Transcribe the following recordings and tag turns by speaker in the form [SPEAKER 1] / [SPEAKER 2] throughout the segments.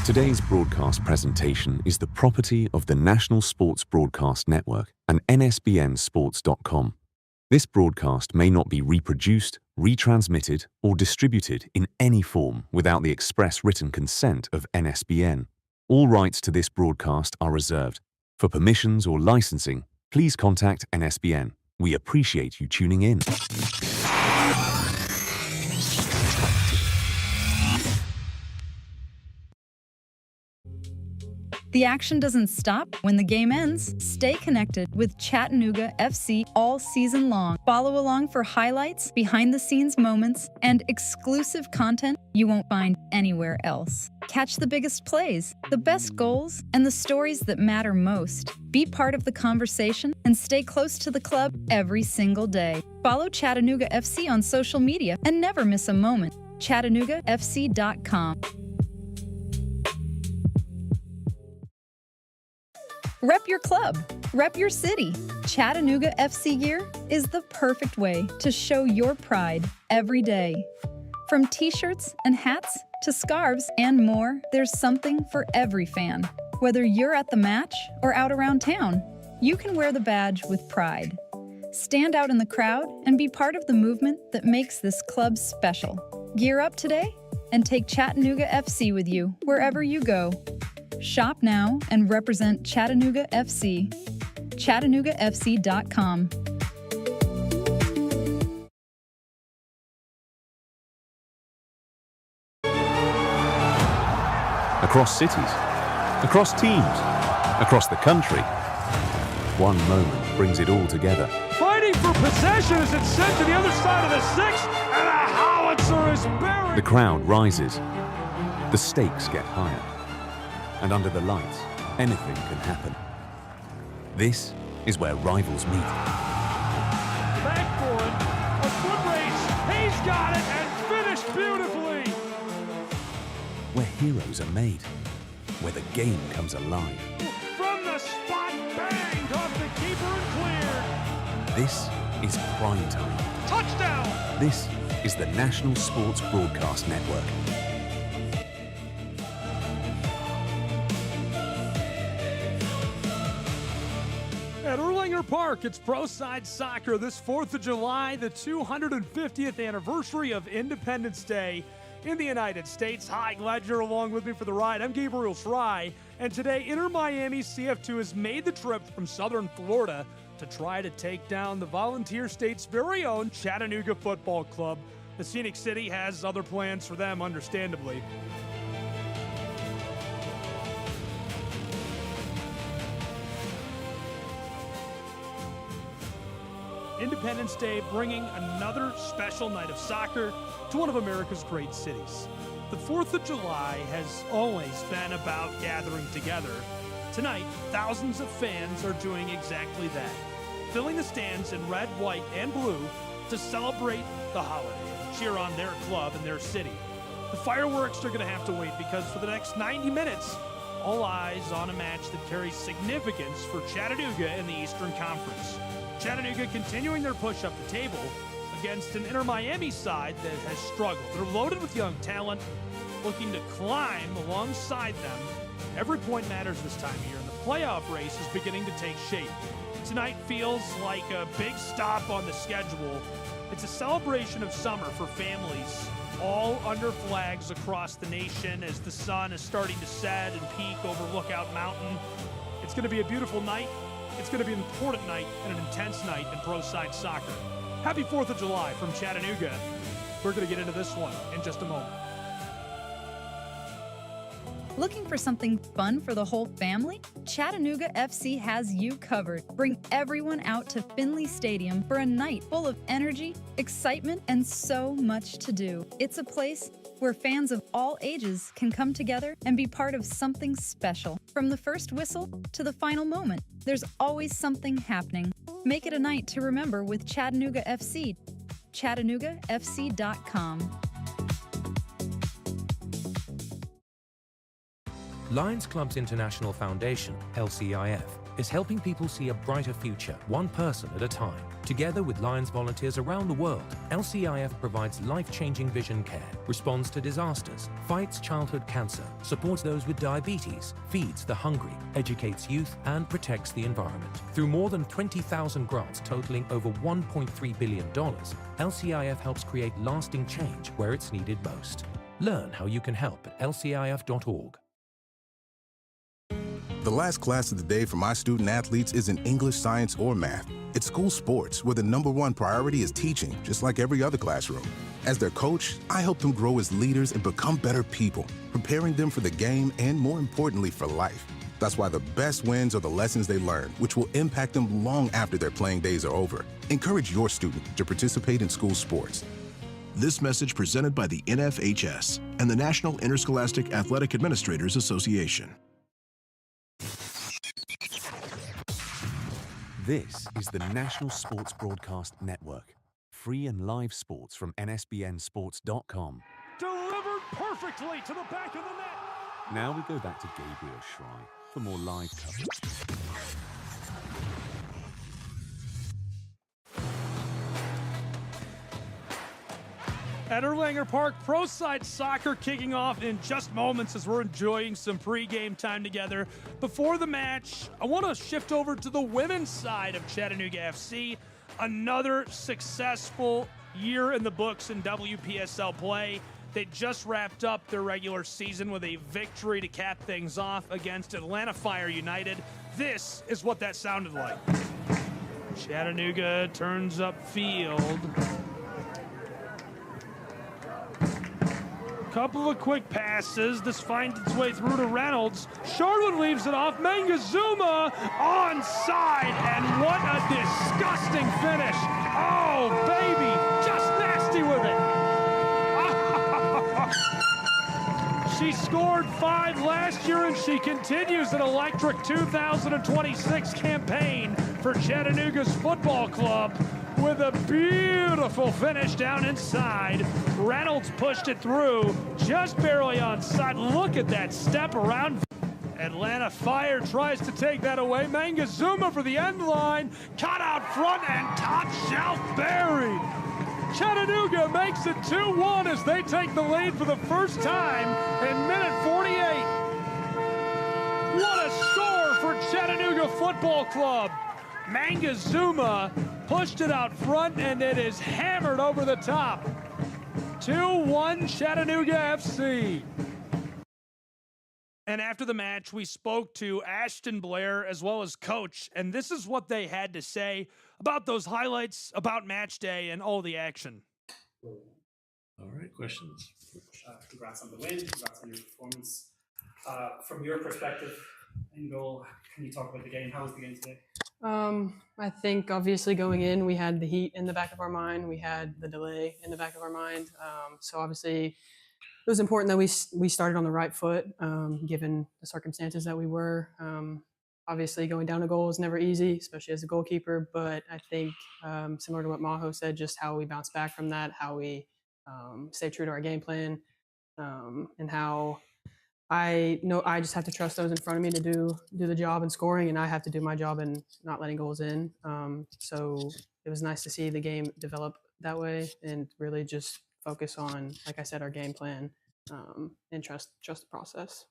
[SPEAKER 1] Today's broadcast presentation is the property of the National Sports Broadcast Network and nsbnsports.com. This broadcast may not be reproduced, retransmitted, or distributed in any form without the express written consent of NSBN. All rights to this broadcast are reserved. For permissions or licensing, please contact NSBN. We appreciate you tuning in.
[SPEAKER 2] The action doesn't stop when the game ends. Stay connected with Chattanooga FC all season long. Follow along for highlights, behind-the-scenes moments, and exclusive content you won't find anywhere else. Catch the biggest plays, the best goals, and the stories that matter most. Be part of the conversation and stay close to the club every single day. Follow Chattanooga FC on social media and never miss a moment. ChattanoogaFC.com. Rep your club, rep your city. Chattanooga FC gear is the perfect way to show your pride every day. From t-shirts and hats to scarves and more, there's something for every fan. Whether you're at the match or out around town, you can wear the badge with pride. Stand out in the crowd and be part of the movement that makes this club special. Gear up today and take Chattanooga FC with you wherever you go. Shop now and represent Chattanooga FC. ChattanoogaFC.com.
[SPEAKER 1] Across cities, across teams, across the country, one moment brings it all together.
[SPEAKER 3] Fighting for possession as it's sent to the other side of the six, and a howitzer is buried.
[SPEAKER 1] The crowd rises, the stakes get higher, and under the lights, anything can happen. This is where rivals meet.
[SPEAKER 3] Back for it, a foot race, he's got it, and finished beautifully.
[SPEAKER 1] Where heroes are made, where the game comes alive.
[SPEAKER 3] From the spot, banged off the keeper and cleared.
[SPEAKER 1] This is prime time.
[SPEAKER 3] Touchdown!
[SPEAKER 1] This is the National Sports Broadcast Network.
[SPEAKER 3] At Erlanger Park, it's Pro-Side Soccer this 4th of July, the 250th anniversary of Independence Day in the United States. Hi, glad you're along with me for the ride. I'm Gabriel Fry, and today Inter Miami CF2 has made the trip from southern Florida to try to take down the Volunteer State's very own Chattanooga Football Club. The Scenic City has other plans for them, understandably. Independence Day bringing another special night of soccer to one of America's great cities. The 4th of July has always been about gathering together. Tonight, thousands of fans are doing exactly that, filling the stands in red, white, and blue to celebrate the holiday and cheer on their club and their city. The fireworks are going to have to wait because for the next 90 minutes, all eyes on a match that carries significance for Chattanooga in the Eastern Conference. Chattanooga continuing their push up the table against an Inter Miami side that has struggled. They're loaded with young talent, looking to climb alongside them. Every point matters this time of year, and the playoff race is beginning to take shape. Tonight feels like a big stop on the schedule. It's a celebration of summer for families, all under flags across the nation as the sun is starting to set and peak over Lookout Mountain. It's going to be a beautiful night. It's going to be an important night and an intense night in Pro-Side Soccer. Happy 4th of July from Chattanooga. We're going to get into this one in just a moment.
[SPEAKER 2] Looking for something fun for the whole family? Chattanooga FC has you covered. Bring everyone out to Finley Stadium for a night full of energy, excitement, and so much to do. It's a place where fans of all ages can come together and be part of something special. From the first whistle to the final moment, there's always something happening. Make it a night to remember with Chattanooga FC. ChattanoogaFC.com.
[SPEAKER 4] Lions Clubs International Foundation, LCIF, is helping people see a brighter future, one person at a time. Together with Lions volunteers around the world, LCIF provides life-changing vision care, responds to disasters, fights childhood cancer, supports those with diabetes, feeds the hungry, educates youth, and protects the environment. Through more than 20,000 grants totaling over $1.3 billion, LCIF helps create lasting change where it's needed most. Learn how you can help at lcif.org.
[SPEAKER 5] The last class of the day for my student athletes isn't English, science, or math. It's school sports, where the #1 priority is teaching, just like every other classroom. As their coach, I help them grow as leaders and become better people, preparing them for the game and, more importantly, for life. That's why the best wins are the lessons they learn, which will impact them long after their playing days are over. Encourage your student to participate in school sports.
[SPEAKER 6] This message presented by the NFHS and the National Interscholastic Athletic Administrators Association.
[SPEAKER 1] This is the National Sports Broadcast Network. Free and live sports from nsbnsports.com.
[SPEAKER 3] Delivered perfectly to the back of the net.
[SPEAKER 1] Now we go back to Gabriel Schrei for more live coverage.
[SPEAKER 3] At Erlanger Park, Pro Side Soccer kicking off in just moments as we're enjoying some pregame time together. Before the match, I want to shift over to the women's side of Chattanooga FC. Another successful year in the books in WPSL play. They just wrapped up their regular season with a victory to cap things off against Atlanta Fire United. This is what that sounded like. Chattanooga turns upfield. Couple of quick passes. This finds its way through to Reynolds. Sherwood leaves it off. Mangazuma onside. And what a disgusting finish. Oh, baby. Just nasty with it. She scored 5 last year, and she continues an electric 2026 campaign for Chattanooga's football club with a beautiful finish down inside. Reynolds pushed it through, just barely onside. Look at that step around. Atlanta Fire tries to take that away. Mangazuma for the end line. Caught out front and top shelf buried. Chattanooga makes it 2-1 as they take the lead for the first time in minute 48. What a score for Chattanooga Football Club. Mangazuma pushed it out front, and it is hammered over the top. 2-1 Chattanooga FC. And after the match, we spoke to Ashton Blair as well as coach, and this is what they had to say about those highlights, about match day, and all the action.
[SPEAKER 7] All right, questions?
[SPEAKER 8] Congrats on the win. Congrats on your performance. From your perspective and goal, can you talk about the game? How was the game today?
[SPEAKER 9] I think obviously going in, we had the heat in the back of our mind. We had the delay in the back of our mind. So obviously it was important that we started on the right foot, given the circumstances that we were. Obviously going down a goal is never easy, especially as a goalkeeper. But I think similar to what Maho said, just how we bounce back from that, how we stay true to our game plan, and how I know I just have to trust those in front of me to do the job in scoring, and I have to do my job in not letting goals in. So it was nice to see the game develop that way and really just focus on, like I said, our game plan, and trust the process.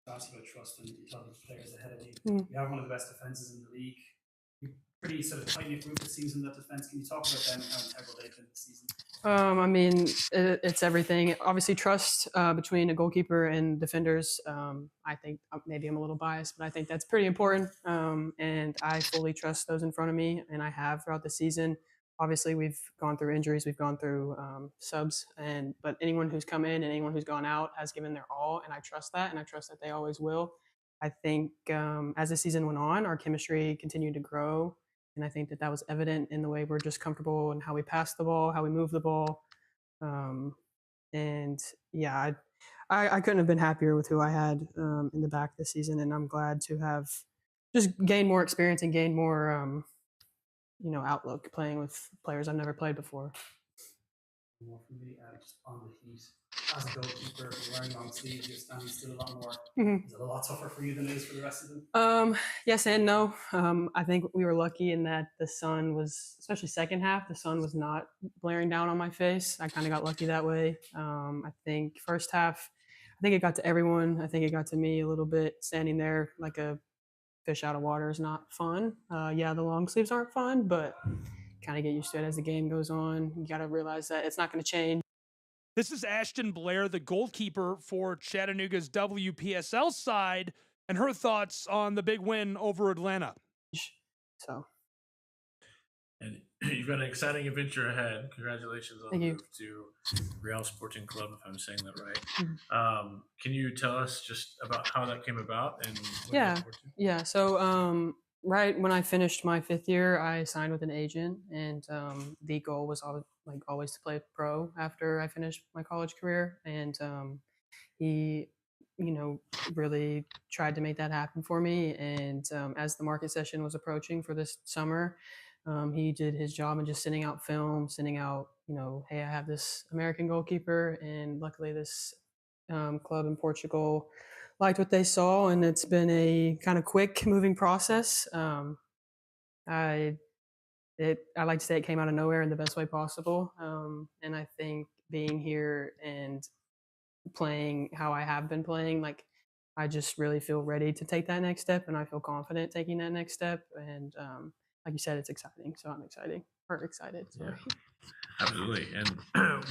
[SPEAKER 8] Talks about trust and you tell the players ahead of you. You have one of the best defenses in the league. You're pretty sort of tight-knit group, it seems, in that defense. Can you talk about them and how integral they've been this season?
[SPEAKER 9] I mean, it's everything. Obviously, trust between a goalkeeper and defenders. I think maybe I'm a little biased, but I think that's pretty important. And I fully trust those in front of me, and I have throughout the season. Obviously, we've gone through injuries, we've gone through subs, but anyone who's come in and anyone who's gone out has given their all, and I trust that, and I trust that they always will. I think as the season went on, our chemistry continued to grow. And I think that was evident in the way we're just comfortable and how we pass the ball, how we move the ball. And yeah, I couldn't have been happier with who I had in the back this season. And I'm glad to have just gained more experience and gained more, outlook playing with players I've never played before.
[SPEAKER 8] more from me, just on the heat. As a goalkeeper, if you're wearing long sleeves, you're standing still a lot more. Is it a lot tougher for you than it is for the rest of them?
[SPEAKER 9] Yes and no. I think we were lucky in that the sun was, especially second half, the sun was not blaring down on my face. I kind of got lucky that way. I think first half, I think it got to everyone. I think it got to me a little bit. Standing there like a fish out of water is not fun. Yeah, the long sleeves aren't fun, but kind of get used to it as the game goes on. You got to realize that it's not going to change.
[SPEAKER 3] This is Ashton Blair, the goalkeeper for Chattanooga's WPSL side, and her thoughts on the big win over Atlanta.
[SPEAKER 9] So,
[SPEAKER 7] And you've got an exciting adventure ahead. Congratulations on the move to Real Sporting Club, if I'm saying that right. Can you tell us just about how that came about? And
[SPEAKER 9] yeah. So, right when I finished my 5th year, I signed with an agent, and the goal was always to play pro after I finished my college career. And he, really tried to make that happen for me. And as the market session was approaching for this summer, he did his job in just sending out film, sending out, hey, I have this American goalkeeper, and luckily this club in Portugal liked what they saw, and it's been a kind of quick moving process. I like to say it came out of nowhere in the best way possible, and I think being here and playing how I have been playing, like I just really feel ready to take that next step, and I feel confident taking that next step. And like you said, it's exciting, so I'm excited. Sorry.
[SPEAKER 7] Yeah, absolutely. And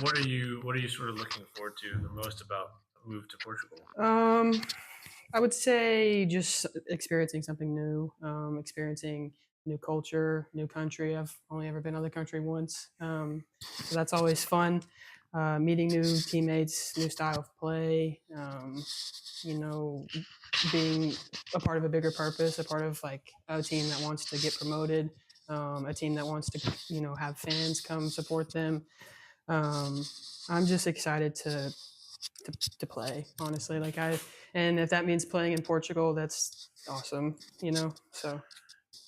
[SPEAKER 7] what are you sort of looking forward to the most about the move to Portugal?
[SPEAKER 9] I would say just experiencing something new, experiencing new culture, new country. I've only ever been out of the country once, so that's always fun. Meeting new teammates, new style of play, being a part of a bigger purpose, a part of like a team that wants to get promoted, a team that wants to, have fans come support them. I'm just excited to play, honestly. And if that means playing in Portugal, that's awesome, so.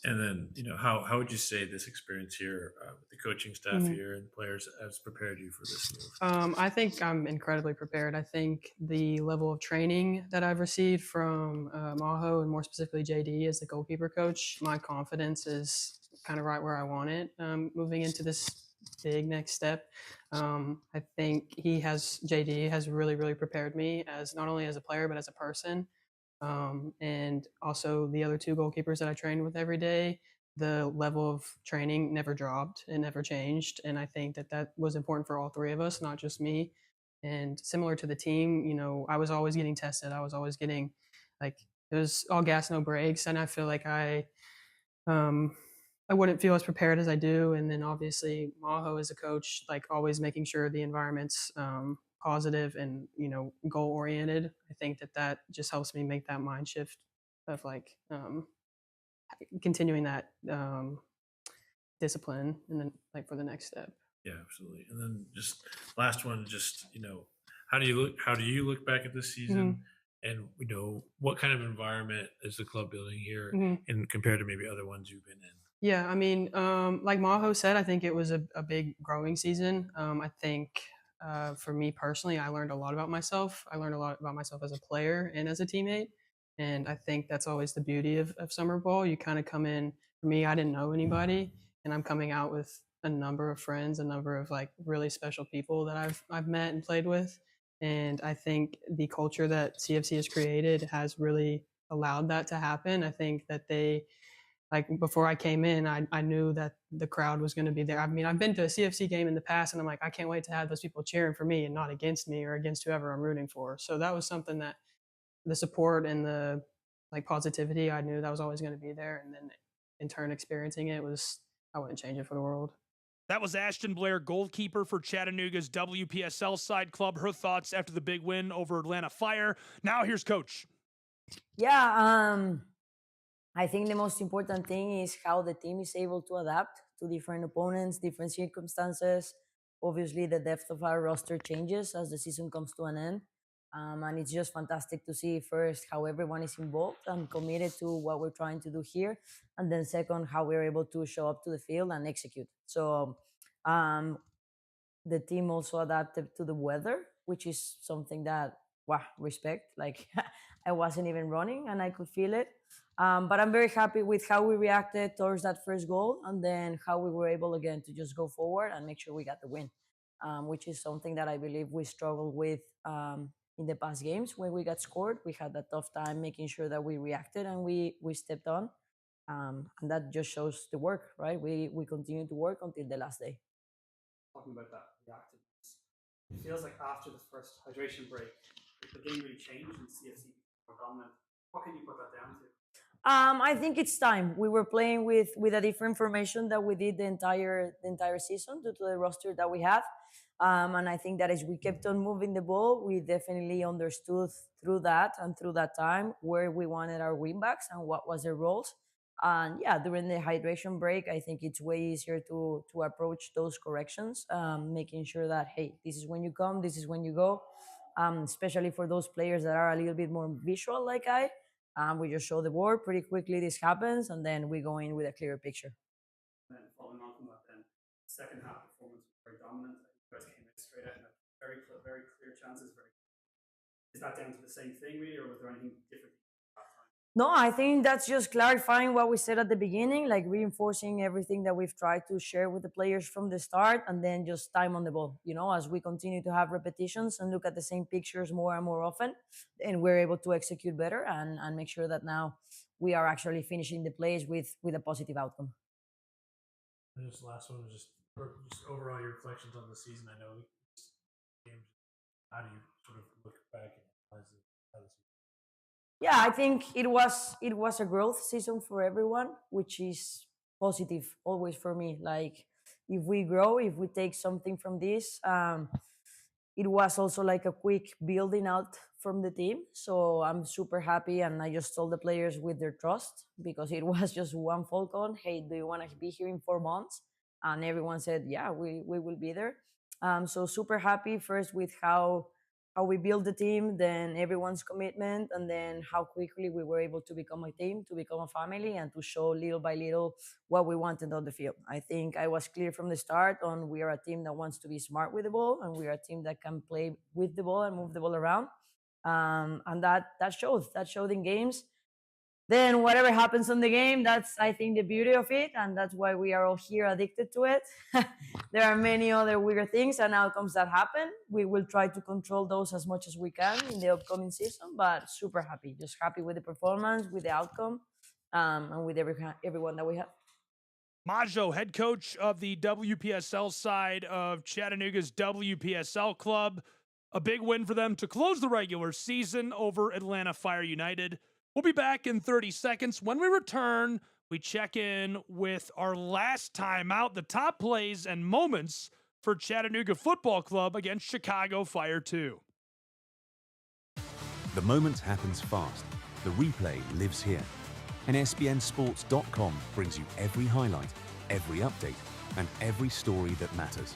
[SPEAKER 7] And then, how would you say this experience here with the coaching staff here and players has prepared you for this move?
[SPEAKER 9] I think I'm incredibly prepared. I think the level of training that I've received from Maho, and more specifically JD as the goalkeeper coach, my confidence is kind of right where I want it moving into this big next step. I think JD has really, really prepared me as not only as a player, but as a person. And also the other 2 goalkeepers that I trained with every day, the level of training never dropped and never changed. And I think that was important for all 3 of us, not just me. And similar to the team, I was always getting tested. I was always getting it was all gas, no brakes. And I feel like I wouldn't feel as prepared as I do. And then obviously Maho as a coach, always making sure the environment's positive and, goal oriented. I think that just helps me make that mind shift of continuing that discipline and then for the next step.
[SPEAKER 7] Yeah, absolutely. And then just last one, just, how do you look back at this season? And what kind of environment is the club building here and compared to maybe other ones you've been in?
[SPEAKER 9] Yeah, I mean, like Maho said, I think it was a big growing season. I think for me personally, I learned a lot about myself. I learned a lot about myself as a player and as a teammate. And I think that's always the beauty of summer ball. You kind of come in, for me, I didn't know anybody, and I'm coming out with a number of friends, a number of really special people that I've met and played with. And I think the culture that CFC has created has really allowed that to happen. I think that before I came in, I knew that the crowd was going to be there. I mean, I've been to a CFC game in the past, and I'm like, I can't wait to have those people cheering for me and not against me or against whoever I'm rooting for. So that was something that the support and the positivity, I knew that was always going to be there. And then in turn, experiencing it I wouldn't change it for the world.
[SPEAKER 3] That was Ashton Blair, goalkeeper for Chattanooga's WPSL side club. Her thoughts after the big win over Atlanta Fire. Now here's Coach.
[SPEAKER 10] Yeah, I think the most important thing is how the team is able to adapt to different opponents, different circumstances. Obviously, the depth of our roster changes as the season comes to an end. And it's just fantastic to see first how everyone is involved and committed to what we're trying to do here. And then second, how we're able to show up to the field and execute. So the team also adapted to the weather, which is something that, wow, respect. Like I wasn't even running and I could feel it. But I'm very happy with how we reacted towards that first goal and then how we were able again to just go forward and make sure we got the win, which is something that I believe we struggled with in the past games when we got scored. We had a tough time making sure that we reacted and we stepped on. And that just shows the work, right? We continue to work until the last day.
[SPEAKER 8] Talking about that reactiveness, it feels like after the first hydration break, the game really changed and CFC more dominant. What can you put that down to?
[SPEAKER 10] I think it's time. We were playing with a different formation that we did the entire season due to the roster that we have. And I think that as we kept on moving the ball, we definitely understood through that and through that time where we wanted our wingbacks and what was their roles. And yeah, during the hydration break, I think it's way easier to approach those corrections, making sure that, hey, this is when you come, this is when you go, especially for those players that are a little bit more visual like I. We just show the board pretty quickly. This happens, and then we go in with a clearer picture.
[SPEAKER 8] And then following on from that, then second half performance was very dominant. You guys came in straight out and had very clear chances. Is that down to the same thing, really, or was there anything different?
[SPEAKER 10] No, I think that's just clarifying what we said at the beginning, like reinforcing everything that we've tried to share with the players from the start, and then just time on the ball. You know, as we continue to have repetitions and look at the same pictures more and more often, and we're able to execute better and make sure that now we are actually finishing the plays with a positive outcome.
[SPEAKER 7] And this last one was just overall your reflections on the season. I know games. How do you sort of look back and analyze it?
[SPEAKER 10] Yeah, I think it was a growth season for everyone, which is positive always for me. Like if we grow, if we take something from this, it was also like a quick building out from the team. So I'm super happy, and I just told the players with their trust, because it was just one phone call. Hey, do you want to be here in 4 months? And everyone said, yeah, we will be there. So super happy first with how we built the team, then everyone's commitment, and then how quickly we were able to become a team, to become a family, and to show little by little what we wanted on the field. I think I was clear from the start on we are a team that wants to be smart with the ball, and we are a team that can play with the ball and move the ball around. And that showed in games. Then whatever happens on the game, that's, I think, the beauty of it, and that's why we are all here addicted to it. There are many other weird things and outcomes that happen. We will try to control those as much as we can in the upcoming season, but super happy, just happy with the performance, with the outcome, and with everyone that we have.
[SPEAKER 3] Maggio, head coach of the WPSL side of Chattanooga's WPSL club. A big win for them to close the regular season over Atlanta Fire United. We'll be back in 30 seconds. When we return, we check in with our last time out, the top plays and moments for Chattanooga Football Club against Chicago Fire 2.
[SPEAKER 1] The moment happens fast. The replay lives here. And NSBNsports.com brings you every highlight, every update, and every story that matters.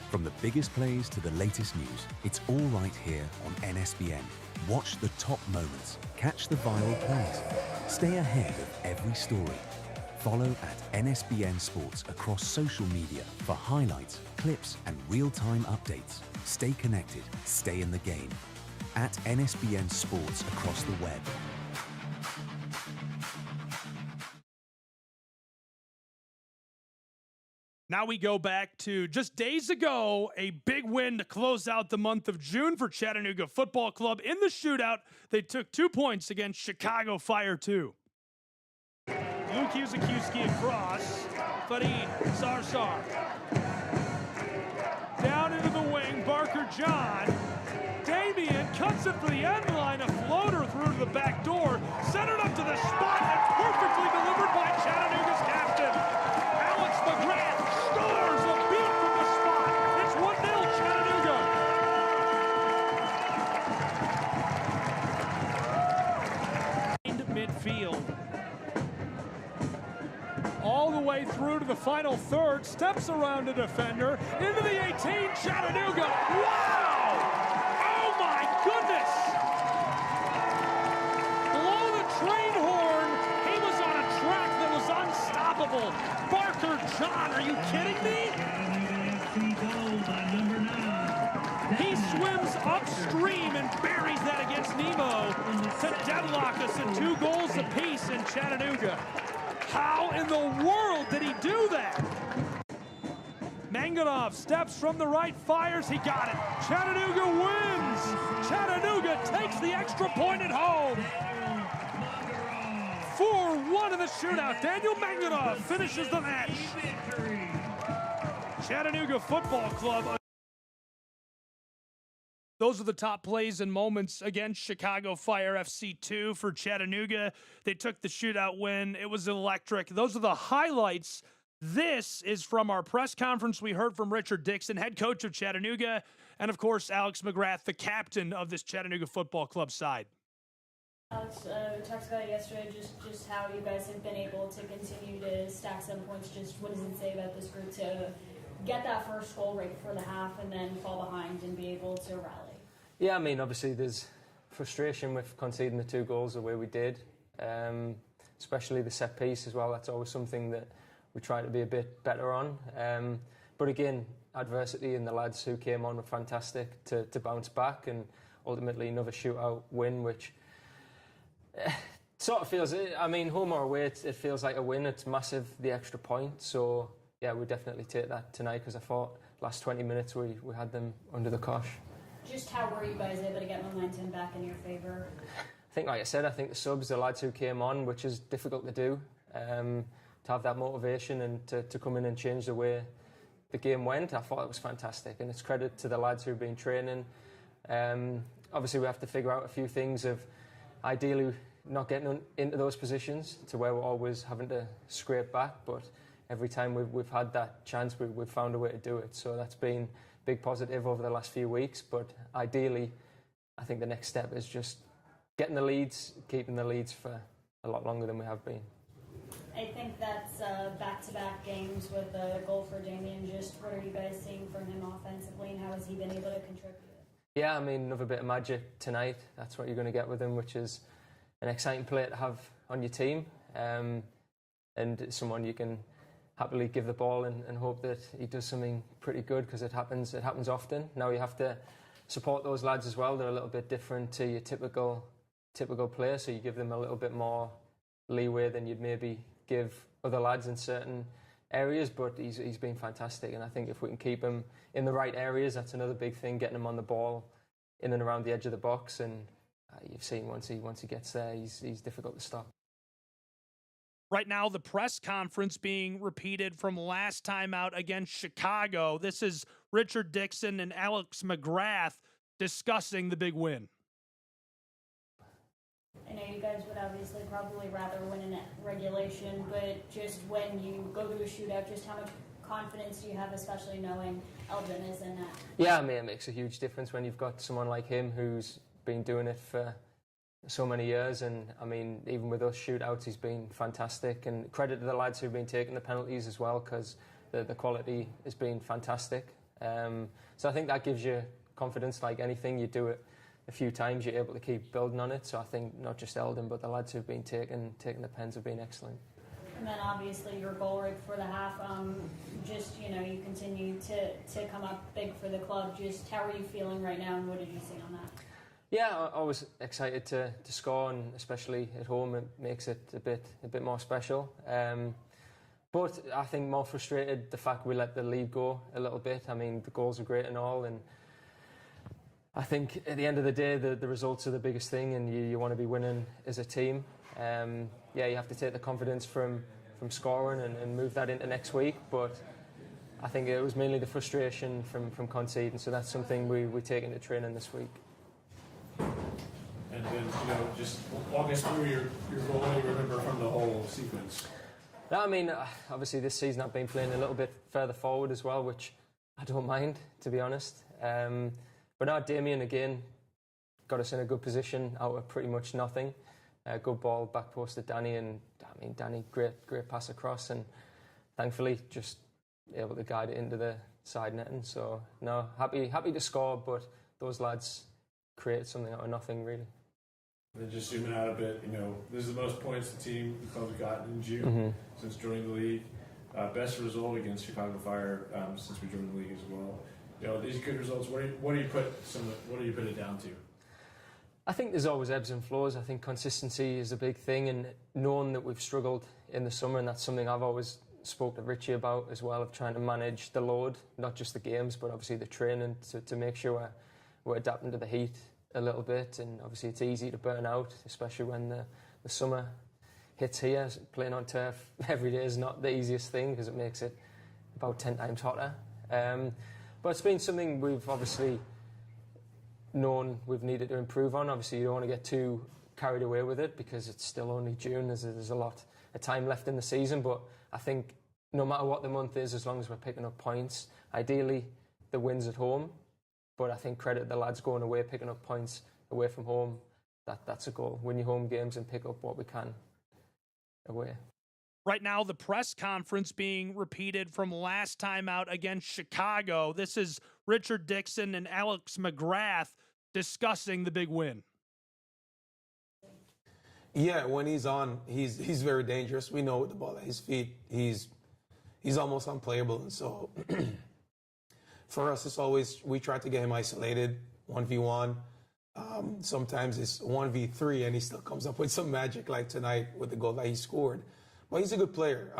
[SPEAKER 1] From the biggest plays to the latest news, it's all right here on NSBN. Watch the top moments, catch the viral plays, stay ahead of every story. Follow at NSBN Sports across social media for highlights, clips, and real-time updates. Stay connected, stay in the game. At NSBN Sports across the web.
[SPEAKER 3] Now we go back to just days ago, a big win to close out the month of June for Chattanooga Football Club. In the shootout, they took 2 points against Chicago Fire 2. Luke Yuzakuski across, Farid Sarsar. Down into the wing, Barker John. Damian cuts it for the end line, a floater through to the back door, centered up to the spot, and perfectly delivered by Chattanooga's captain. Alex McGrath scores a beat from the spot. It's 1-0 Chattanooga. Midfield. All the way through to the final third, steps around a defender, into the 18, Chattanooga. Wow! Oh my goodness! Blow the train horn. He was on a track that was unstoppable. Barker John, are you kidding me? stream and buries that against Nemo to deadlock us at 2 goals apiece in Chattanooga. How in the world did he do that? Manganov steps from the right, fires, he got it. Chattanooga wins! Chattanooga takes the extra point at home. 4-1 in the shootout. Daniel Manganov finishes the match. Chattanooga Football Club. Those are the top plays and moments against Chicago Fire FC 2 for Chattanooga. They took the shootout win. It was electric. Those are the highlights. This is from our press conference. We heard from Richard Dixon, head coach of Chattanooga, and of course, Alex McGrath, the captain of this Chattanooga Football Club side.
[SPEAKER 11] Alex, we talked about it yesterday, just how you guys have been able to continue to stack some points. Just what does it say about this group to get that first goal right before the half and then fall behind and be able to rally?
[SPEAKER 12] Yeah, I mean, obviously there's frustration with conceding the 2 goals the way we did, especially the set piece as well. That's always something that we try to be a bit better on. But again, adversity and the lads who came on were fantastic to bounce back, and ultimately another shootout win, which sort of feels, I mean, home or away, it feels like a win. It's massive, the extra point. So yeah, we definitely take that tonight, because I thought last 20 minutes we had them under the cosh.
[SPEAKER 11] Just how were you guys able to get momentum back in your favour?
[SPEAKER 12] I think, like I said, I think the subs, the lads who came on, which is difficult to do, to have that motivation and to come in and change the way the game went, I thought it was fantastic. And it's credit to the lads who've been training. Obviously, we have to figure out a few things of ideally not getting into those positions to where we're always having to scrape back. But every time we've had that chance, we've found a way to do it. So that's been big positive over the last few weeks, but ideally I think the next step is just getting the leads, keeping the leads for a lot longer than we have been.
[SPEAKER 11] I think that's back-to-back games with a goal for Damien. Just what are you guys seeing from him offensively, and how has he been able to contribute? Yeah,
[SPEAKER 12] I mean, another bit of magic tonight. That's what you're going to get with him, which is an exciting player to have on your team, and someone you can happily give the ball and hope that he does something pretty good, because it happens often. Now you have to support those lads as well. They're a little bit different to your typical player, so you give them a little bit more leeway than you'd maybe give other lads in certain areas, but he's been fantastic, and I think if we can keep him in the right areas, that's another big thing, getting him on the ball in and around the edge of the box, and you've seen once he gets there, he's difficult to stop.
[SPEAKER 3] Right now, the press conference being repeated from last time out against Chicago. This is Richard Dixon and Alex McGrath discussing the big win.
[SPEAKER 11] I know you guys would obviously probably rather win in regulation, but just when you go to a shootout, just how much confidence do you have, especially knowing Eldon is in that?
[SPEAKER 12] Yeah, I mean, it makes a huge difference when you've got someone like him who's been doing it for so many years, and I mean, even with us shootouts, he's been fantastic, and credit to the lads who've been taking the penalties as well, because the quality has been fantastic. So I think that gives you confidence. Like anything, you do it a few times, you're able to keep building on it. So I think not just Eldon, but the lads who've been taking the pens have been excellent.
[SPEAKER 11] And then obviously your goal right before the half, just, you continue to come up big for the club. Just how are you feeling right now, and what did you see on that?
[SPEAKER 12] Yeah, I was excited to score, and especially at home, it makes it a bit more special. But I think more frustrated the fact we let the lead go a little bit. I mean, the goals are great and all, and I think at the end of the day, the results are the biggest thing, and you want to be winning as a team. Yeah, you have to take the confidence from scoring and move that into next week. But I think it was mainly the frustration from conceding, so that's something we take into training this week.
[SPEAKER 7] And then, just walk us through your goal. What do you remember from the whole sequence?
[SPEAKER 12] No, I mean, obviously this season I've been playing a little bit further forward as well, which I don't mind, to be honest. But now Damien again got us in a good position out of pretty much nothing. Good ball back post to Danny, and I mean, Danny, great pass across, and thankfully just able to guide it into the side netting. So no, happy to score, but those lads created something out of nothing, really.
[SPEAKER 7] And then just zooming out a bit, this is the most points the club's gotten in June since joining the league. Best result against Chicago Fire since we joined the league as well. these good results. What do you put it down to?
[SPEAKER 12] I think there's always ebbs and flows. I think consistency is a big thing, and knowing that we've struggled in the summer, and that's something I've always spoke to Richie about as well, of trying to manage the load, not just the games, but obviously the training to make sure we're adapting to the heat a little bit. And obviously it's easy to burn out, especially when the summer hits here. Playing on turf every day is not the easiest thing because it makes it about 10 times hotter. But it's been something we've obviously known we've needed to improve on. Obviously you don't want to get too carried away with it because it's still only June. There's a lot of time left in the season, but I think no matter what the month is, as long as we're picking up points, ideally the wins at home, but I think credit the lads going away, picking up points away from home, that's a goal. Win your home games and pick up what we can away.
[SPEAKER 3] Right now, the press conference being repeated from last time out against Chicago. This is Richard Dixon and Alex McGrath discussing the big win.
[SPEAKER 13] Yeah, when he's on, he's very dangerous. We know with the ball at his feet, he's almost unplayable. And so for us, it's always, we try to get him isolated, 1v1. Sometimes it's 1v3 and he still comes up with some magic like tonight with the goal that he scored. But he's a good player.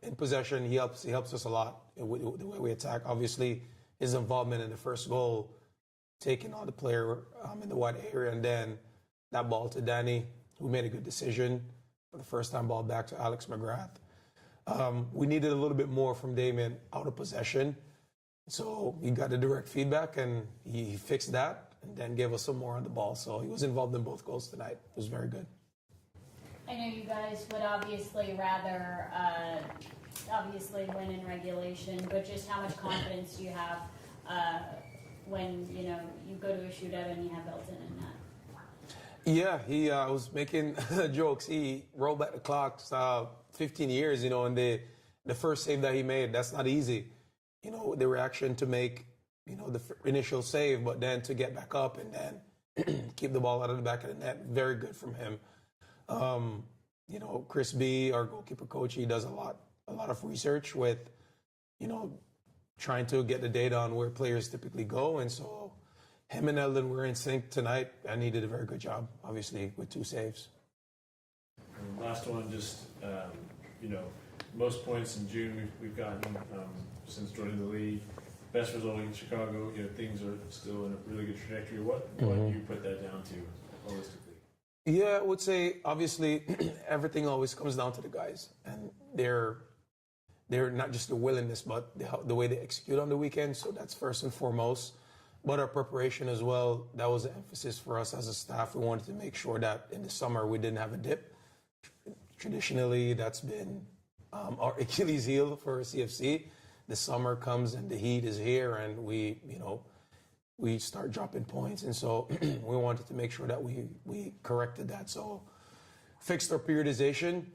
[SPEAKER 13] In possession, he helps us a lot with the way we attack. Obviously, his involvement in the first goal, taking on the player in the wide area, and then that ball to Danny, who made a good decision for the first time ball back to Alex McGrath. We needed a little bit more from Damien out of possession. So he got the direct feedback and he fixed that and then gave us some more on the ball. So he was involved in both goals tonight. It was very good.
[SPEAKER 11] I know you guys would obviously rather win in regulation, but just how much confidence do you have when you go to a shootout and you have Belton in that?
[SPEAKER 13] Yeah, he was making jokes. He rolled back the clock 15 years, and the first save that he made, that's not easy. The reaction to make, the initial save, but then to get back up and then keep the ball out of the back of the net, very good from him. Chris B, our goalkeeper coach, he does a lot of research with, trying to get the data on where players typically go. And so him and Eldon were in sync tonight, and he did a very good job, obviously, with 2 saves.
[SPEAKER 7] And last one, just, most points in June we've gotten since joining the league. Best result in Chicago, things are still in a really good trajectory. What do you put that down to, holistically?
[SPEAKER 13] Yeah, I would say, obviously, everything always comes down to the guys. And they're not just the willingness, but the way they execute on the weekend. So that's first and foremost. But our preparation as well, that was an emphasis for us as a staff. We wanted to make sure that in the summer we didn't have a dip. Traditionally, that's been our Achilles heel for CFC. The summer comes and the heat is here, and we start dropping points. And so we wanted to make sure that we corrected that. So fixed our periodization.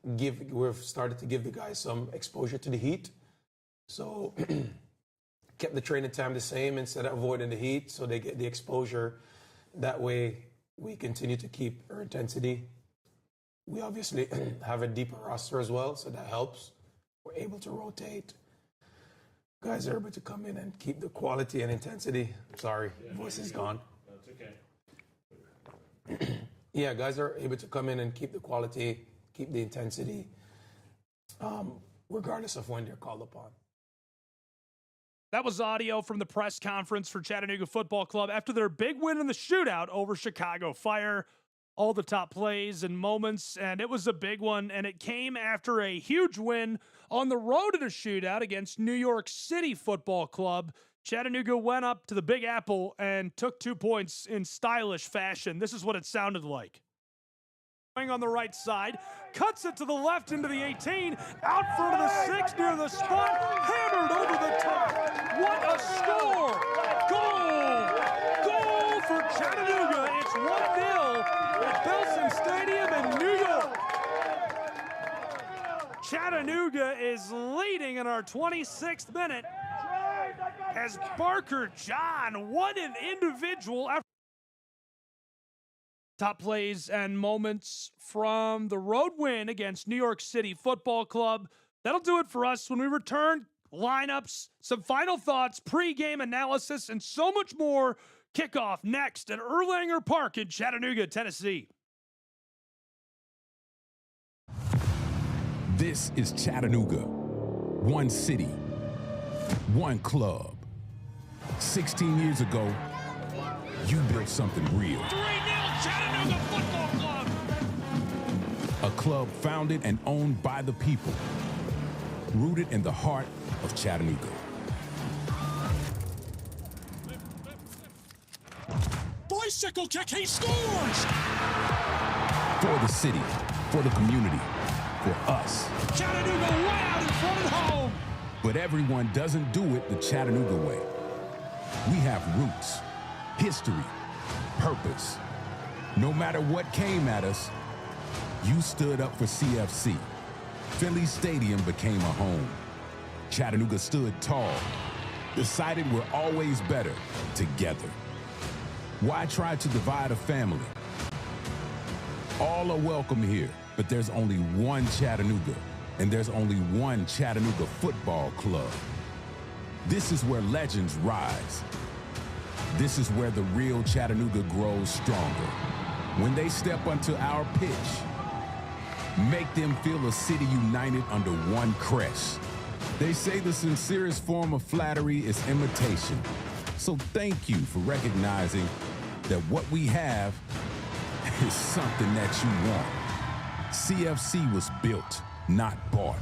[SPEAKER 13] We've started to give the guys some exposure to the heat. So kept the training time the same instead of avoiding the heat, so they get the exposure. That way we continue to keep our intensity. We obviously have a deeper roster as well, so that helps. We're able to rotate. Guys are able to come in and keep the quality and intensity. Sorry, voice is gone.
[SPEAKER 7] That's okay.
[SPEAKER 13] Yeah, guys are able to come in and keep the quality, keep the intensity, regardless of when they're called upon.
[SPEAKER 3] That was audio from the press conference for Chattanooga Football Club after their big win in the shootout over Chicago Fire. All the top plays and moments, and it was a big one, and it came after a huge win on the road in a shootout against New York City Football Club. Chattanooga went up to the Big Apple and took 2 points in stylish fashion. This is what it sounded like. On the right side, cuts it to the left into the 18, out front of the 6 near the spot, hammered over the top. What a score! Goal for Chattanooga. It's 1-0 at Belson Stadium in New York. Chattanooga is leading in our 26th minute as Barker John won an individual effort. Top plays and moments from the road win against New York City Football Club. That'll do it for us. When we return, lineups, some final thoughts, pregame analysis, and so much more. Kickoff next at Erlanger Park in Chattanooga, Tennessee.
[SPEAKER 14] This is Chattanooga. One city, one club. 16 years ago, you built something real.
[SPEAKER 3] 3-0 Chattanooga Football Club.
[SPEAKER 14] A club founded and owned by the people, rooted in the heart of Chattanooga.
[SPEAKER 3] Bicycle kick, he scores!
[SPEAKER 14] For the city, for the community, for us.
[SPEAKER 3] Chattanooga way out in front at home.
[SPEAKER 14] But everyone doesn't do it the Chattanooga way. We have roots, history, purpose. No matter what came at us, you stood up for CFC. Finley Stadium became a home. Chattanooga stood tall, decided we're always better together. Why try to divide a family? All are welcome here, but there's only one Chattanooga, and there's only one Chattanooga Football Club. This is where legends rise. This is where the real Chattanooga grows stronger. When they step onto our pitch, make them feel a city united under one crest. They say the sincerest form of flattery is imitation. So thank you for recognizing that what we have is something that you want. CFC was built, not bought.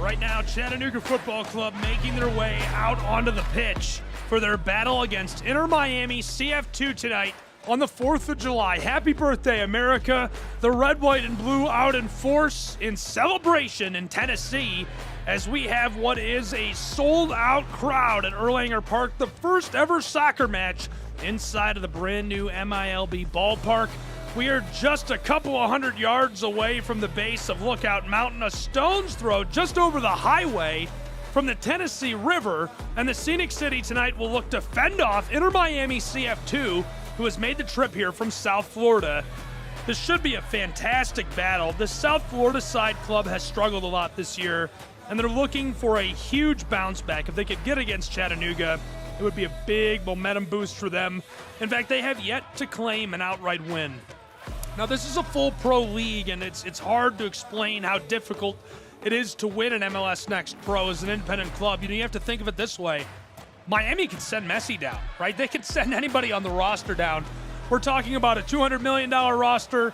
[SPEAKER 3] Right now, Chattanooga Football Club making their way out onto the pitch for their battle against Inter Miami CF2 tonight on the 4th of July. Happy birthday, America. The red, white, and blue out in force in celebration in Tennessee as we have what is a sold-out crowd at Erlanger Park, the first ever soccer match inside of the brand new MILB ballpark. We are just a couple of 100 yards away from the base of Lookout Mountain, a stone's throw just over the highway from the Tennessee River, and the Scenic City tonight will look to fend off Inter Miami CF2, who has made the trip here from South Florida. This should be a fantastic battle. The South Florida side club has struggled a lot this year, and they're looking for a huge bounce back. If they could get against Chattanooga, it would be a big momentum boost for them. In fact, they have yet to claim an outright win. Now, this is a full pro league, and it's hard to explain how difficult it is to win an MLS Next Pro as an independent club. You have to think of it this way. Miami could send Messi down, right? They could send anybody on the roster down. We're talking about a $200 million roster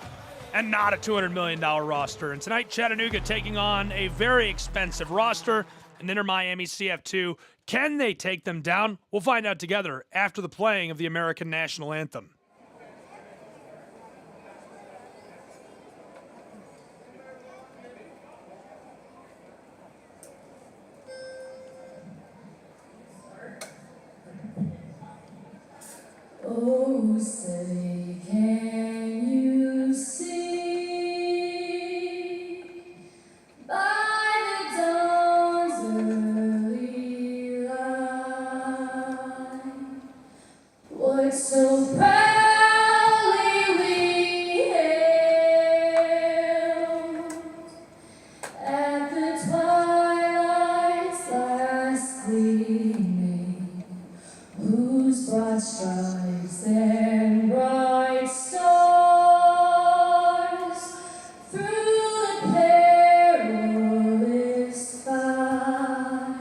[SPEAKER 3] and not a $200 million roster. And tonight, Chattanooga taking on a very expensive roster, and Inter Miami CF2. Can they take them down? We'll find out together after the playing of the American National Anthem.
[SPEAKER 15] Oh, say, can you see by the dawn's early light what so proudly we hailed at the twilight's last gleaming, whose broad stripes and bright stars through the perilous fight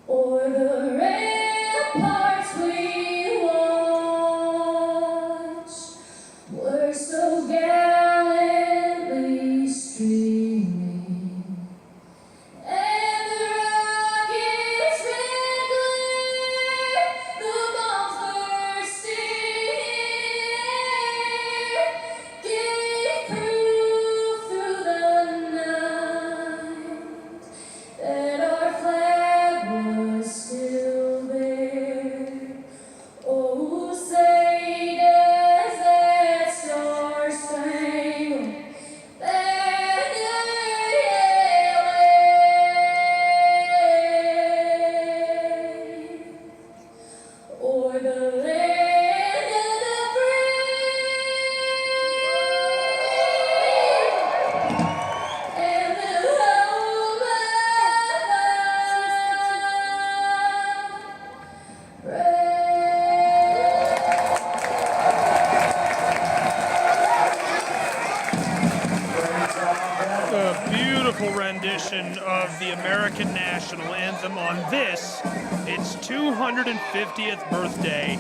[SPEAKER 15] o'er the ramparts we watched were so gallantly streaming, and the rocket's red glare, the bombs bursting in the land of the free and the home of
[SPEAKER 3] A beautiful rendition of the American national anthem on this, its 250th birthday.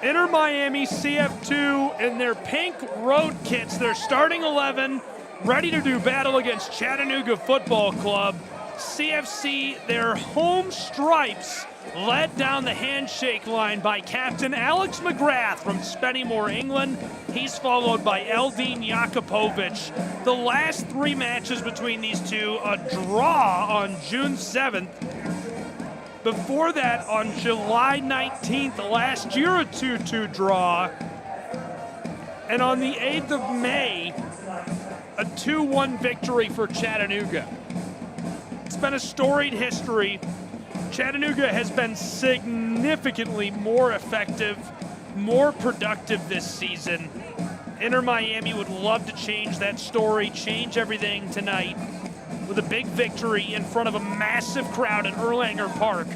[SPEAKER 3] Inter Miami CF2 in their pink road kits, their starting 11, ready to do battle against Chattanooga Football Club. CFC, their home stripes, led down the handshake line by Captain Alex McGrath from Spennymoor, England. He's followed by Eldin Jakupovic. The last three matches between these two, a draw on June 7th. Before that, on July 19th, last year, a 2-2 draw. And on the 8th of May, a 2-1 victory for Chattanooga. It's been a storied history. Chattanooga has been significantly more effective, more productive this season. Inter Miami would love to change that story, change everything tonight with a big victory in front of a massive crowd at Erlanger Park.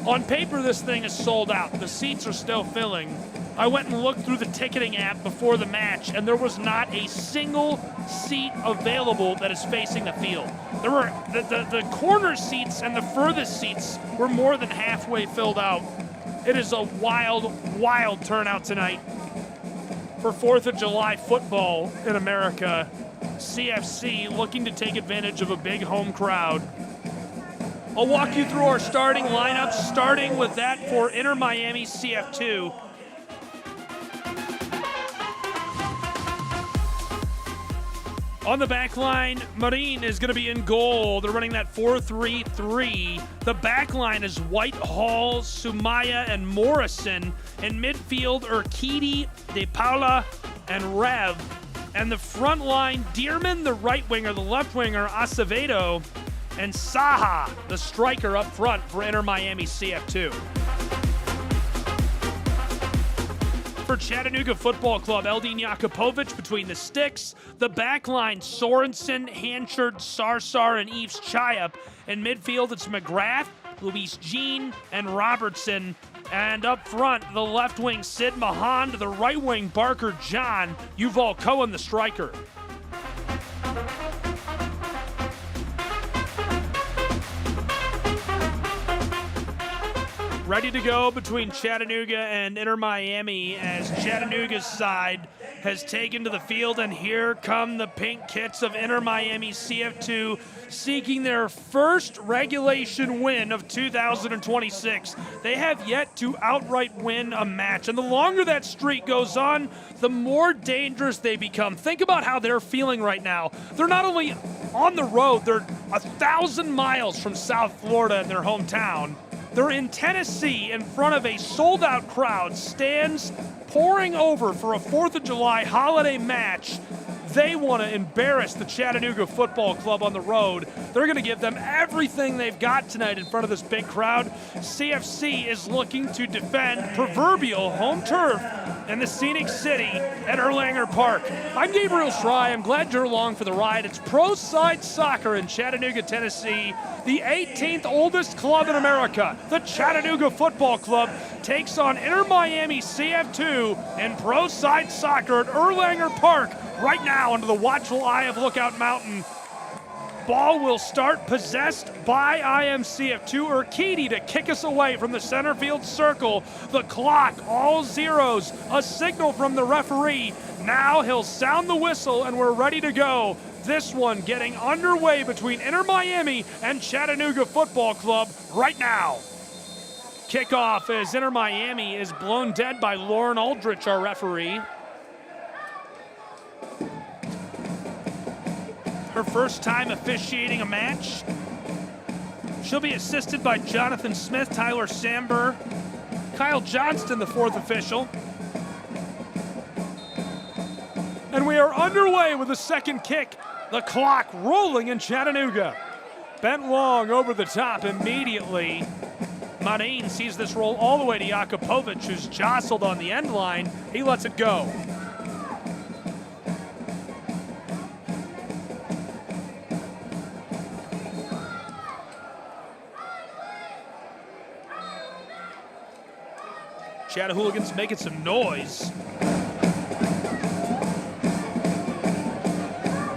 [SPEAKER 3] On paper, this thing is sold out. The seats are still filling. I went and looked through the ticketing app before the match, and there was not a single seat available that is facing the field. There were the corner seats and the furthest seats were more than halfway filled out. It is a wild, wild turnout tonight for 4th of July football in America. CFC looking to take advantage of a big home crowd. I'll walk you through our starting lineup, starting with that for Inter Miami CF2. On the back line, Marin is going to be in goal. They're running that 4-3-3. The back line is Whitehall, Sumaya, and Morrison. In midfield, Urquidy, De Paula, and Rev. And the front line, Dearman, the right winger, the left winger, Acevedo, and Saha, the striker up front for Inter Miami CF2. For Chattanooga Football Club, Eldin Jakupovic between the sticks. The back line, Sorensen, Hanchard, Sarsar, and Eves Chayap. In midfield, it's McGrath, Luis Jean, and Robertson. And up front, the left wing, Sid Mahand, the right wing, Barker John, Yuval Cohen, the striker. Ready to go between Chattanooga and Inter Miami as Chattanooga's side has taken to the field, and here come the pink kits of Inter Miami CF2 seeking their first regulation win of 2026. They have yet to outright win a match, and the longer that streak goes on, the more dangerous they become. Think about how they're feeling right now. They're not only on the road, they're 1,000 miles from South Florida in their hometown. They're in Tennessee in front of a sold-out crowd, stands pouring over for a 4th of July holiday match. They want to embarrass the Chattanooga Football Club on the road. They're going to give them everything they've got tonight in front of this big crowd. CFC is looking to defend proverbial home turf in the scenic city at Erlanger Park. I'm Gabriel Schrei. I'm glad you're along for the ride. It's Pro Side Soccer in Chattanooga, Tennessee. The 18th oldest club in America, the Chattanooga Football Club, takes on Inter Miami CF2 in Pro Side Soccer at Erlanger Park right now under the watchful eye of Lookout Mountain. Ball will start possessed by IMCF2. Urquidy to kick us away from the center field circle. The clock, all zeros. A signal from the referee. Now he'll sound the whistle and we're ready to go. This one getting underway between Inter Miami and Chattanooga Football Club right now. Kickoff as Inter Miami is blown dead by Lauren Aldrich, our referee. Her first time officiating a match. She'll be assisted by Jonathan Smith, Tyler Samber, Kyle Johnston, the fourth official. And we are underway with the second kick. The clock rolling in Chattanooga. Bent long over the top immediately. Marin sees this roll all the way to Jakupovic, who's jostled on the end line. He lets it go. Chattanooga's making some noise.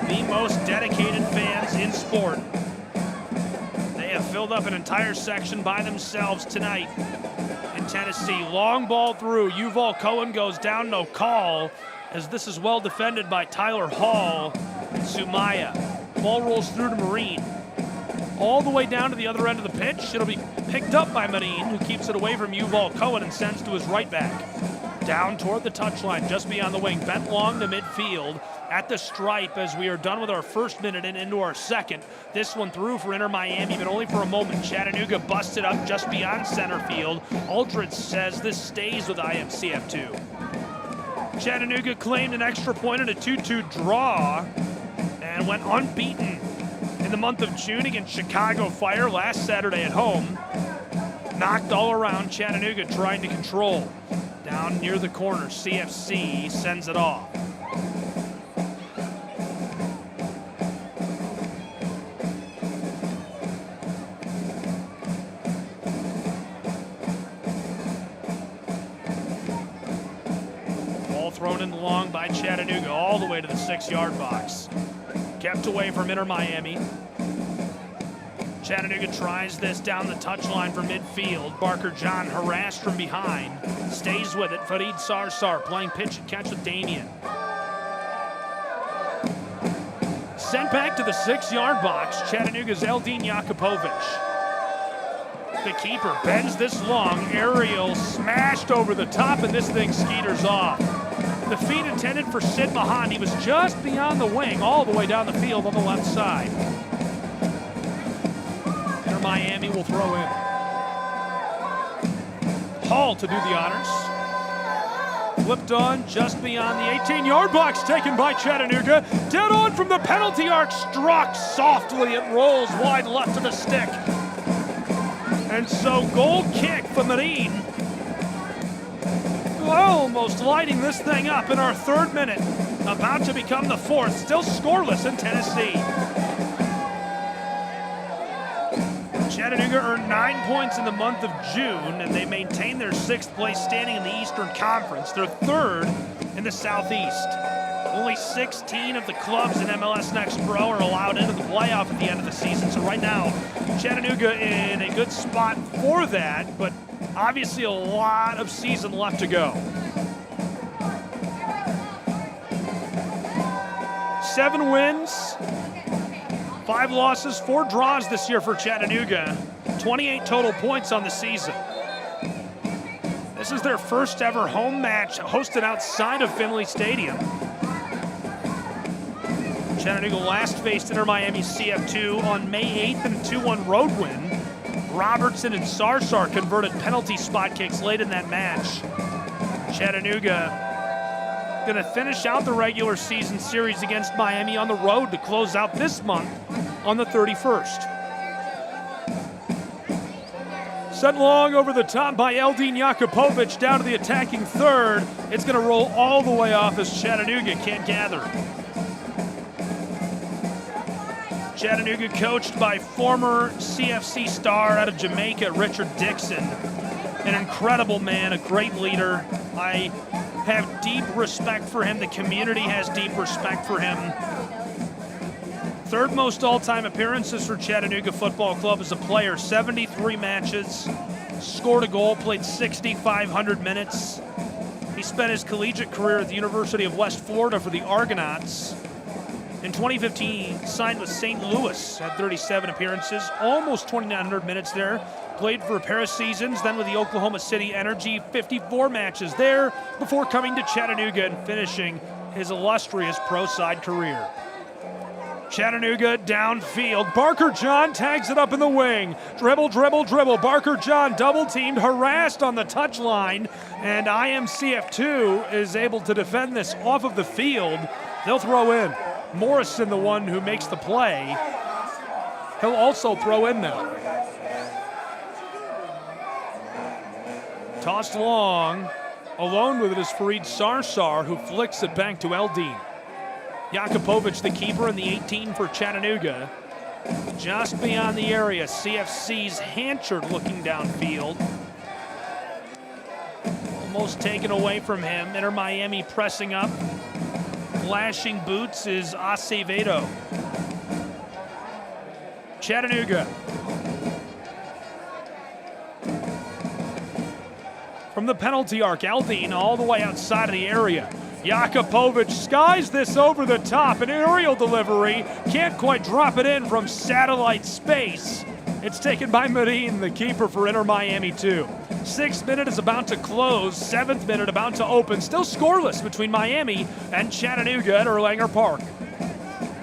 [SPEAKER 3] The most dedicated fans in sport. They have filled up an entire section by themselves tonight in Tennessee. Long ball through. Yuval Cohen goes down, no call, as this is well defended by Tyler Hall and Sumaya. Ball rolls through to Marine. All the way down to the other end of the pitch. It'll be picked up by Marine, who keeps it away from Yuval Cohen and sends to his right back. Down toward the touchline, just beyond the wing. Bent long to midfield at the stripe as we are done with our first minute and into our second. This one through for Inter Miami, but only for a moment. Chattanooga busted up just beyond center field. Aldridge says this stays with IMCF2. Chattanooga claimed an extra point in a 2-2 draw and went unbeaten in the month of June against Chicago Fire last Saturday at home. Knocked all around. Chattanooga trying to control. Down near the corner, CFC sends it off. Ball thrown in long by Chattanooga all the way to the 6-yard box. Kept away from Inter Miami. Chattanooga tries this down the touchline for midfield. Barker John harassed from behind. Stays with it. Farid Sarsar playing pitch and catch with Damien. Sent back to the 6-yard box. Chattanooga's Eldin Jakupovic. The keeper bends this long. Aerial smashed over the top, and this thing skeeters off. The feed intended for Sid Mahan. He was just beyond the wing, all the way down the field on the left side. Inter Miami will throw in. Hall to do the honors. Flipped on just beyond the 18-yard box, taken by Chattanooga. Dead on from the penalty arc, struck softly. It rolls wide left to the stick. And so goal kick for Marine. Almost lighting this thing up in our third minute. About to become the fourth. Still scoreless in Tennessee. Chattanooga earned 9 points in the month of June, and they maintain their 6th place standing in the Eastern Conference. They're 3rd in the Southeast. Only 16 of the clubs in MLS Next Pro are allowed into the playoff at the end of the season. So right now, Chattanooga in a good spot for that, but obviously a lot of season left to go. 7 wins, 5 losses, 4 draws this year for Chattanooga. 28 total points on the season. This is their first ever home match hosted outside of Finley Stadium. Chattanooga last faced Inter Miami CF2 on May 8th in a 2-1 road win. Robertson and Sarsar converted penalty spot kicks late in that match. Chattanooga going to finish out the regular season series against Miami on the road to close out this month on the 31st. Sent long over the top by Eldin Jakupovic down to the attacking third. It's going to roll all the way off as Chattanooga can't gather. Chattanooga coached by former CFC star out of Jamaica, Richard Dixon. An incredible man, a great leader. I have deep respect for him. The community has deep respect for him. 3rd most all-time appearances for Chattanooga Football Club as a player, 73 matches, scored a goal, played 6,500 minutes. He spent his collegiate career at the University of West Florida for the Argonauts. In 2015, he signed with St. Louis, had 37 appearances, almost 2,900 minutes there. Played for a pair of seasons, then with the Oklahoma City Energy, 54 matches there before coming to Chattanooga and finishing his illustrious pro side career. Chattanooga downfield. Barker John tags it up in the wing. Dribble, dribble, dribble. Barker John double-teamed, harassed on the touchline, and IMCF2 is able to defend this off of the field. They'll throw in. Morrison, the one who makes the play. He'll also throw in now. Tossed long. Alone with it is Farid Sarsar, who flicks it back to Eldin. Jakupovic, the keeper, in the 18 for Chattanooga. Just beyond the area, CFC's Hanchard looking downfield. Almost taken away from him. Inter Miami pressing up. Flashing boots is Acevedo. Chattanooga. From the penalty arc, Eldin all the way outside of the area. Jakupovic skies this over the top. An aerial delivery. Can't quite drop it in from satellite space. It's taken by Marin, the keeper for Inter Miami 2. 6th minute is about to close. 7th minute about to open. Still scoreless between Miami and Chattanooga at Erlanger Park.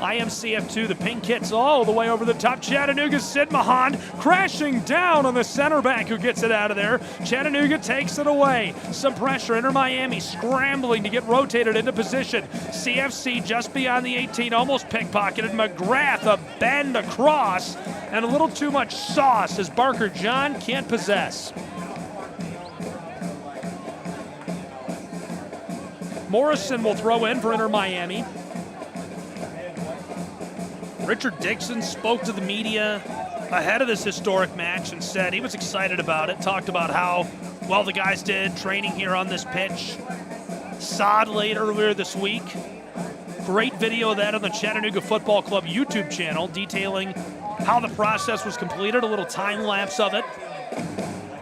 [SPEAKER 3] IMCF2, the pink hits all the way over the top. Chattanooga's Sid Mahan crashing down on the center back who gets it out of there. Chattanooga takes it away. Some pressure. Inter Miami scrambling to get rotated into position. CFC just beyond the 18, almost pickpocketed. McGrath a bend across, and a little too much sauce as Barker John can't possess. Morrison will throw in for Inter Miami. Richard Dixon spoke to the media ahead of this historic match and said he was excited about it, talked about how well the guys did training here on this pitch. Sod laid earlier this week. Great video of that on the Chattanooga Football Club YouTube channel detailing how the process was completed, a little time lapse of it.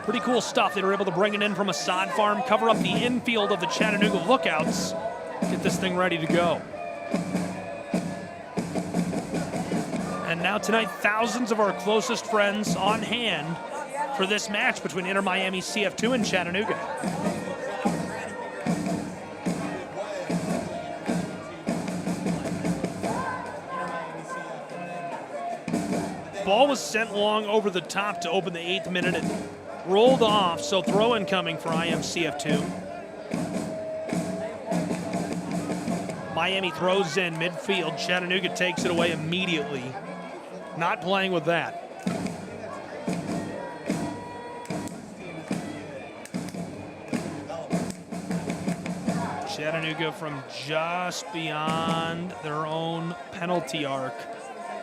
[SPEAKER 3] Pretty cool stuff. They were able to bring it in from a sod farm, cover up the infield of the Chattanooga Lookouts, get this thing ready to go. And now tonight, thousands of our closest friends on hand for this match between Inter Miami CF2 and Chattanooga. Ball was sent long over the top to open the 8th minute. It rolled off, so throw-in coming for IMCF2. Miami throws in midfield. Chattanooga takes it away immediately. Not playing with that. Chattanooga from just beyond their own penalty arc,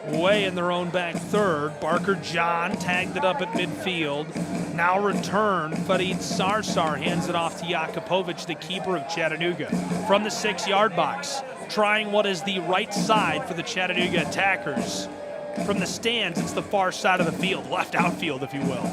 [SPEAKER 3] way in their own back third. Barker John tagged it up at midfield. Now return. Farid Sarsar hands it off to Jakupovic, the keeper of Chattanooga, from the 6-yard box, trying what is the right side for the Chattanooga attackers. From the stands, it's the far side of the field, left outfield, if you will.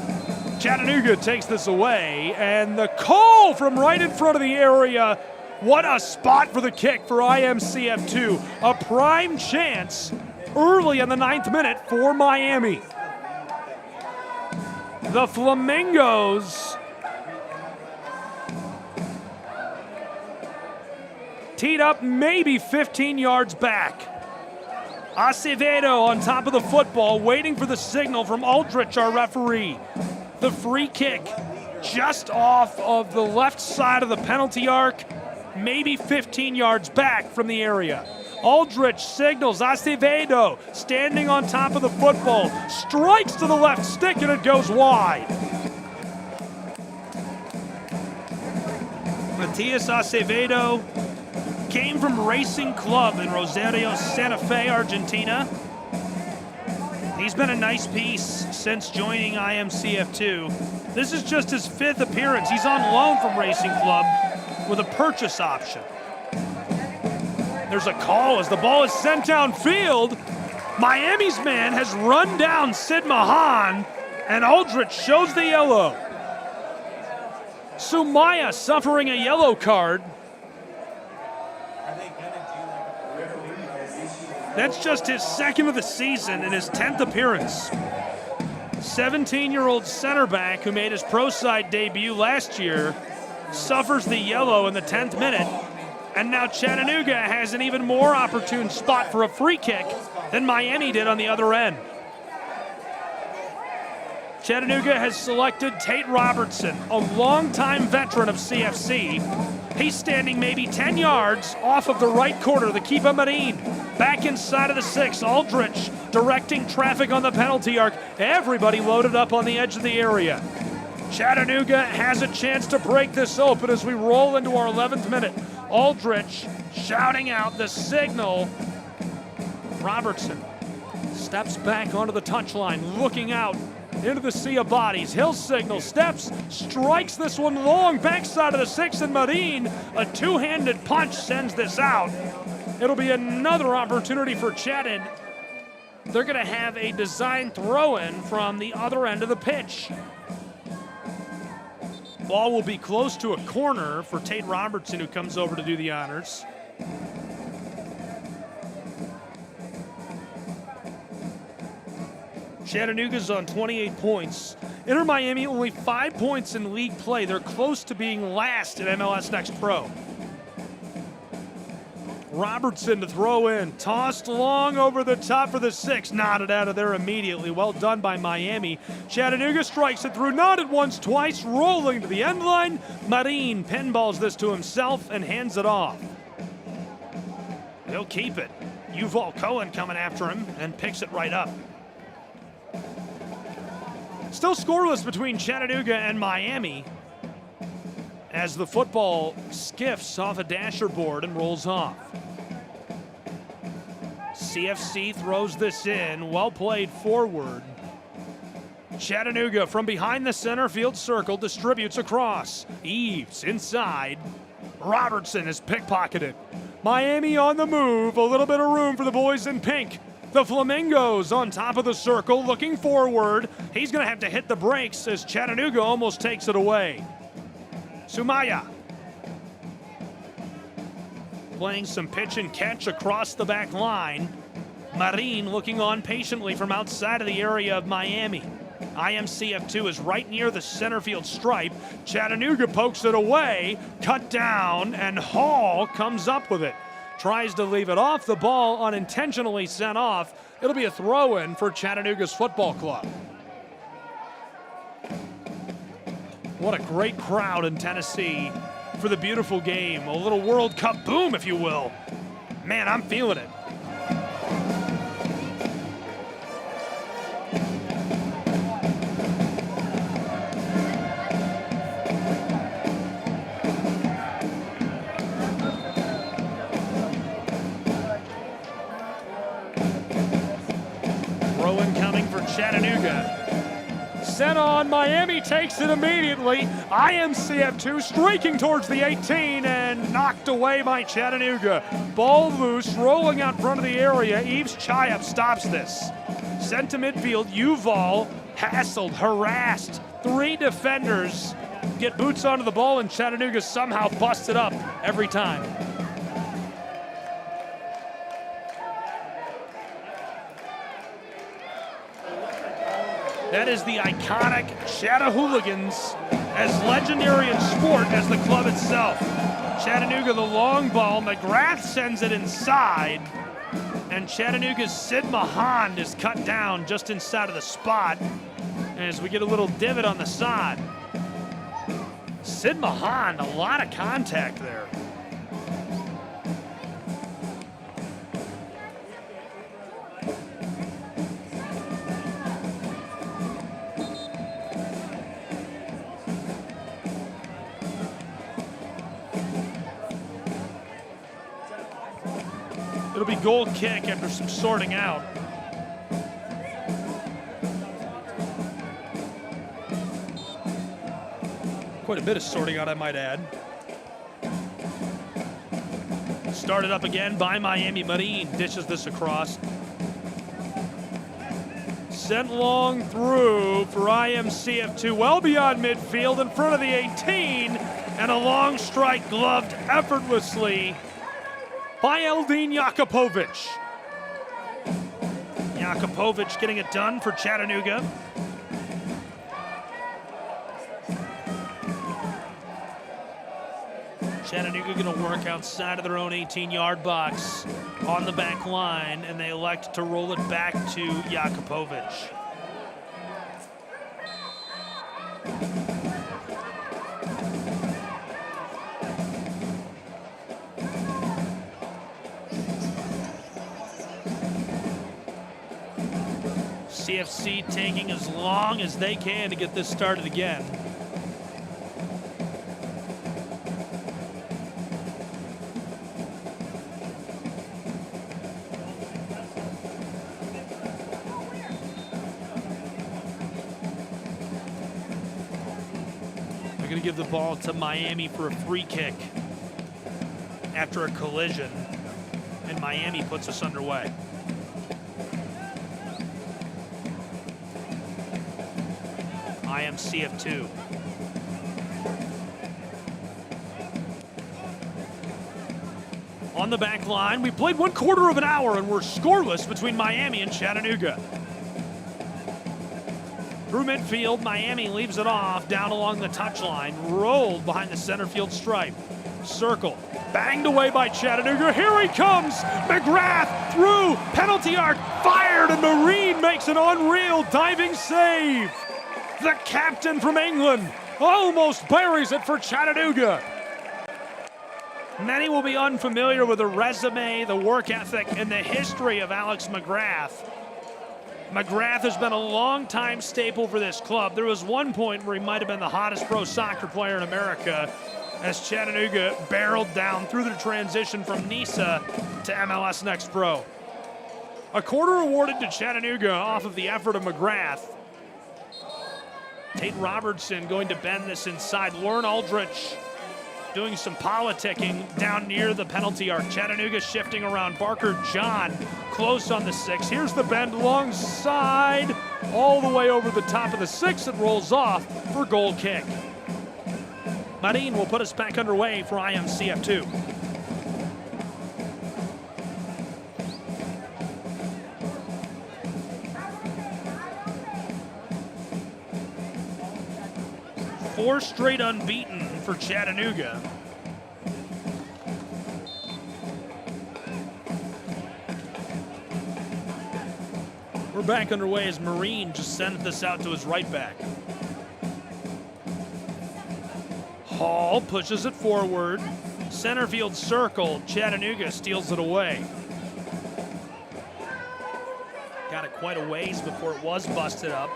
[SPEAKER 3] Chattanooga takes this away, and the call from right in front of the area. What a spot for the kick for IMCF2. A prime chance early in the 9th minute for Miami. The Flamingos teed up maybe 15 yards back. Acevedo on top of the football, waiting for the signal from Aldrich, our referee. The free kick just off of the left side of the penalty arc, maybe 15 yards back from the area. Aldrich signals. Acevedo standing on top of the football, strikes to the left stick, and it goes wide. Matias Acevedo came from Racing Club in Rosario, Santa Fe, Argentina. He's been a nice piece since joining IMCF2. This is just his 5th appearance. He's on loan from Racing Club with a purchase option. There's a call as the ball is sent downfield. Miami's man has run down Sid Mahan, and Aldrich shows the yellow. Sumaya suffering a yellow card. That's just his 2nd of the season and his 10th appearance. 17-year-old center back who made his pro side debut last year suffers the yellow in the 10th minute. And now Chattanooga has an even more opportune spot for a free kick than Miami did on the other end. Chattanooga has selected Tate Robertson, a longtime veteran of CFC. He's standing maybe 10 yards off of the right corner, the Keepa Marin. Back inside of the 6, Aldrich directing traffic on the penalty arc. Everybody loaded up on the edge of the area. Chattanooga has a chance to break this open as we roll into our 11th minute. Aldrich shouting out the signal. Robertson steps back onto the touchline, looking out into the sea of bodies. He'll signal, steps, strikes this one long, backside of the 6, and Marin, a two-handed punch sends this out. It'll be another opportunity for Chatted. They're going to have a design throw-in from the other end of the pitch. Ball will be close to a corner for Tate Robertson, who comes over to do the honors. Chattanooga's on 28 points. Inter Miami only 5 points in league play. They're close to being last in MLS Next Pro. Robertson to throw in. Tossed long over the top for the 6. Knotted out of there immediately. Well done by Miami. Chattanooga strikes it through. Knotted once, twice. Rolling to the end line. Marin pinballs this to himself and hands it off. He'll keep it. Yuval Cohen coming after him and picks it right up. Still scoreless between Chattanooga and Miami as the football skiffs off a dasher board and rolls off. CFC throws this in, well played forward. Chattanooga from behind the center field circle distributes across. Eves inside. Robertson is pickpocketed. Miami on the move, a little bit of room for the boys in pink. The Flamingos on top of the circle, looking forward. He's going to have to hit the brakes as Chattanooga almost takes it away. Sumaya playing some pitch and catch across the back line. Marin looking on patiently from outside of the area of Miami. IMCF2 is right near the center field stripe. Chattanooga pokes it away, cut down, and Hall comes up with it. Tries to leave it off, the ball unintentionally sent off. It'll be a throw-in for Chattanooga's football club. What a great crowd in Tennessee for the beautiful game. A little World Cup boom, if you will. Man, I'm feeling it. Chattanooga. Sent on, Miami takes it immediately. IMCF2 streaking towards the 18 and knocked away by Chattanooga. Ball loose, rolling out front of the area. Yves Chayav stops this. Sent to midfield, Yuval hassled, harassed. 3 defenders get boots onto the ball, and Chattanooga somehow busts it up every time. That is the iconic Chattahooligans, as legendary in sport as the club itself. Chattanooga, the long ball. McGrath sends it inside, and Chattanooga's Sid Mahand is cut down just inside of the spot as we get a little divot on the side. Sid Mahand, a lot of contact there. It'll be goal kick after some sorting out. Quite a bit of sorting out, I might add. Started up again by Miami. Marin dishes this across. Sent long through for IMCF2, well beyond midfield, in front of the 18, and a long strike gloved effortlessly by Eldin Jakupovic. Jakupovic getting it done for Chattanooga. Chattanooga going to work outside of their own 18-yard box on the back line, and they elect to roll it back to Jakupovic. CFC taking as long as they can to get this started again. give the ball to Miami for a free kick after a collision, and Miami puts us underway. IMCF2. On the back line, we played 1/4 of an hour and we're scoreless between Miami and Chattanooga. Through midfield, Miami leaves it off down along the touchline, rolled behind the center field stripe. Circle, banged away by Chattanooga. Here he comes! McGrath through, penalty arc, fired, and Marine makes an unreal diving save. The captain from England almost buries it for Chattanooga. Many will be unfamiliar with the resume, the work ethic, and the history of Alex McGrath. McGrath has been a long-time staple for this club. There was one point where he might have been the hottest pro soccer player in America as Chattanooga barreled down through the transition from NISA to MLS Next Pro. A quarter awarded to Chattanooga off of the effort of McGrath. Tate Robertson going to bend this inside. Lauren Aldrich doing some politicking down near the penalty arc. Chattanooga shifting around. Barker John close on the 6. Here's the bend long side, all the way over the top of the 6. It rolls off for goal kick. Marin will put us back underway for IMCF2. Four straight unbeaten for Chattanooga. We're back underway as Marine just sent this out to his right back. Hall pushes it forward. Center field circle. Chattanooga steals it away. Got it quite a ways before it was busted up.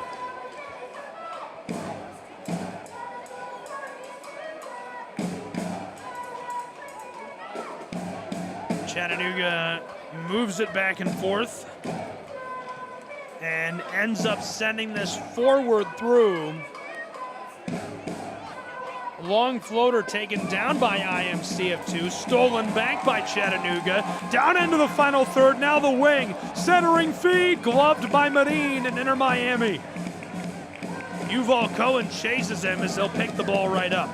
[SPEAKER 3] Chattanooga moves it back and forth and ends up sending this forward through. Long floater taken down by IMCF2, stolen back by Chattanooga, down into the final third, now the wing, centering feed, gloved by Medin and Inter Miami. Yuval Cohen chases him as he'll pick the ball right up.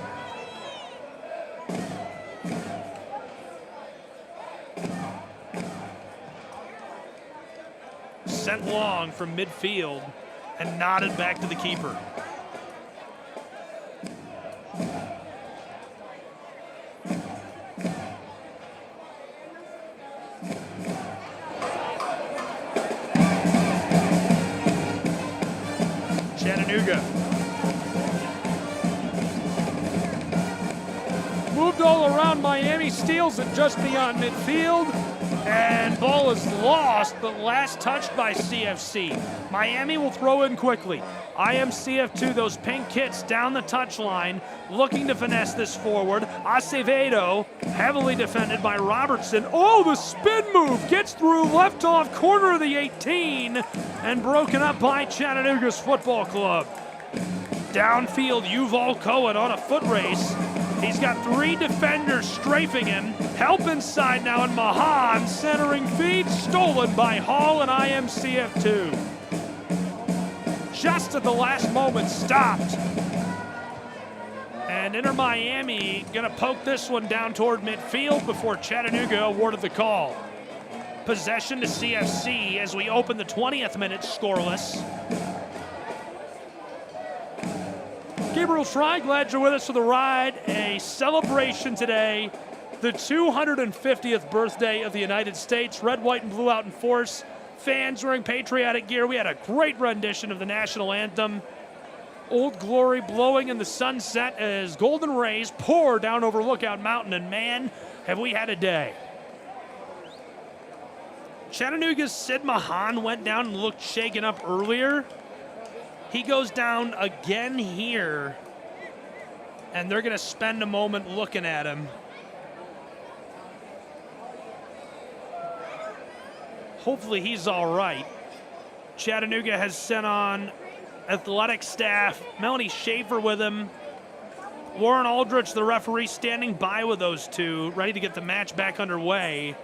[SPEAKER 3] Sent long from midfield and nodded back to the keeper. Chattanooga moved all around. Miami steals it just beyond midfield, and ball is lost, but last touched by CFC. Miami will throw in quickly. IMCF2, those pink kits down the touchline, looking to finesse this forward. Acevedo, heavily defended by Robertson. Oh, the spin move gets through, left off corner of the 18, and broken up by Chattanooga's football club. Downfield, Yuval Cohen on a foot race. He's got 3 defenders strafing him. Help inside now, and Mahan centering feed, stolen by Hall and IMCF2. Just at the last moment, stopped. And Inter Miami gonna poke this one down toward midfield before Chattanooga awarded the call. Possession to CFC as we open the 20th minute scoreless. Gabriel Fry, glad you're with us for the ride. A celebration today, the 250th birthday of the United States. Red, white, and blue out in force. Fans wearing patriotic gear. We had a great rendition of the national anthem. Old Glory blowing in the sunset as golden rays pour down over Lookout Mountain, and man, have we had a day. Chattanooga's Sid Mahan went down and looked shaken up earlier. He goes down again here, and they're going to spend a moment looking at him. Hopefully he's all right. Chattanooga has sent on athletic staff. Melanie Schaefer with him. Warren Aldrich, the referee, standing by with those two, ready to get the match back underway.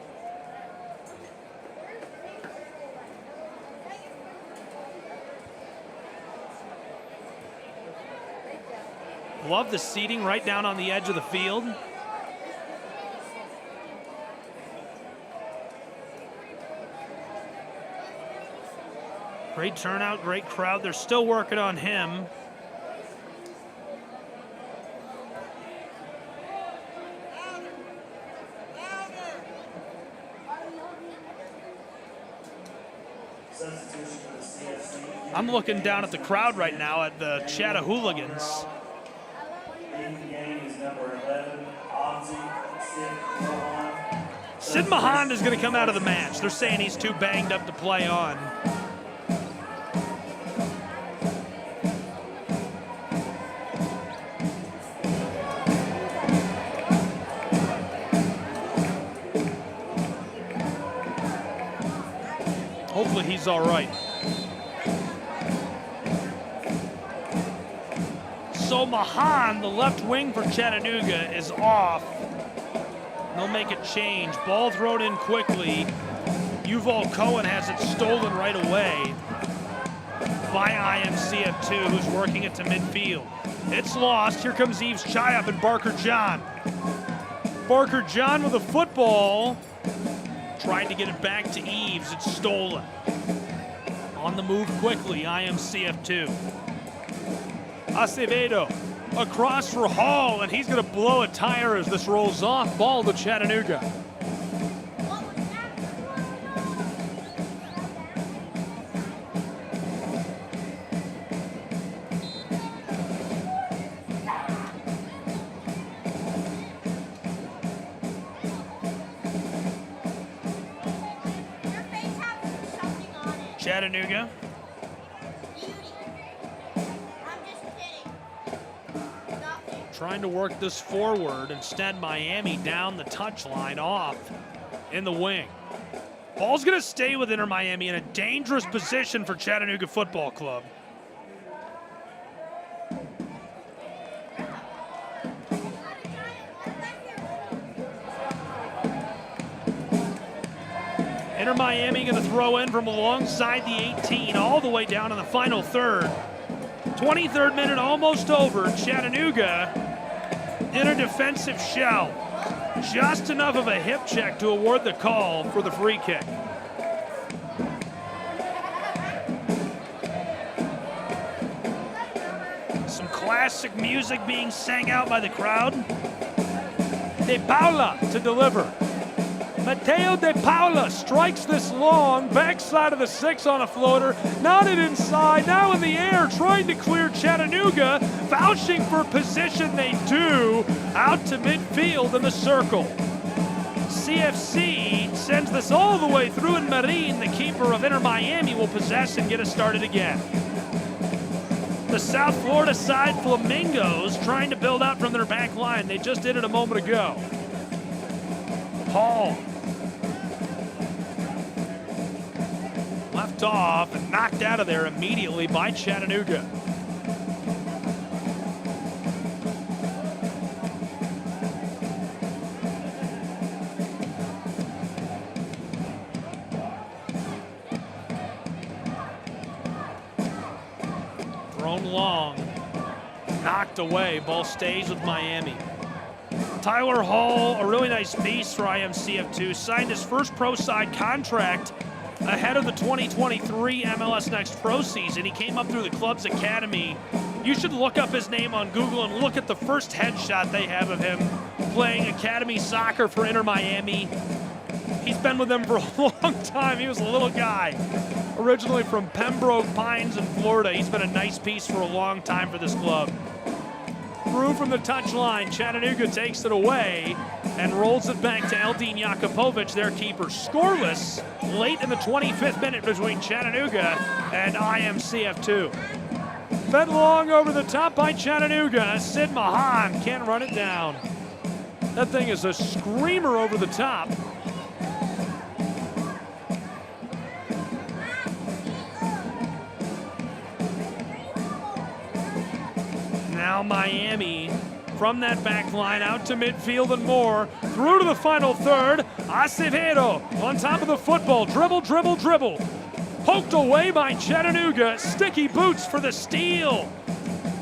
[SPEAKER 3] Love the seating right down on the edge of the field. Great turnout, great crowd. They're still working on him. I'm looking down at the crowd right now at the Chattanooga. Sid Mahan is going to come out of the match. They're saying he's too banged up to play on. Hopefully he's all right. So Mahan, the left wing for Chattanooga, is off. They'll make a change. Ball thrown in quickly. Yuval Cohen has it stolen right away by IMCF2, who's working it to midfield. It's lost. Here comes Yves Chayop and Barker John. Barker John with a football. Trying to get it back to Eves. It's stolen. On the move quickly, IMCF2. Acevedo across for Hall, and he's going to blow a tire as this rolls off. Ball to Chattanooga. Chattanooga. Trying to work this forward. Instead, Miami down the touchline, off in the wing. Ball's going to stay with Inter Miami in a dangerous position for Chattanooga Football Club. Inter Miami going to throw in from alongside the 18 all the way down in the final third. 23rd minute almost over. Chattanooga in a defensive shell. Just enough of a hip check to award the call for the free kick. Some classic music being sang out by the crowd. De Paula to deliver. Mateo De Paula strikes this long backside of the 6 on a floater, nodded inside, now in the air, trying to clear Chattanooga, vouching for position they do, out to midfield in the circle. CFC sends this all the way through, and Marin, the keeper of Inter Miami, will possess and get us started again. The South Florida side, Flamingos, trying to build out from their back line. They just did it a moment ago. Hall. Left off and knocked out of there immediately by Chattanooga. Thrown long, knocked away. Ball stays with Miami. Tyler Hall, a really nice piece for IMCF2, signed his first pro side contract ahead of the 2023 MLS Next Pro season. He came up through the club's academy. You should look up his name on Google and look at the first headshot they have of him playing academy soccer for Inter Miami. He's been with them for a long time. He was a little guy, originally from Pembroke Pines in Florida. He's been a nice piece for a long time for this club. Through from the touchline, Chattanooga takes it away and rolls it back to Eldin Jakupovic, their keeper. Scoreless late in the 25th minute between Chattanooga and IMCF2. Fed long over the top by Chattanooga. Sid Mahan can't run it down. That thing is a screamer over the top. Now Miami from that back line out to midfield and more. Through to the final third. Acevedo on top of the football. Dribble, dribble, dribble. Poked away by Chattanooga. Sticky boots for the steal.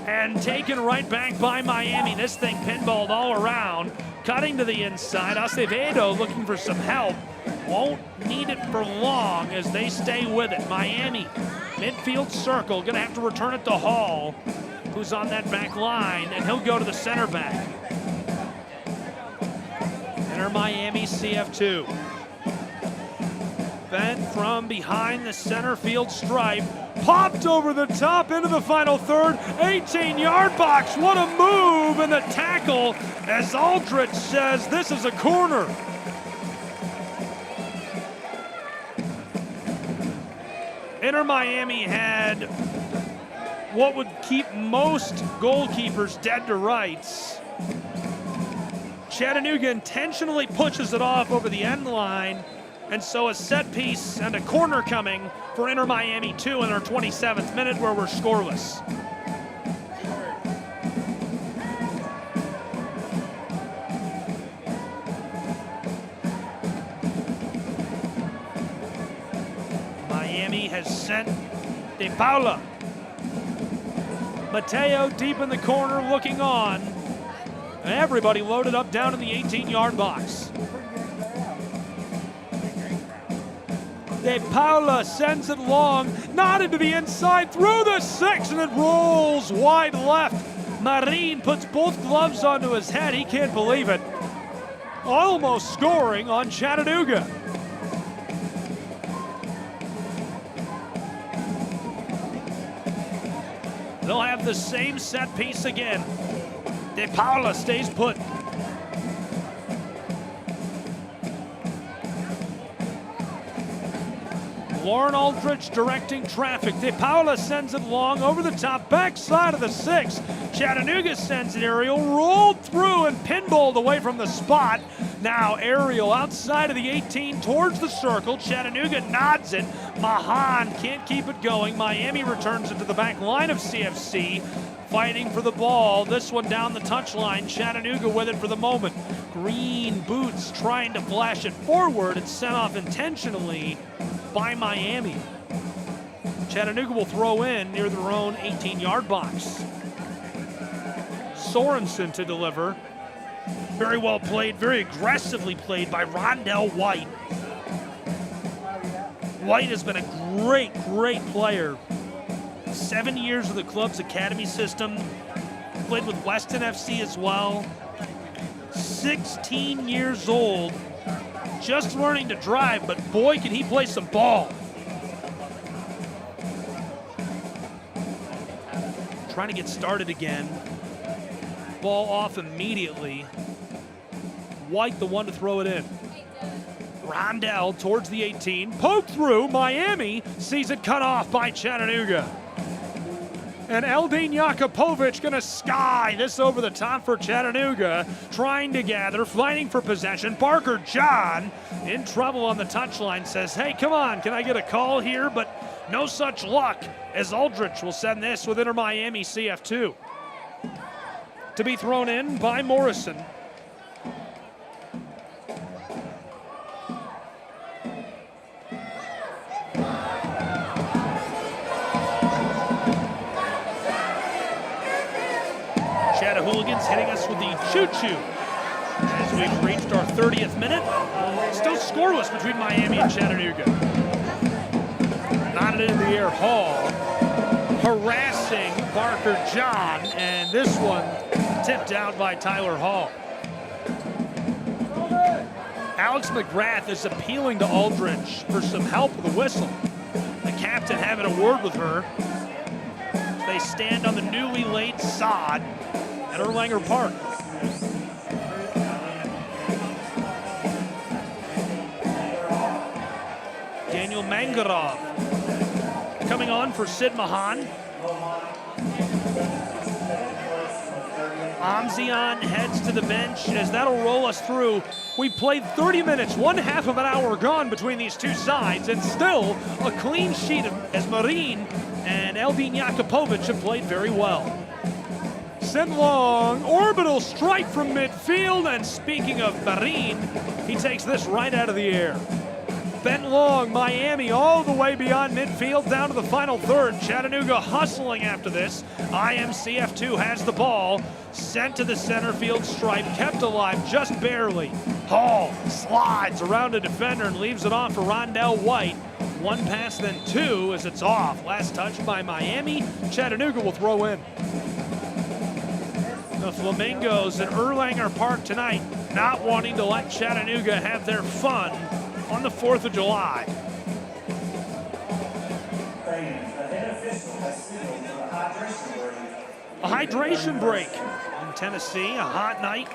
[SPEAKER 3] And taken right back by Miami. This thing pinballed all around. Cutting to the inside. Acevedo looking for some help. Won't need it for long as they stay with it. Miami, midfield circle. Going to have to return it to Hall, who's on that back line, and he'll go to the center back. Enter Miami CF2. Bent from behind the center field stripe. Popped over the top into the final third. 18-yard box. What a move and the tackle as Aldrich says this is a corner. Inter Miami had what would keep most goalkeepers dead to rights. Chattanooga intentionally pushes it off over the end line, and so a set piece and a corner coming for Inter Miami 2 in our 27th minute where we're scoreless. Miami has sent De Paula. Mateo deep in the corner looking on. Everybody loaded up down in the 18-yard box. De Paula sends it long, not into the inside, through the 6, and it rolls wide left. Marin puts both gloves onto his head. He can't believe it. Almost scoring on Chattanooga. They'll have the same set piece again. De Paula stays put. Lauren Aldrich directing traffic. De Paula sends it long over the top, backside of the 6. Chattanooga sends it aerial, rolled through and pinballed away from the spot. Now aerial outside of the 18 towards the circle. Chattanooga nods it. Mahan can't keep it going. Miami returns it to the back line of CFC. Fighting for the ball. This one down the touchline. Chattanooga with it for the moment. Green boots trying to flash it forward and sent off intentionally by Miami. Chattanooga will throw in near their own 18-yard box. Sorensen to deliver. Very well played, very aggressively played by Rondell White. White has been a great, great player. 7 years of the club's academy system. Played with Weston FC as well. 16 years old. Just learning to drive, but boy, can he play some ball. Trying to get started again. Ball off immediately. White the one to throw it in. Rondell towards the 18. Poke through. Miami sees it cut off by Chattanooga. And Eldin Jakupovic going to sky this over the top for Chattanooga. Trying to gather, fighting for possession. Parker John in trouble on the touchline says, hey, come on, can I get a call here? But no such luck as Aldrich will send this with Inter Miami CF2. To be thrown in by Morrison. Chattahooligans hitting us with the choo-choo as we've reached our 30th minute. Still scoreless between Miami and Chattanooga. Knotted in the air, Hall harassing Parker John, and this one tipped out by Tyler Hall. Alex McGrath is appealing to Aldrich for some help with the whistle. The captain having a word with her. They stand on the newly laid sod at Erlanger Park. Daniel Mangarov coming on for Sid Mahan. Amzian heads to the bench as that'll roll us through. We played 30 minutes, one half of an hour gone between these two sides, and still a clean sheet as Marin and Eldin Jakupovic have played very well. sent long, orbital strike from midfield, and speaking of Marin, he takes this right out of the air. Bent long, Miami all the way beyond midfield down to the final third. Chattanooga hustling after this. IMCF2 has the ball, sent to the center field stripe, kept alive just barely. Hall slides around a defender and leaves it off for Rondell White. One pass, then two as it's off. Last touch by Miami. Chattanooga will throw in. The Flamingos at Erlanger Park tonight, not wanting to let Chattanooga have their fun on the 4th of July. A hydration break in Tennessee, a hot night.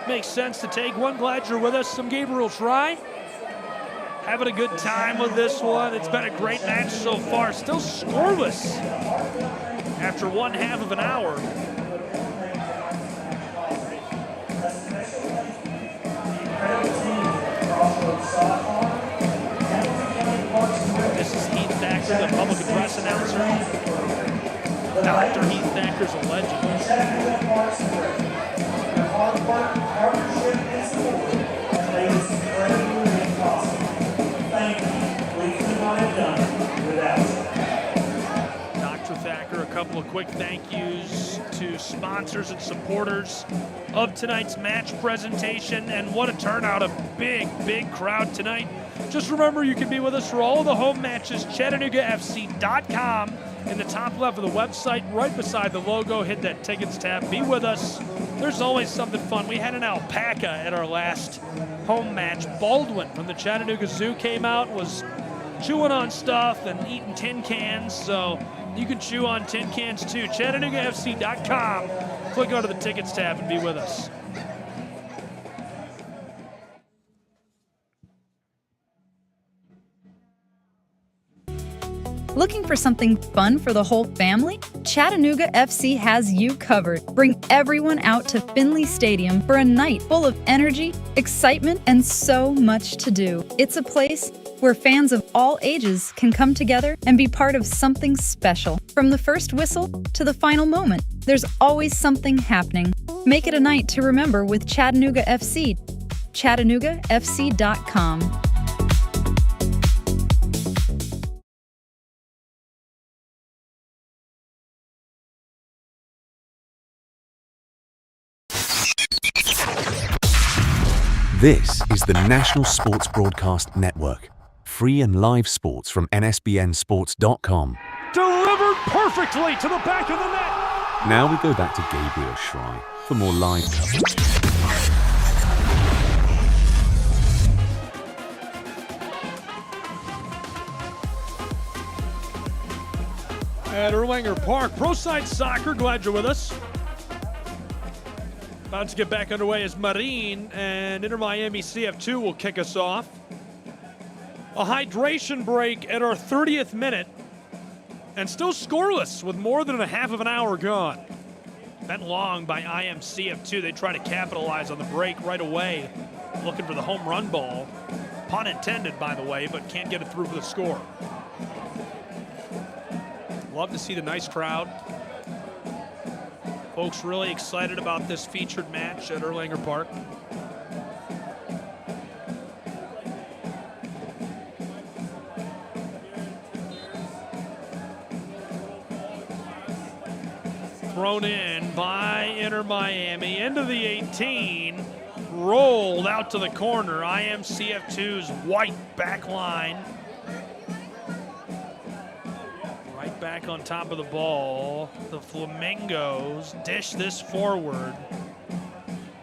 [SPEAKER 3] Makes sense to take one. Glad you're with us. I'm Gabriel Try. Having a good time with this one. It's been a great match so far. Still scoreless after 1/2 of an hour. This is Heath Thacker, the public address announcer. Dr. Heath Thacker's a legend. Dr. Thacker, a couple of quick thank yous to sponsors and supporters of tonight's match presentation, and what a turnout, a big crowd tonight. Just remember, you can be with us for all of the home matches, ChattanoogaFC.com. In the top left of the website, right beside the logo, hit that tickets tab. Be with us. There's always something fun. We had an alpaca at our last home match. Baldwin from the Chattanooga Zoo came out, was chewing on stuff and eating tin cans, so you can chew on tin cans too. ChattanoogaFC.com. Click onto the tickets tab and be with us.
[SPEAKER 2] Looking for something fun for the whole family? Chattanooga FC has you covered. Bring everyone out to Finley Stadium for a night full of energy, excitement, and so much to do. It's a place where fans of all ages can come together and be part of something special. From the first whistle to the final moment, there's always something happening. Make it a night to remember with Chattanooga FC. ChattanoogaFC.com.
[SPEAKER 1] This is the National Sports Broadcast Network. Free and live sports from NSBNsports.com.
[SPEAKER 3] Delivered perfectly to the back of the net.
[SPEAKER 1] Now we go back to Gabriel Schrei for more live coverage.
[SPEAKER 3] At Erlanger Park, Pro Side Soccer, glad you're with us. About to get back underway as Marin and Inter Miami CF2 will kick us off. A hydration break at our 30th minute, and still scoreless with more than a half of an hour gone. Bent long by IMCF2. They try to capitalize on the break right away, looking for the home run ball. Pun intended, by the way, but can't get it through for the score. Love to see the nice crowd. Folks really excited about this featured match at Erlanger Park. Thrown in by Inter Miami into the 18. Rolled out to the corner. IMCF2's White back line. Right back on top of the ball. The Flamingos dish this forward.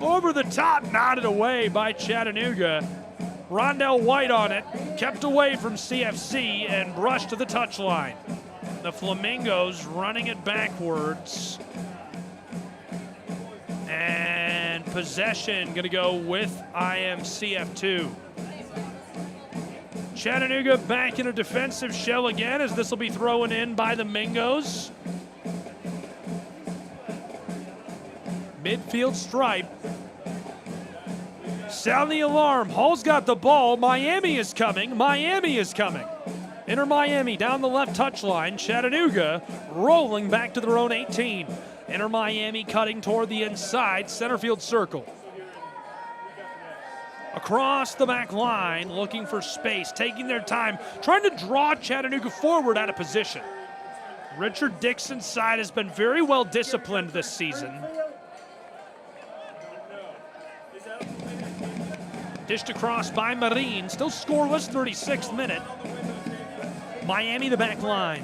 [SPEAKER 3] Over the top, nodded away by Chattanooga. Rondell White on it, kept away from CFC and brushed to the touchline. The Flamingos running it backwards. And possession gonna go with IMCF2. Chattanooga back in a defensive shell again, as this will be thrown in by the Mingos. Midfield stripe. Sound the alarm. Hall's got the ball. Miami is coming. Miami is coming. Inter Miami down the left touchline. Chattanooga rolling back to their own 18. Inter Miami cutting toward the inside, center field circle. Across the back line, looking for space, taking their time, trying to draw Chattanooga forward out of position. Richard Dixon's side has been very well disciplined this season. Dished across by Marin, still scoreless, 36th minute. Miami, the back line.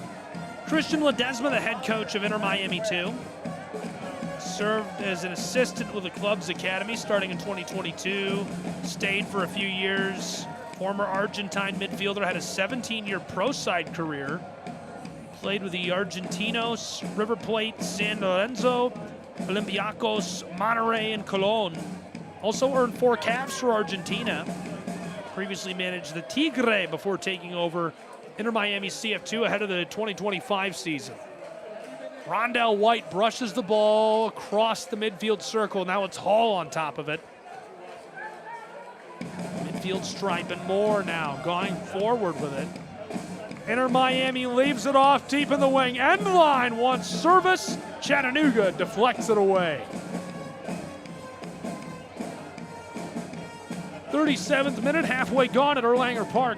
[SPEAKER 3] Christian Ledesma, the head coach of Inter Miami 2. Served as an assistant with the club's academy starting in 2022. Stayed for a few years. Former Argentine midfielder, had a 17-year pro side career. Played with the Argentinos, River Plate, San Lorenzo, Olympiacos, Monterrey, and Colón. Also earned 4 caps for Argentina. Previously managed the Tigre before taking over Inter Miami CF2 ahead of the 2025 season. Rondell White brushes the ball across the midfield circle. Now it's Hall on top of it. Midfield stripe and more now going forward with it. Inter Miami leaves it off deep in the wing. End line wants service. Chattanooga deflects it away. 37th minute, halfway gone at Erlanger Park.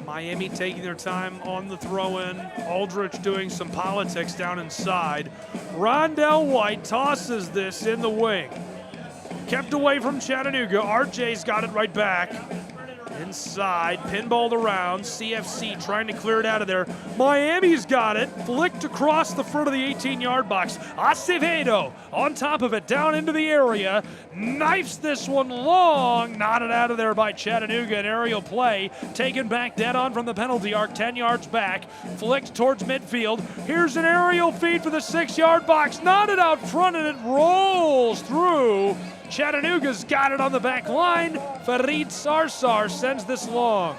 [SPEAKER 3] Miami taking their time on the throw-in. Aldrich doing some politics down inside. Rondell White tosses this in the wing. Kept away from Chattanooga. RJ's got it right back. Inside, pinballed around. CFC trying to clear it out of there. Miami's got it. Flicked across the front of the 18-yard box. Acevedo on top of it, down into the area. Knifes this one long. Knotted out of there by Chattanooga. An aerial play. Taken back dead on from the penalty arc, 10 yards back. Flicked towards midfield. Here's an aerial feed for the 6-yard box. Knotted out front, and it rolls through. Chattanooga's got it on the back line. Farid Sarsar sends this long.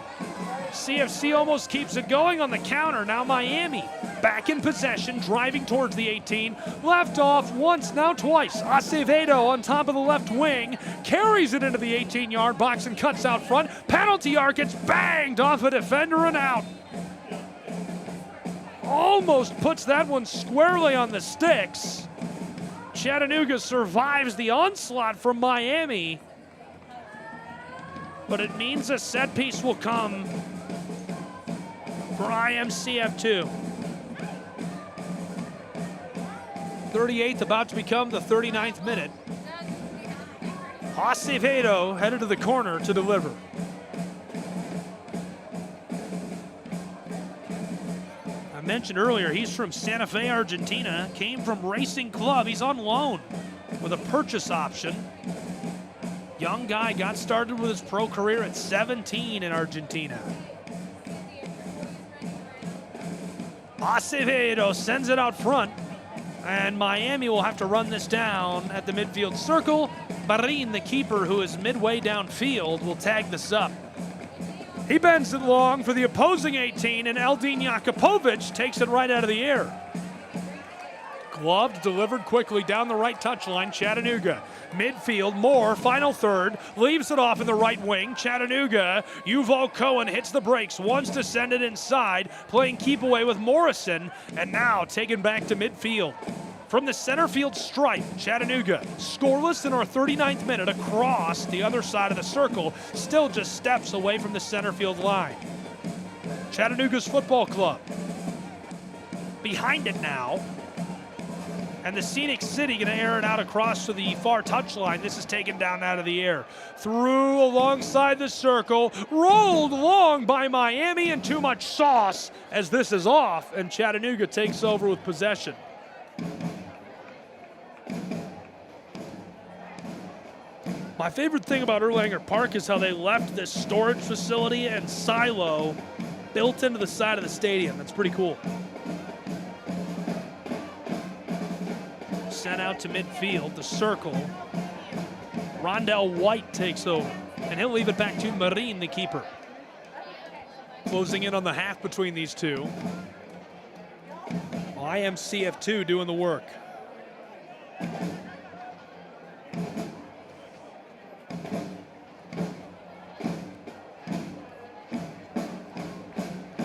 [SPEAKER 3] CFC almost keeps it going on the counter. Now Miami back in possession, driving towards the 18. Left off once, now twice. Acevedo on top of the left wing. Carries it into the 18-yard box and cuts out front. Penalty arc gets banged off a defender and out. Almost puts that one squarely on the sticks. Chattanooga survives the onslaught from Miami, but it means a set piece will come for IMCF2. 38th about to become the 39th minute. Acevedo headed to the corner to deliver. I mentioned earlier, he's from Santa Fe, Argentina, came from Racing Club. He's on loan with a purchase option. Young guy, got started with his pro career at 17 in Argentina. Acevedo sends it out front, and Miami will have to run this down at the midfield circle. Marin, the keeper, who is midway downfield, will tag this up. He bends it long for the opposing 18, and Eldin Jakupovic takes it right out of the air. Gloved, delivered quickly down the right touchline. Chattanooga, midfield, Moore, final third, leaves it off in the right wing. Chattanooga, Yuval Cohen hits the brakes, wants to send it inside, playing keep away with Morrison, and now taken back to midfield. From the center field stripe, Chattanooga, scoreless in our 39th minute, across the other side of the circle, still just steps away from the center field line. Chattanooga's football club behind it now, and the Scenic City going to air it out across to the far touchline. This is taken down out of the air. Through alongside the circle, rolled long by Miami, and too much sauce as this is off, and Chattanooga takes over with possession. My favorite thing about Erlanger Park is how they left this storage facility and silo built into the side of the stadium. That's pretty cool. Sent out to midfield, the circle. Rondell White takes over, and he'll leave it back to Marin, the keeper. Closing in on the half between these two. IMCF2 doing the work.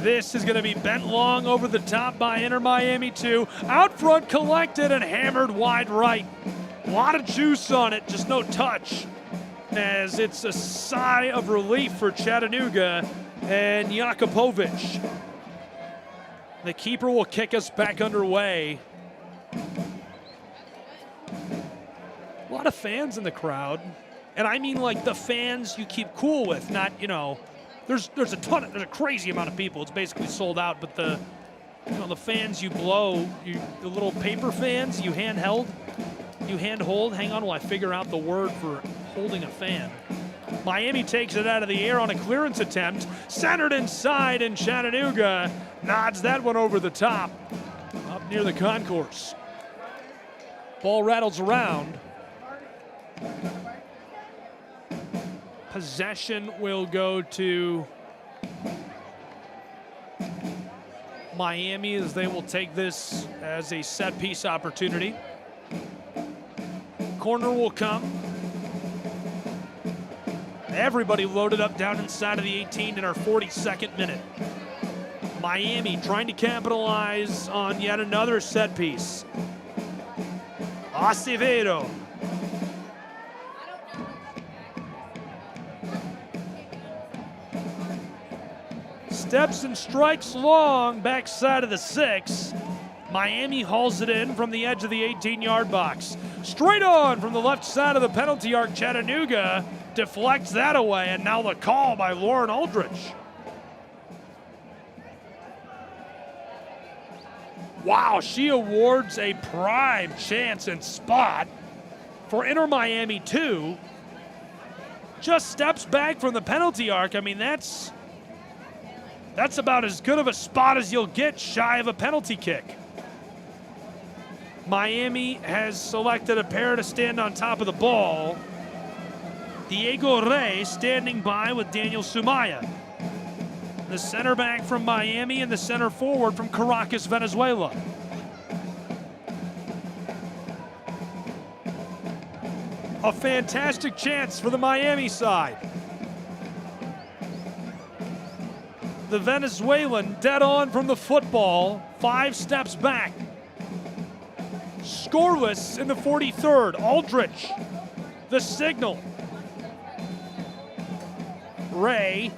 [SPEAKER 3] This is going to be bent long over the top by Inter Miami 2. Out front, collected and hammered wide right. A lot of juice on it, just no touch. As it's a sigh of relief for Chattanooga and Jakupovic. The keeper will kick us back underway. A lot of fans in the crowd. And I mean like the fans you keep cool with, not, you know, there's a crazy amount of people. It's basically sold out, but the fans you blow, the little paper fans you handhold. Hang on while I figure out the word for holding a fan. Miami takes it out of the air on a clearance attempt. Centered inside, and Chattanooga nods that one over the top up near the concourse. Ball rattles around. Possession will go to Miami as they will take this as a set piece opportunity. Corner will come. Everybody loaded up down inside of the 18 in our 42nd minute. Miami trying to capitalize on yet another set piece. Acevedo. Steps and strikes long, backside of the 6. Miami hauls it in from the edge of the 18-yard box. Straight on from the left side of the penalty arc, Chattanooga deflects that away, and now the call by Lauren Aldrich. Wow, she awards a prime chance and spot for Inter Miami 2. Just steps back from the penalty arc. I mean, that's about as good of a spot as you'll get shy of a penalty kick. Miami has selected a pair to stand on top of the ball. Diego Rey standing by with Daniel Sumaya. The center back from Miami and the center forward from Caracas, Venezuela. A fantastic chance for the Miami side. The Venezuelan dead on from the football, 5 steps back. Scoreless in the 43rd. Aldrich, the signal. Ray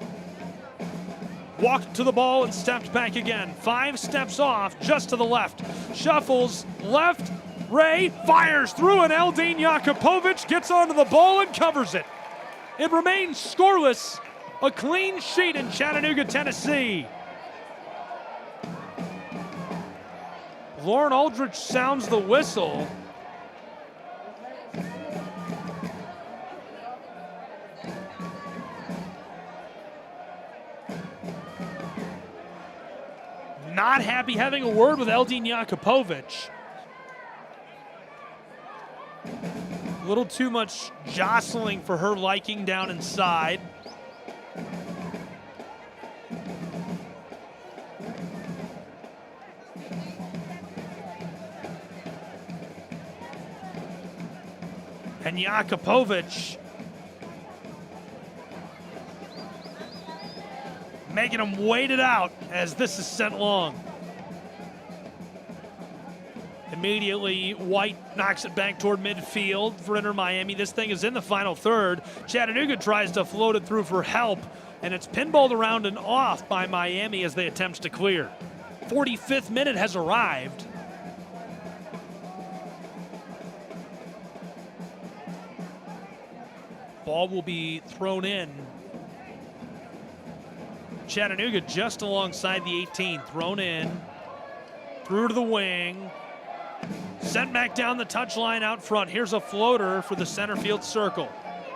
[SPEAKER 3] walked to the ball and stepped back again. 5 steps off, just to the left. Shuffles left. Ray fires through, and Eldin Jakupovic gets onto the ball and covers it. It remains scoreless. A clean sheet in Chattanooga, Tennessee. Lauren Aldrich sounds the whistle. Not happy having a word with Eldin Jakupovic. A little too much jostling for her liking down inside. And Jakupovic making him wait it out as this is sent long. Immediately, White knocks it back toward midfield for Inter Miami. This thing is in the final third. Chattanooga tries to float it through for help, and it's pinballed around and off by Miami as they attempt to clear. 45th minute has arrived. Ball will be thrown in. Chattanooga just alongside the 18, thrown in, through to the wing, sent back down the touchline out front. Here's a floater for the center field circle.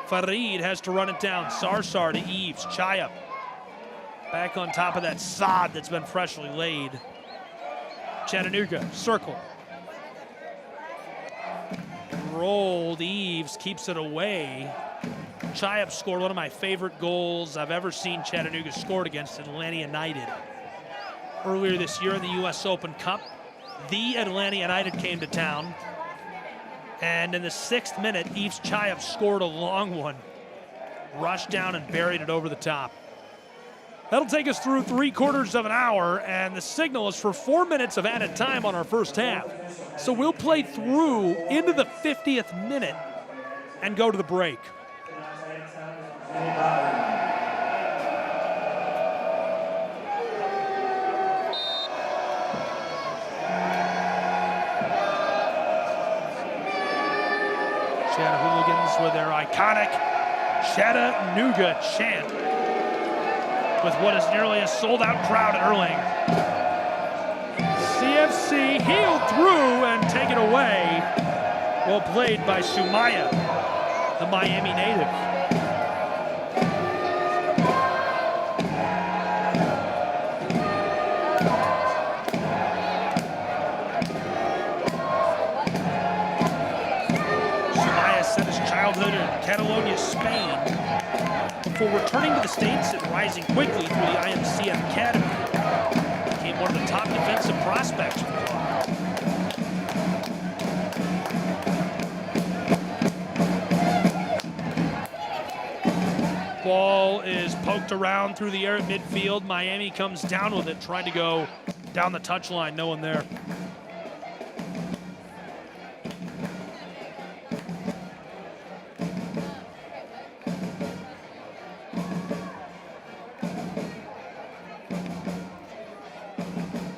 [SPEAKER 3] Farid has to run it down. Sarsar to Eves. Chayap back on top of that sod that's been freshly laid. Chattanooga, circle. Rolled. Eves keeps it away. Chayap scored one of my favorite goals I've ever seen Chattanooga scored against Atlanta United. Earlier this year in the U.S. Open Cup, the Atlanta United came to town. And in the 6th minute, Eves Chayap scored a long one. Rushed down and buried it over the top. That'll take us through 3/4 of an hour, and the signal is for 4 minutes of added time on our first half. So we'll play through into the 50th minute and go to the break. Chattanooga with their iconic Chattanooga chant, with what is nearly a sold-out crowd at Erlanger. CFC heeled through and taken away. Well played by Sumaya, the Miami native. Sumaya spent his childhood in Catalonia, Spain, before returning to the States and rising quickly through the IMCF Academy. Became one of the top defensive prospects for the club. Ball is poked around through the air at midfield. Miami comes down with it, trying to go down the touchline. No one there.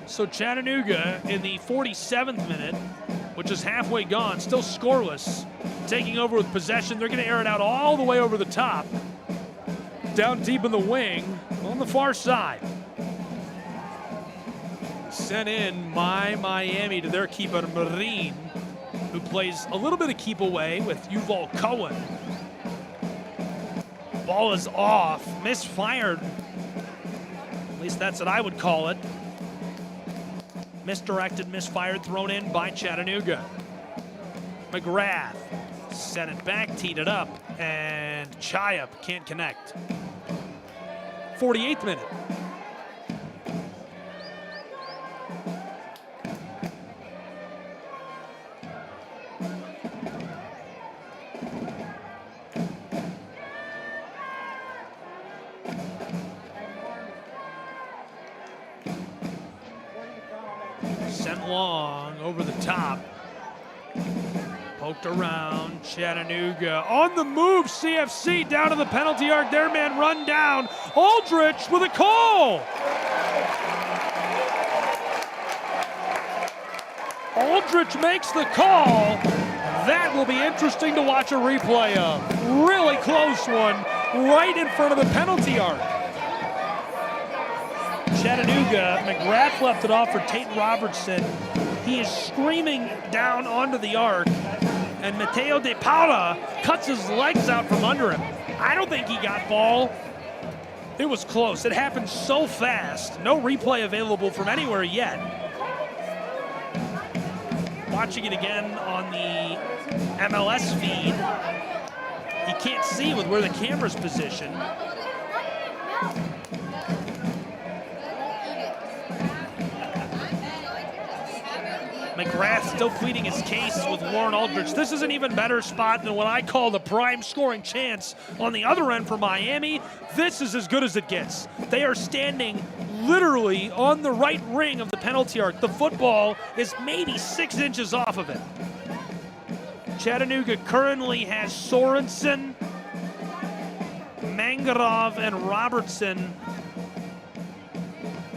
[SPEAKER 3] So Chattanooga in the 47th minute, which is halfway gone, still scoreless, taking over with possession. They're going to air it out all the way over the top, down deep in the wing on the far side. Sent in by Miami to their keeper, Marine, who plays a little bit of keep away with Yuval Cohen. Ball is off, misfired. At least that's what I would call it. Misdirected, misfired, thrown in by Chattanooga. McGrath sent it back, teed it up, and Chayap can't connect. 48th minute. Sent long over the top. Poked around, Chattanooga on the move, CFC down to the penalty arc, their man run down, Aldrich with a call. Aldrich makes the call. That will be interesting to watch a replay of. Really close one, right in front of the penalty arc. Chattanooga, McGrath left it off for Tate Robertson. He is screaming down onto the arc, and Mateo De Paula cuts his legs out from under him. I don't think he got ball. It was close. It happened so fast. No replay available from anywhere yet. Watching it again on the MLS feed, you can't see with where the camera's positioned. McGrath still pleading his case with Warren Aldrich. This is an even better spot than what I call the prime scoring chance on the other end for Miami. This is as good as it gets. They are standing literally on the right ring of the penalty arc. The football is maybe 6 inches off of it. Chattanooga currently has Sorensen, Mangarov, and Robertson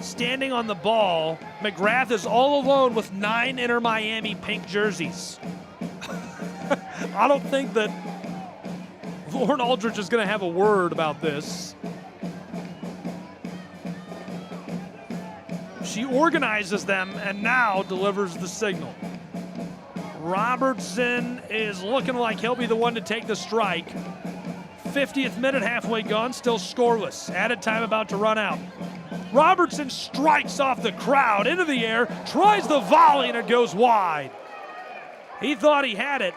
[SPEAKER 3] standing on the ball. McGrath is all alone with 9 Inter Miami pink jerseys. I don't think that Lauren Aldrich is going to have a word about this. She organizes them and now delivers the signal. Robertson is looking like he'll be the one to take the strike. 50th minute, halfway gone, still scoreless. Added time about to run out. Robertson strikes off the crowd into the air, tries the volley, and it goes wide. He thought he had it.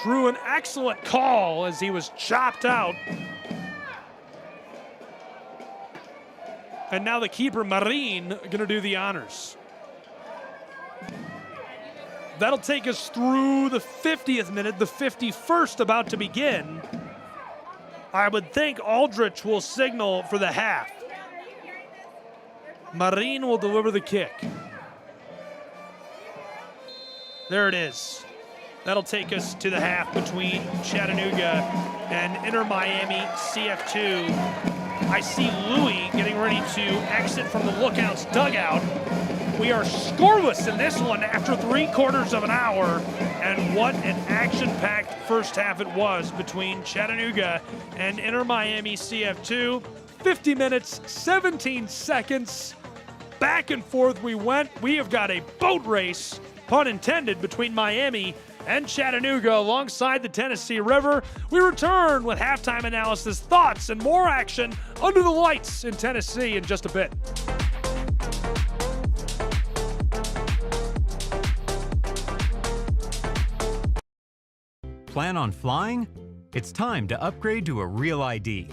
[SPEAKER 3] Drew an excellent call as he was chopped out. And now the keeper, Marin, going to do the honors. That'll take us through the 50th minute, the 51st about to begin. I would think Aldrich will signal for the half. Marin will deliver the kick. There it is. That'll take us to the half between Chattanooga and Inter Miami CF2. I see Louis getting ready to exit from the Lookouts dugout. We are scoreless in this one after 3/4 of an hour. And what an action-packed first half it was between Chattanooga and Inter Miami CF2. 50 minutes, 17 seconds. Back and forth we went. We have got a boat race, pun intended, between Miami and Chattanooga alongside the Tennessee River. We return with halftime analysis, thoughts, and more action under the lights in Tennessee in just a bit.
[SPEAKER 16] Plan on flying? It's time to upgrade to a Real ID.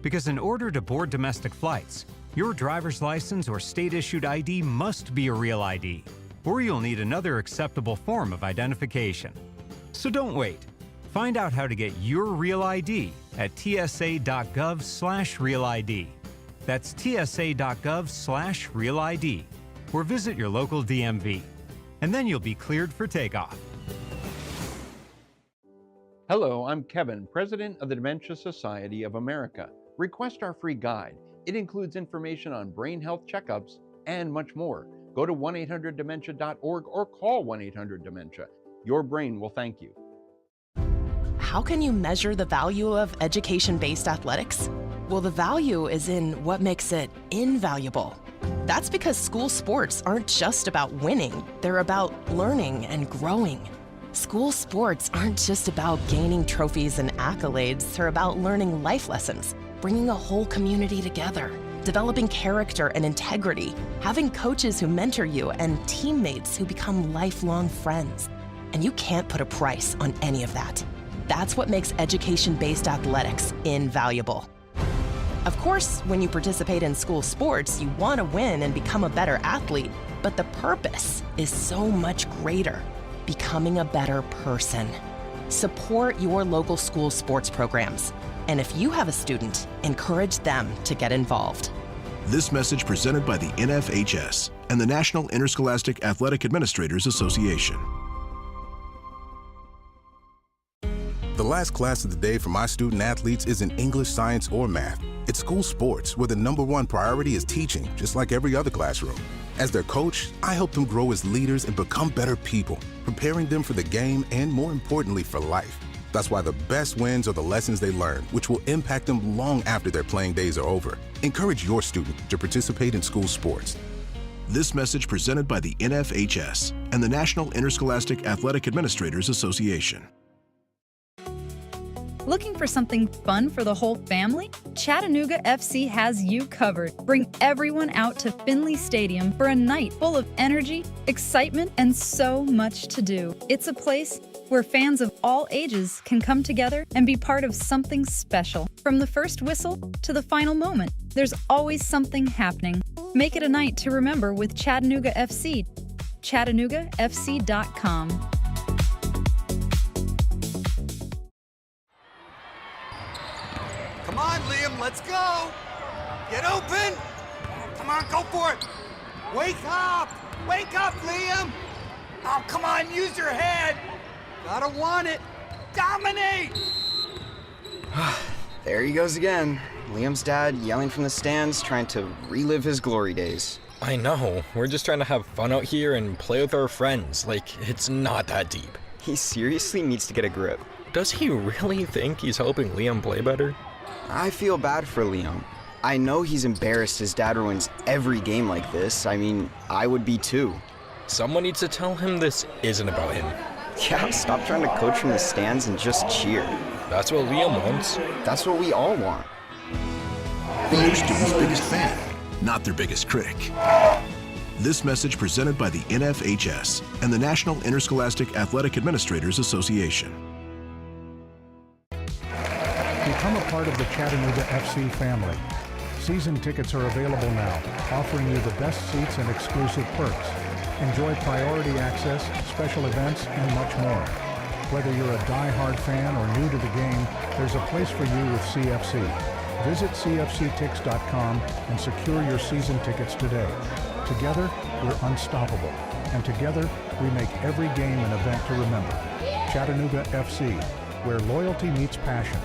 [SPEAKER 16] Because in order to board domestic flights, your driver's license or state-issued ID must be a Real ID, or you'll need another acceptable form of identification. So don't wait. Find out how to get your Real ID at tsa.gov/Real ID. That's tsa.gov/Real ID, or visit your local DMV. And then you'll be cleared for takeoff.
[SPEAKER 17] Hello, I'm Kevin, President of the Dementia Society of America. Request our free guide. It includes information on brain health checkups and much more. Go to 1-800-DEMENTIA.org or call 1-800-DEMENTIA. Your brain will thank you.
[SPEAKER 18] How can you measure the value of education-based athletics? Well, the value is in what makes it invaluable. That's because school sports aren't just about winning, they're about learning and growing. School sports aren't just about gaining trophies and accolades, they're about learning life lessons, bringing a whole community together, developing character and integrity, having coaches who mentor you, and teammates who become lifelong friends. And you can't put a price on any of that. That's what makes education-based athletics invaluable. Of course, when you participate in school sports, you want to win and become a better athlete, but the purpose is so much greater. Becoming a better person. Support your local school sports programs. And if you have a student, encourage them to get involved.
[SPEAKER 6] This message presented by the NFHS and the National Interscholastic Athletic Administrators Association.
[SPEAKER 5] The last class of the day for my student athletes isn't English, science, or math. It's school sports, where the #1 priority is teaching, just like every other classroom. As their coach, I help them grow as leaders and become better people, preparing them for the game and, more importantly, for life. That's why the best wins are the lessons they learn, which will impact them long after their playing days are over. Encourage your student to participate in school sports.
[SPEAKER 6] This message presented by the NFHS and the National Interscholastic Athletic Administrators Association.
[SPEAKER 2] Looking for something fun for the whole family? Chattanooga FC has you covered. Bring everyone out to Finley Stadium for a night full of energy, excitement, and so much to do. It's a place where fans of all ages can come together and be part of something special. From the first whistle to the final moment, there's always something happening. Make it a night to remember with Chattanooga FC. ChattanoogaFC.com.
[SPEAKER 19] Come on, Liam, let's go! Get open! Come on, go for it! Wake up! Wake up, Liam! Oh, come on, use your head! Gotta want it! Dominate!
[SPEAKER 20] There he goes again. Liam's dad yelling from the stands, trying to relive his glory days.
[SPEAKER 21] I know. We're just trying to have fun out here and play with our friends. Like, it's not that deep.
[SPEAKER 20] He seriously needs to get a grip.
[SPEAKER 21] Does he really think he's helping Liam play better?
[SPEAKER 20] I feel bad for Liam. I know he's embarrassed his dad ruins every game like this. I mean, I would be too.
[SPEAKER 21] Someone needs to tell him this isn't about him.
[SPEAKER 20] Yeah, stop trying to coach from the stands and just cheer.
[SPEAKER 21] That's what Liam wants.
[SPEAKER 20] That's what we all want.
[SPEAKER 6] Be your student's biggest fan, not their biggest critic. This message presented by the NFHS and the National Interscholastic Athletic Administrators Association.
[SPEAKER 22] Become a part of the Chattanooga FC family. Season tickets are available now, offering you the best seats and exclusive perks. Enjoy priority access, special events, and much more. Whether you're a die-hard fan or new to the game, there's a place for you with CFC. Visit cfctix.com and secure your season tickets today. Together, we're unstoppable. And together, we make every game an event to remember. Chattanooga FC, where loyalty meets passion.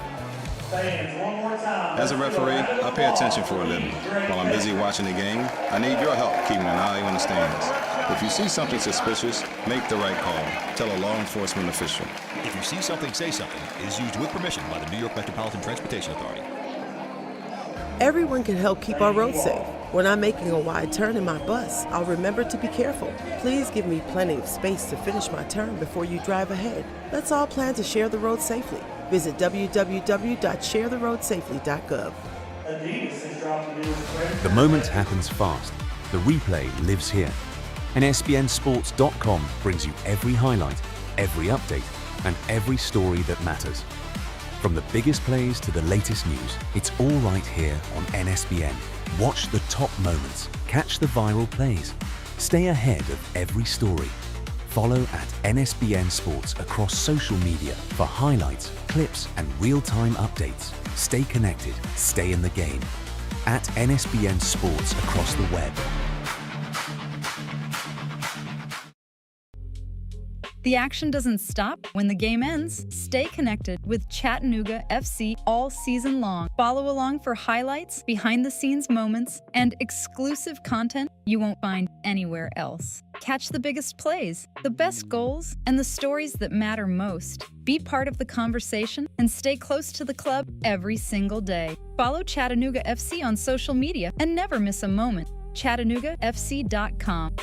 [SPEAKER 4] As a referee, I pay attention for a living. While I'm busy watching the game, I need your help keeping an eye on the stands. If you see something suspicious, make the right call. Tell a law enforcement official.
[SPEAKER 9] If you see something, say something is used with permission by the New York Metropolitan Transportation Authority.
[SPEAKER 23] Everyone can help keep our roads safe. When I'm making a wide turn in my bus, I'll remember to be careful. Please give me plenty of space to finish my turn before you drive ahead. Let's all plan to share the road safely. Visit www.sharetheroadsafely.gov.
[SPEAKER 1] The moment happens fast. The replay lives here. And NSBNsports.com brings you every highlight, every update, and every story that matters. From the biggest plays to the latest news, it's all right here on NSBN. Watch the top moments, catch the viral plays, stay ahead of every story. Follow at NSBN Sports across social media for highlights, clips, and real-time updates. Stay connected, stay in the game. At NSBN Sports across the web.
[SPEAKER 2] The action doesn't stop when the game ends. Stay connected with Chattanooga FC all season long. Follow along for highlights, behind-the-scenes moments, and exclusive content you won't find anywhere else. Catch the biggest plays, the best goals, and the stories that matter most. Be part of the conversation and stay close to the club every single day. Follow Chattanooga FC on social media and never miss a moment. ChattanoogaFC.com.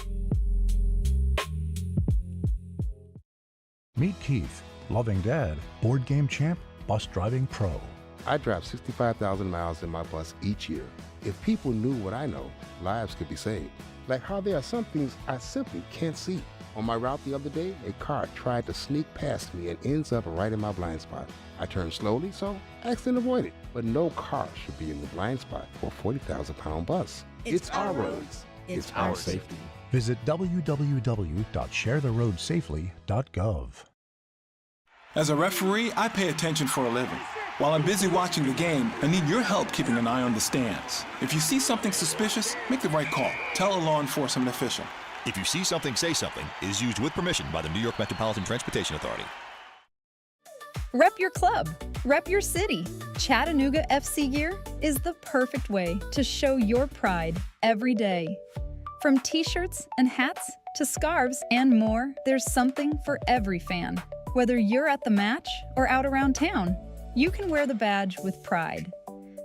[SPEAKER 22] Meet Keith, loving dad, board game champ, bus driving pro.
[SPEAKER 24] I drive 65,000 miles in my bus each year. If people knew what I know, lives could be saved. Like how there are some things I simply can't see. On my route the other day, a car tried to sneak past me and ends up right in my blind spot. I turned slowly, so accident avoided. But no car should be in the blind spot for a 40,000-pound bus. It's our roads. It's our safety.
[SPEAKER 22] Visit www.sharetheroadsafely.gov.
[SPEAKER 25] As a referee, I pay attention for a living. While I'm busy watching the game, I need your help keeping an eye on the stands. If you see something suspicious, make the right call. Tell a law enforcement official.
[SPEAKER 9] If you see something, say something is used with permission by the New York Metropolitan Transportation Authority.
[SPEAKER 2] Rep your club, rep your city. Chattanooga FC gear is the perfect way to show your pride every day. From t-shirts and hats to scarves and more, there's something for every fan. Whether you're at the match or out around town, you can wear the badge with pride.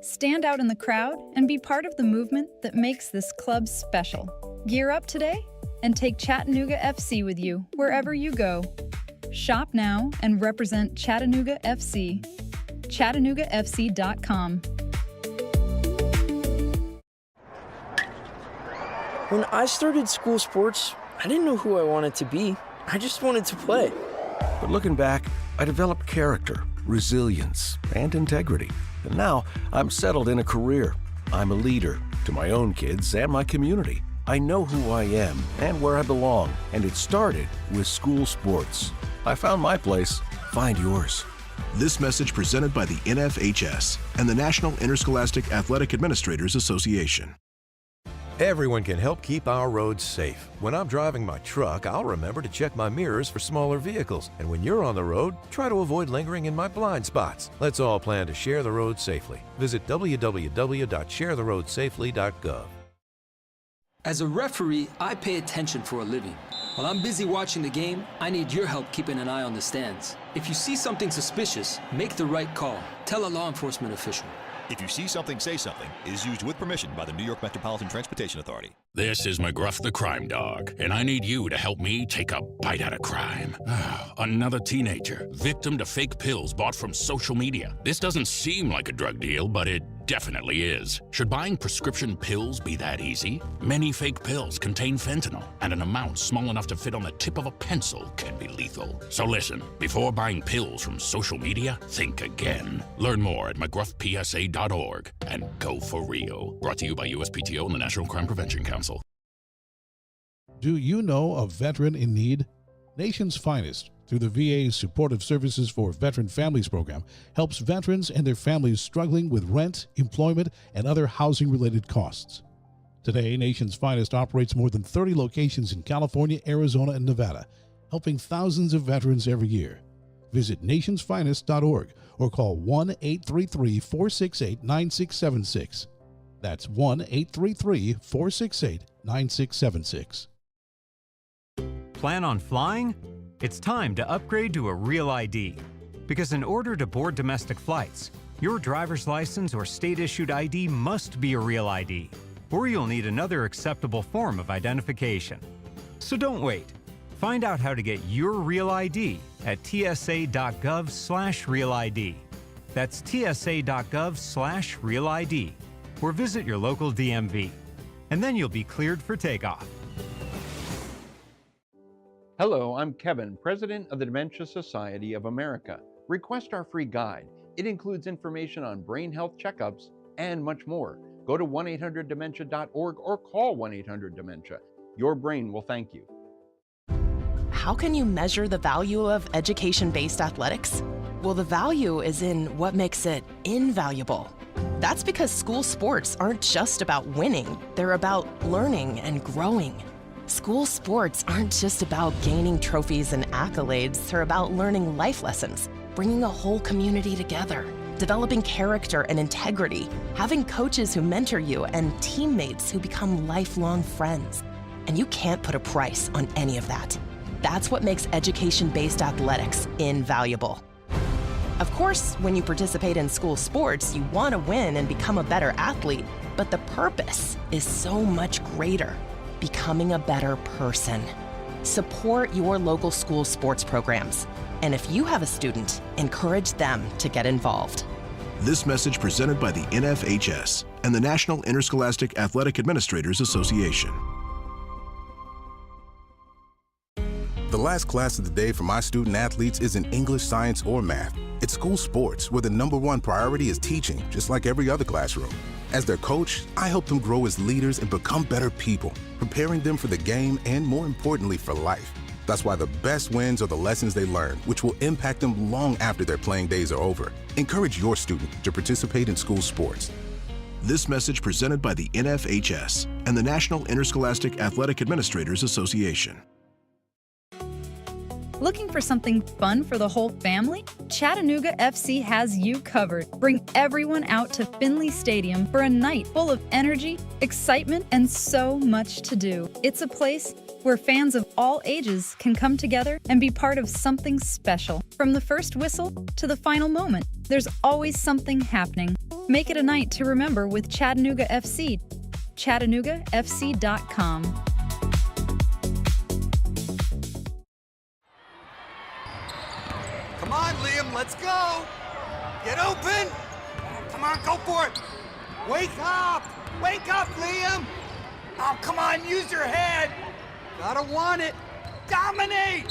[SPEAKER 2] Stand out in the crowd and be part of the movement that makes this club special. Gear up today and take Chattanooga FC with you wherever you go. Shop now and represent Chattanooga FC. ChattanoogaFC.com.
[SPEAKER 26] When I started school sports, I didn't know who I wanted to be. I just wanted to play.
[SPEAKER 27] But looking back, I developed character, resilience, and integrity. And now I'm settled in a career. I'm a leader to my own kids and my community. I know who I am and where I belong, and it started with school sports. I found my place. Find yours.
[SPEAKER 6] This message presented by the NFHS and the National Interscholastic Athletic Administrators Association.
[SPEAKER 28] Everyone can help keep our roads safe. When I'm driving my truck, I'll remember to check my mirrors for smaller vehicles. And when you're on the road, try to avoid lingering in my blind spots. Let's all plan to share the road safely. Visit www.sharetheroadsafely.gov.
[SPEAKER 29] As a referee, I pay attention for a living. While I'm busy watching the game, I need your help keeping an eye on the stands. If you see something suspicious, make the right call. Tell a law enforcement official.
[SPEAKER 9] If you see something, say something is used with permission by the New York Metropolitan Transportation Authority.
[SPEAKER 30] This is McGruff the Crime Dog, and I need you to help me take a bite out of crime. Another teenager, victim to fake pills bought from social media. This doesn't seem like a drug deal, but it definitely is. Should buying prescription pills be that easy? Many fake pills contain fentanyl, and an amount small enough to fit on the tip of a pencil can be lethal. So listen, before buying pills from social media, think again. Learn more at mcgruffpsa.org and go for real. Brought to you by USPTO and the National Crime Prevention Council.
[SPEAKER 22] Do you know a veteran in need?
[SPEAKER 3] Nation's Finest, through the VA's Supportive Services for Veteran Families program, helps veterans and their families struggling with rent, employment, and other housing-related costs. Today, Nation's Finest operates more than 30 locations in California, Arizona, and Nevada, helping thousands of veterans every year. Visit nationsfinest.org or call 1-833-468-9676. That's 1-833-468-9676.
[SPEAKER 7] Plan on flying? It's time to upgrade to a Real ID. Because in order to board domestic flights, your driver's license or state-issued ID must be a Real ID, or you'll need another acceptable form of identification. So don't wait. Find out how to get your Real ID at tsa.gov/RealID. That's tsa.gov/RealID, or visit your local DMV. And then you'll be cleared for takeoff.
[SPEAKER 17] Hello, I'm Kevin, President of the Dementia Society of America. Request our free guide. It includes information on brain health checkups and much more. Go to 1-800-DEMENTIA.org or call 1-800-DEMENTIA. Your brain will thank you.
[SPEAKER 18] How can you measure the value of education-based athletics? Well, the value is in what makes it invaluable. That's because school sports aren't just about winning, they're about learning and growing. School sports aren't just about gaining trophies and accolades, they're about learning life lessons, bringing a whole community together, developing character and integrity, having coaches who mentor you, and teammates who become lifelong friends. And you can't put a price on any of that. That's what makes education-based athletics invaluable. Of course, when you participate in school sports, you want to win and become a better athlete, but the purpose is so much greater: becoming a better person. Support your local school sports programs. And if you have a student, encourage them to get involved.
[SPEAKER 6] This message presented by the NFHS and the National Interscholastic Athletic Administrators Association.
[SPEAKER 5] The last class of the day for my student athletes isn't English, science, or math. It's school sports, where the #1 priority is teaching, just like every other classroom. As their coach, I help them grow as leaders and become better people, preparing them for the game and, more importantly, for life. That's why the best wins are the lessons they learn, which will impact them long after their playing days are over. Encourage your student to participate in school sports.
[SPEAKER 6] This message presented by the NFHS and the National Interscholastic Athletic Administrators Association.
[SPEAKER 2] Looking for something fun for the whole family? Chattanooga FC has you covered. Bring everyone out to Finley Stadium for a night full of energy, excitement, and so much to do. It's a place where fans of all ages can come together and be part of something special. From the first whistle to the final moment, there's always something happening. Make it a night to remember with Chattanooga FC. ChattanoogaFC.com.
[SPEAKER 19] Come on, Liam, let's go! Get open! Come on, go for it! Wake up! Wake up, Liam! Oh, come on, use your head! Gotta want it! Dominate!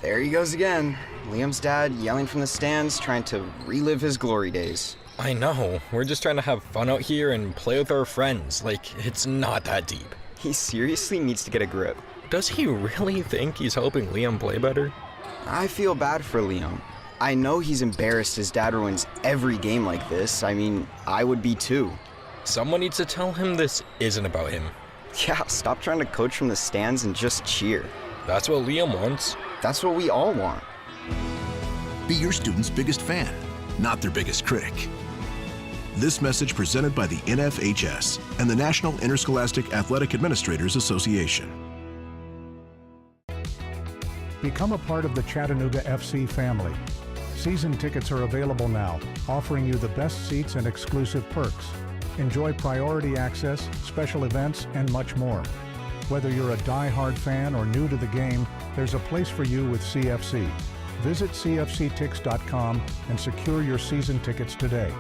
[SPEAKER 20] There he goes again. Liam's dad yelling from the stands, trying to relive his glory days.
[SPEAKER 21] I know. We're just trying to have fun out here and play with our friends. Like, it's not that deep.
[SPEAKER 20] He seriously needs to get a grip.
[SPEAKER 21] Does he really think he's helping Liam play better?
[SPEAKER 20] I feel bad for Liam. I know he's embarrassed his dad ruins every game like this. I mean, I would be too.
[SPEAKER 21] Someone needs to tell him this isn't about him.
[SPEAKER 20] Yeah, stop trying to coach from the stands and just cheer.
[SPEAKER 21] That's what Liam wants.
[SPEAKER 20] That's what we all want.
[SPEAKER 6] Be your student's biggest fan, not their biggest critic. This message presented by the NFHS and the National Interscholastic Athletic Administrators Association.
[SPEAKER 22] Become a part of the Chattanooga FC family. Season tickets are available now, offering you the best seats and exclusive perks. Enjoy priority access, special events, and much more. Whether you're a die-hard fan or new to the game, there's a place for you with CFC. Visit cfctix.com and secure your season tickets today.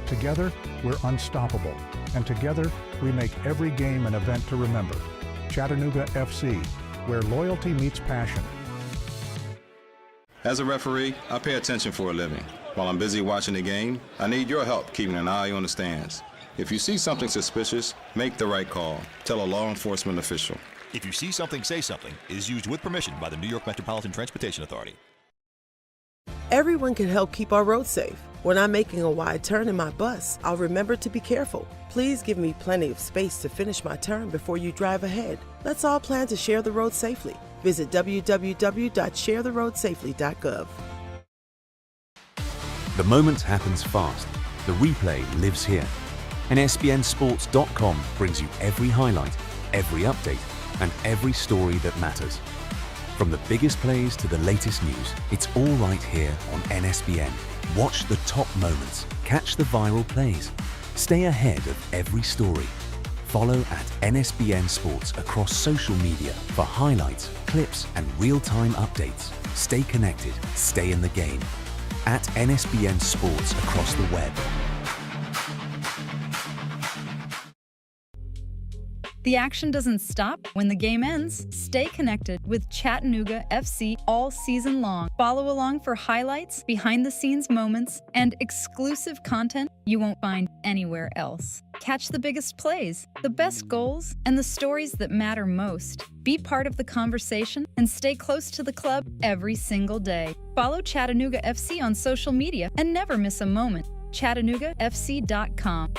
[SPEAKER 22] Together, we're unstoppable. And together, we make every game an event to remember. Chattanooga FC, where loyalty meets passion.
[SPEAKER 4] As a referee, I pay attention for a living. While I'm busy watching the game, I need your help keeping an eye on the stands. If you see something suspicious, make the right call. Tell a law enforcement official.
[SPEAKER 9] If you see something, say something is used with permission by the New York Metropolitan Transportation Authority.
[SPEAKER 1] Everyone can help keep our roads safe. When I'm making a wide turn in my bus, I'll remember to be careful. Please give me plenty of space to finish my turn before you drive ahead. Let's all plan to share the road safely. Visit www.sharetheroadsafely.gov.
[SPEAKER 8] The moment happens fast. The replay lives here. And ESPNSports.com brings you every highlight, every update, and every story that matters. From the biggest plays to the latest news, it's all right here on NSBN. Watch the top moments, catch the viral plays, stay ahead of every story. Follow at NSBN Sports across social media for highlights, clips, and real-time updates. Stay connected, stay in the game. At NSBN Sports across the web.
[SPEAKER 2] The action doesn't stop when the game ends. Stay connected with Chattanooga FC all season long. Follow along for highlights, behind-the-scenes moments, and exclusive content you won't find anywhere else. Catch the biggest plays, the best goals, and the stories that matter most. Be part of the conversation and stay close to the club every single day. Follow Chattanooga FC on social media and never miss a moment. ChattanoogaFC.com.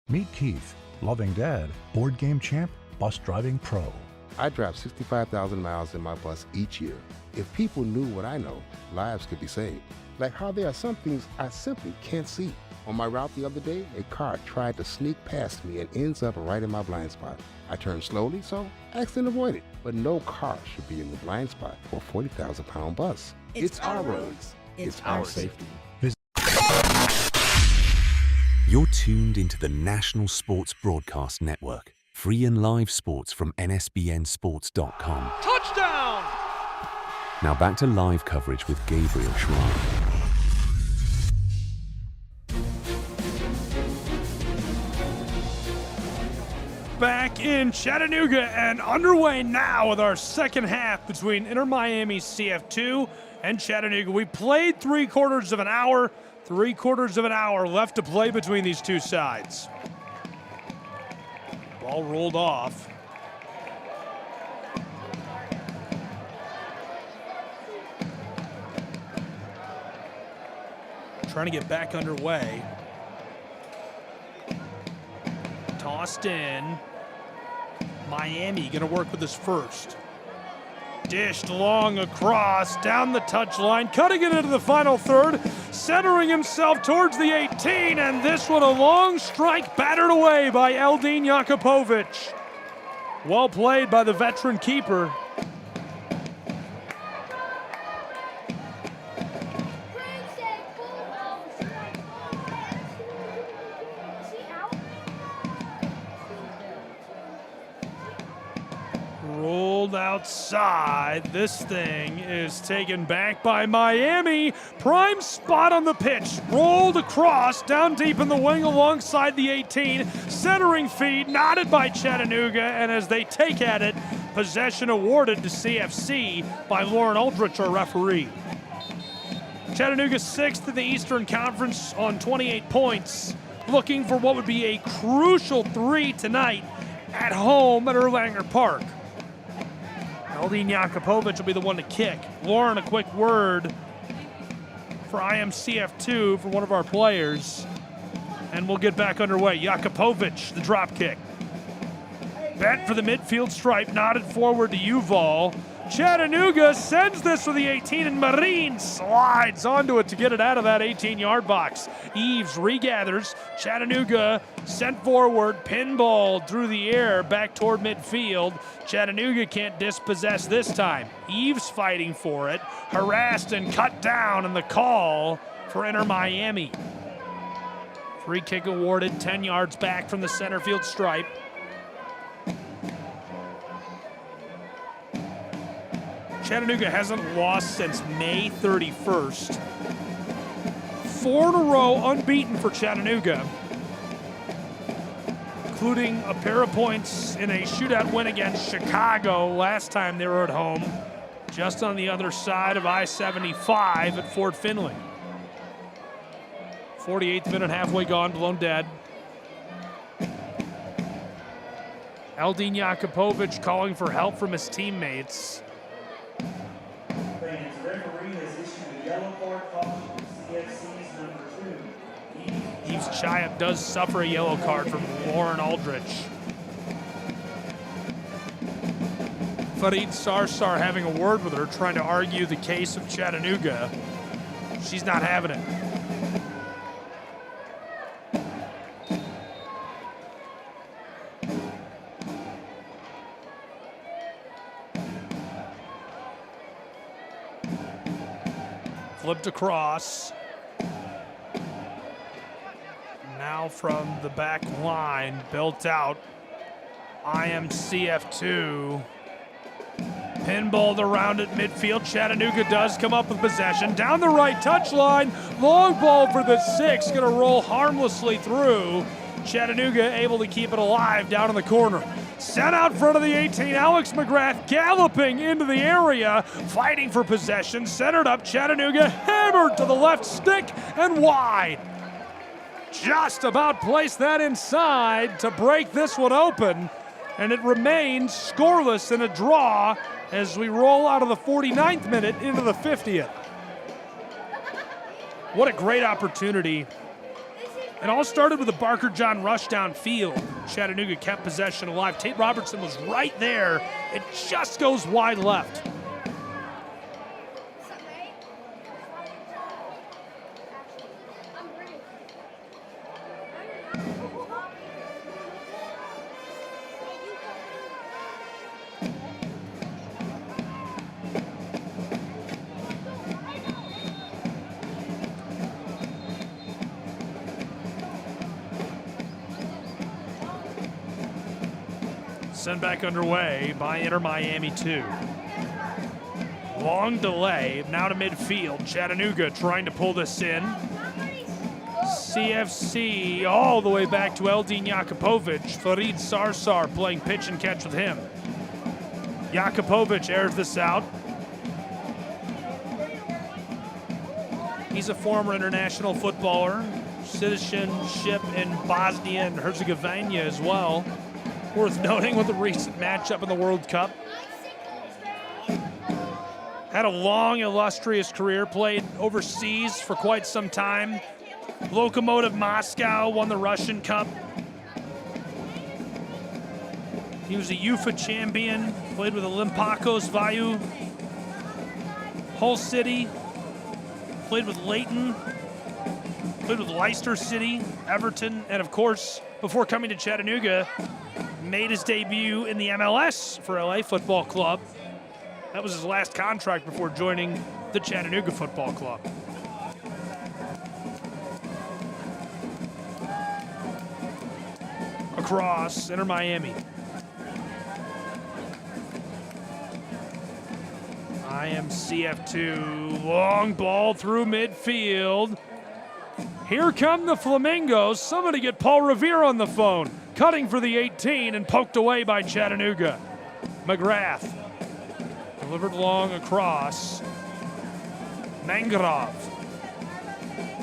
[SPEAKER 22] Meet Keith, loving dad, board game champ, bus driving pro.
[SPEAKER 24] I drive 65,000 miles in my bus each year. If people knew what I know, lives could be saved. Like how there are some things I simply can't see. On my route the other day, a car tried to sneak past me and ends up right in my blind spot. I turned slowly, so accident avoided. But no car should be in the blind spot for a 40,000-pound bus. It's our roads. It's our safety.
[SPEAKER 8] You're tuned into the National Sports Broadcast Network. Free and live sports from NSBNSports.com.
[SPEAKER 10] Touchdown!
[SPEAKER 8] Now back to live coverage with Gabriel Schreier.
[SPEAKER 11] Back in Chattanooga and underway now with our second half between Inter Miami CF2 and Chattanooga. We played 3/4 of an hour. 3/4 of an hour left to play between these two sides. Ball rolled off. Trying to get back underway. Tossed in. Miami gonna work with this first. Dished long across, down the touchline, cutting it into the final third, centering himself towards the 18, and this one a long strike battered away by Eldin Jakupovic. Well played by the veteran keeper. Rolled outside. This thing is taken back by Miami. Prime spot on the pitch. Rolled across, down deep in the wing alongside the 18. Centering feed, knotted by Chattanooga, and as they take at it, possession awarded to CFC by Lauren Aldrich, our referee. Chattanooga 6th in the Eastern Conference on 28 points. Looking for what would be a crucial 3 tonight at home at Erlanger Park. Eldin Jakupovic will be the one to kick. Lauren, a quick word for IMCF2 for one of our players, and we'll get back underway. Jakupovic, the drop kick. Bent for the midfield stripe, nodded forward to Yuval. Chattanooga sends this for the 18, and Marine slides onto it to get it out of that 18-yard box. Eves regathers. Chattanooga sent forward, pinballed through the air back toward midfield. Chattanooga can't dispossess this time. Eves fighting for it, harassed and cut down, and the call for Inter Miami. Free kick awarded, 10 yards back from the center field stripe. Chattanooga hasn't lost since May 31st. 4 in a row unbeaten for Chattanooga, including a pair of points in a shootout win against Chicago last time they were at home, just on the other side of I-75 at Fort Finley. 48th minute, halfway gone, blown dead. Eldin Jakupovic calling for help from his teammates.
[SPEAKER 10] Fans, referee has issued a yellow card caution to CFC's number 2.
[SPEAKER 11] Yves Chayap does suffer a yellow card from Lauren Aldrich. Farid Sarsar having a word with her, trying to argue the case of Chattanooga. She's not having it. Flipped across. Now from the back line, built out. IMCF2. Pinballed around at midfield. Chattanooga does come up with possession. Down the right touchline. Long ball for the 6. Going to roll harmlessly through. Chattanooga able to keep it alive down in the corner. Sent out front of the 18. Alex McGrath galloping into the area. Fighting for possession. Centered up. Chattanooga hammered to the left stick and wide. Just about placed that inside to break this one open. And it remains scoreless in a draw as we roll out of the 49th minute into the 50th. What a great opportunity. It all started with a Barker John rush downfield. Chattanooga kept possession alive. Tate Robertson was right there. It just goes wide left. Send back underway by Inter Miami 2. Long delay, now to midfield. Chattanooga trying to pull this in. CFC all the way back to Eldin Jakupovic. Farid Sarsar playing pitch and catch with him. Jakupovic airs this out. He's a former international footballer. Citizenship in Bosnia and Herzegovina as well. Worth noting with the recent matchup in the World Cup. Had a long, illustrious career, played overseas for quite some time. Lokomotiv Moscow won the Russian Cup. He was a UEFA champion, played with Olympiacos Vayu, Hull City, played with Leighton, played with Leicester City, Everton, and of course, before coming to Chattanooga, made his debut in the MLS for LA Football Club. That was his last contract before joining the Chattanooga Football Club. Across, Inter Miami. IMCF2, long ball through midfield. Here come the Flamingos. Somebody get Paul Revere on the phone. Cutting for the 18 and poked away by Chattanooga. McGrath delivered long across. Mangarov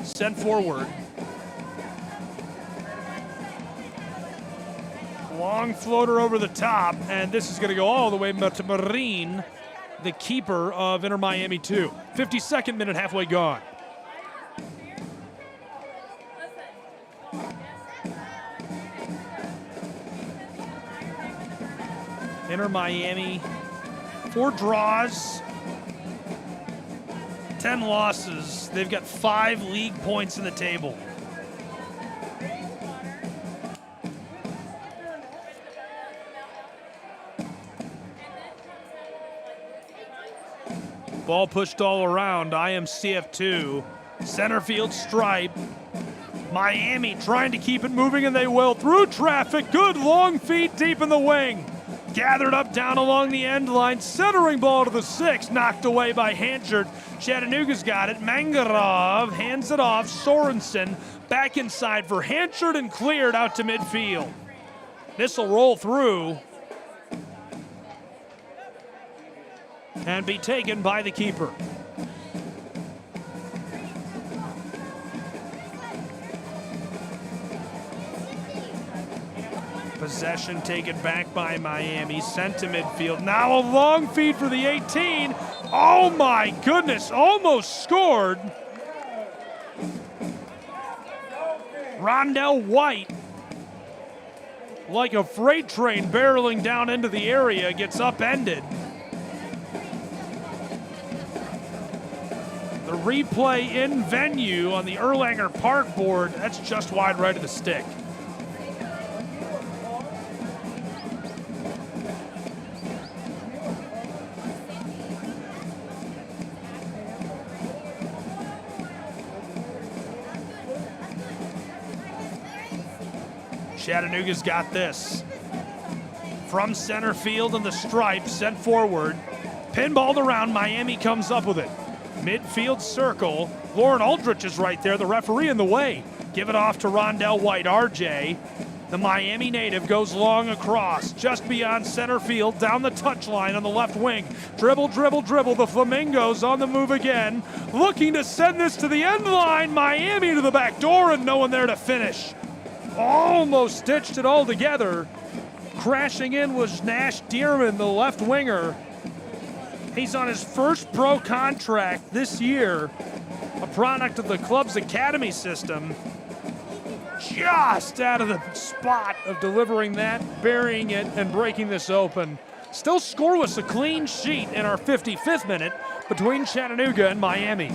[SPEAKER 11] sent forward. Long floater over the top, and this is going to go all the way to Marine, the keeper of Inter Miami 2. 52nd minute, halfway gone. Inter Miami, 4 draws, 10 losses. They've got 5 league points in the table. Ball pushed all around, IMCF2. Center field stripe. Miami trying to keep it moving, and they will. Through traffic, good long feet deep in the wing. Gathered up down along the end line, centering ball to the 6, knocked away by Hanchard. Chattanooga's got it. Mangarov hands it off. Sorensen back inside for Hanchard and cleared out to midfield. This will roll through and be taken by the keeper. Possession taken back by Miami, sent to midfield. Now a long feed for the 18. Oh my goodness, almost scored. Rondell White, like a freight train barreling down into the area, gets upended. The replay in venue on the Erlanger Park board, that's just wide right of the stick. Chattanooga's got this. From center field in the stripes, sent forward. Pinballed around, Miami comes up with it. Midfield circle. Lauren Aldrich is right there, the referee in the way. Give it off to Rondell White, RJ. The Miami native goes long across, just beyond center field, down the touchline on the left wing. Dribble, dribble, dribble. The Flamingos on the move again. Looking to send this to the end line. Miami to the back door and no one there to finish. Almost stitched it all together. Crashing in was Nash Dearman, the left winger. He's on his first pro contract this year, a product of the club's academy system. Just out of the spot of delivering that, burying it, and breaking this open. Still scoreless, a clean sheet in our 55th minute between Chattanooga and Miami.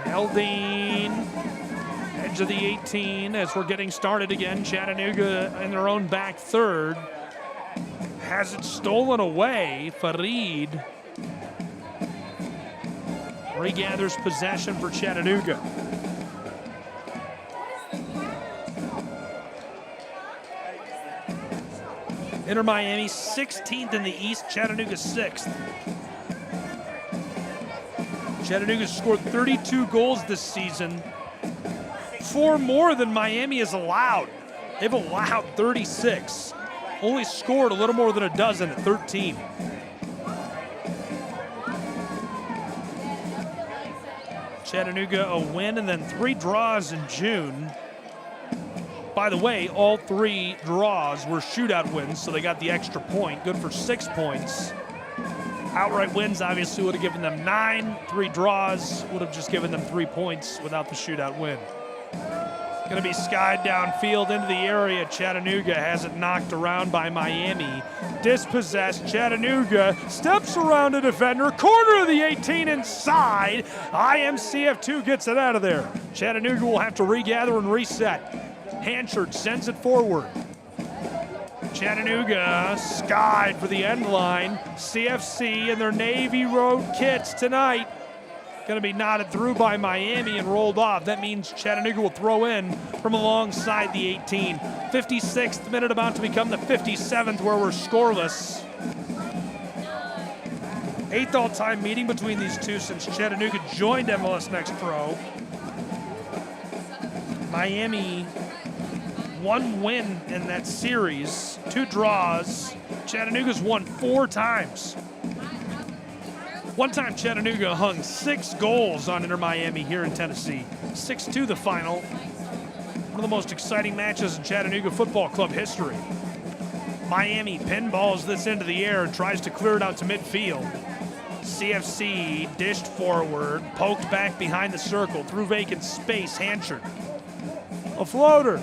[SPEAKER 11] Eldine, edge of the 18 as we're getting started again. Chattanooga in their own back third. Has it stolen away. Farid regathers possession for Chattanooga. Inter Miami 16th in the East, Chattanooga 6th. Chattanooga scored 32 goals this season, 4 more than Miami has allowed. They've allowed 36. Only scored a little more than a dozen at 13. Chattanooga a win and then 3 draws in June. By the way, all 3 draws were shootout wins, so they got the extra point. Good for 6 points. Outright wins obviously would have given them 9. 3 draws would have just given them 3 points without the shootout win. Going to be skied downfield into the area. Chattanooga has it knocked around by Miami. Dispossessed. Chattanooga steps around a defender. Corner of the 18 inside. IMCF2 gets it out of there. Chattanooga will have to regather and reset. Hanchard sends it forward. Chattanooga skied for the end line. CFC in their Navy Road kits tonight. Going to be knotted through by Miami and rolled off. That means Chattanooga will throw in from alongside the 18. 56th minute about to become the 57th where we're scoreless. 8th all-time meeting between these two since Chattanooga joined MLS Next Pro. Miami 1 win in that series, 2 draws. Chattanooga's won 4 times. One time Chattanooga hung 6 goals on Inter Miami here in Tennessee. 6-2 the final. One of the most exciting matches in Chattanooga Football Club history. Miami pinballs this into the air and tries to clear it out to midfield. CFC dished forward, poked back behind the circle, through vacant space, Hanchard. A floater.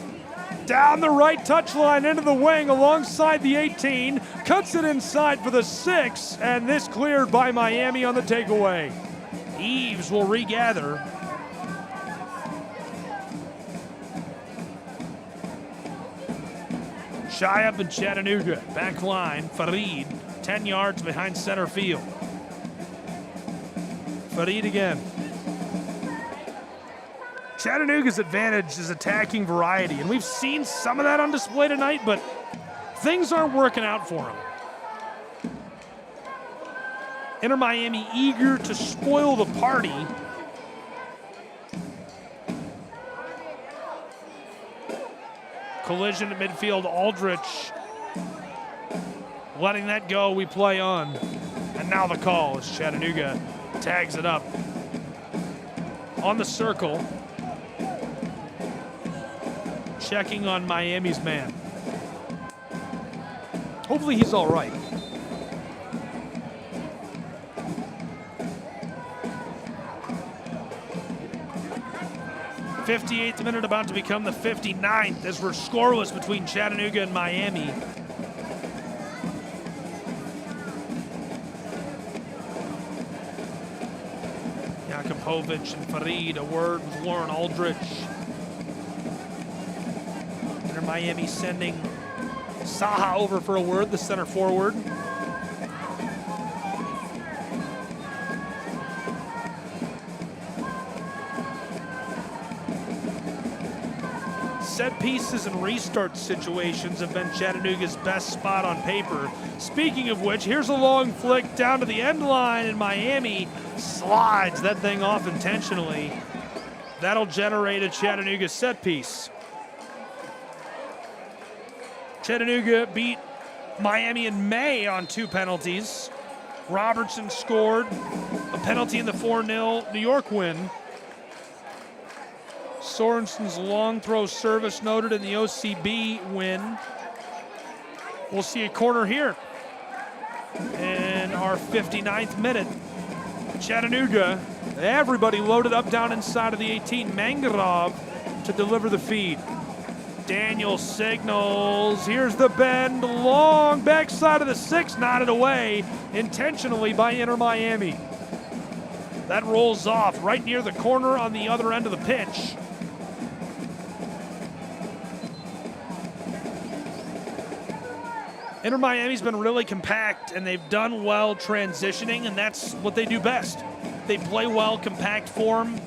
[SPEAKER 11] Down the right touchline into the wing alongside the 18. Cuts it inside for the 6, and this cleared by Miami on the takeaway. Eves will regather. Shy up in Chattanooga. Back line, Farid, 10 yards behind center field. Farid again. Chattanooga's advantage is attacking variety, and we've seen some of that on display tonight, but things aren't working out for them. Inter Miami eager to spoil the party. Collision at midfield, Aldrich letting that go, we play on. And now the call as Chattanooga tags it up. On the circle. Checking on Miami's man. Hopefully he's all right. '58th minute about to become the 59th as we're scoreless between Chattanooga and Miami. Jakubovic and Farid, a word with Lauren Aldrich. And Miami sending Saha over for a word, the center forward. Set pieces and restart situations have been Chattanooga's best spot on paper. Speaking of which, here's a long flick down to the end line, and Miami slides that thing off intentionally. That'll generate a Chattanooga set piece. Chattanooga beat Miami in May on 2 penalties. Robertson scored a penalty in the 4-0 New York win. Sorensen's long throw service noted in the OCB win. We'll see a corner here in our 59th minute. Chattanooga, everybody loaded up down inside of the 18. Mangarov to deliver the feed. Daniel signals. Here's the bend. Long backside of the 6, knotted away intentionally by Inter Miami. That rolls off right near the corner on the other end of the pitch. Inter Miami's been really compact, and they've done well transitioning, and that's what they do best. They play well, compact form.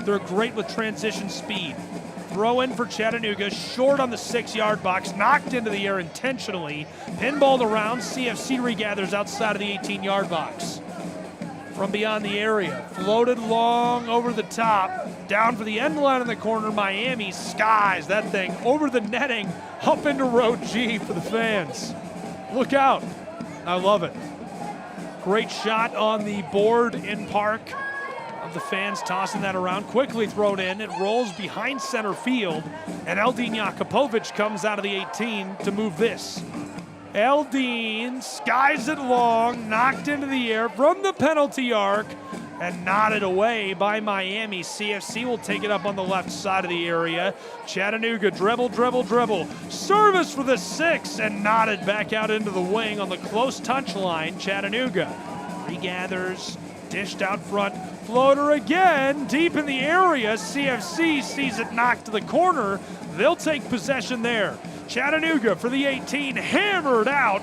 [SPEAKER 11] They're great with transition speed. Throw in for Chattanooga, short on the 6-yard box, knocked into the air intentionally. Pinballed around, CFC regathers outside of the 18-yard box. From beyond the area, floated long over the top, down for the end line in the corner. Miami skies that thing over the netting, up into row G for the fans. Look out. I love it. Great shot on the board in park of the fans tossing that around. Quickly thrown in. It rolls behind center field, and Eldin Jakubovic comes out of the 18 to move this. Eldin skies it long, knocked into the air from the penalty arc, and knotted away by Miami. CFC will take it up on the left side of the area. Chattanooga dribble, dribble, dribble. Service for the 6, and knotted back out into the wing on the close touch line. Chattanooga regathers, dished out front. Floater again, deep in the area. CFC sees it knocked to the corner. They'll take possession there. Chattanooga for the 18, hammered out.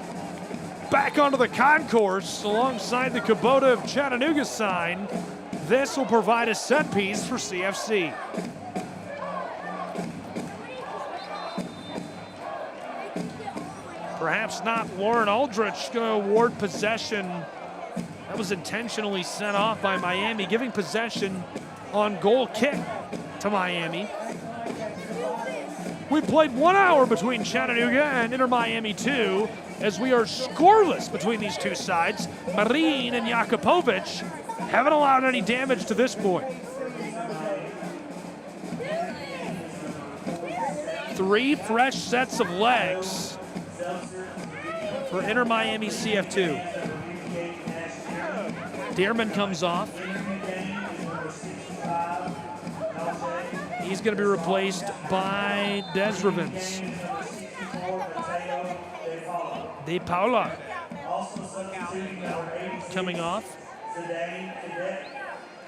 [SPEAKER 11] Back onto the concourse alongside the Kubota of Chattanooga sign. This will provide a set piece for CFC. Perhaps not. Lauren Aldrich going to award possession. That was intentionally sent off by Miami, giving possession on goal kick to Miami. We played 1 hour between Chattanooga and Inter Miami 2, as we are scoreless between these two sides. Marin and Jakubovic haven't allowed any damage to this point. 3 fresh sets of legs for Inter Miami CF2. Dearman comes off. He's going to be replaced by Desrevens. De Paula coming off.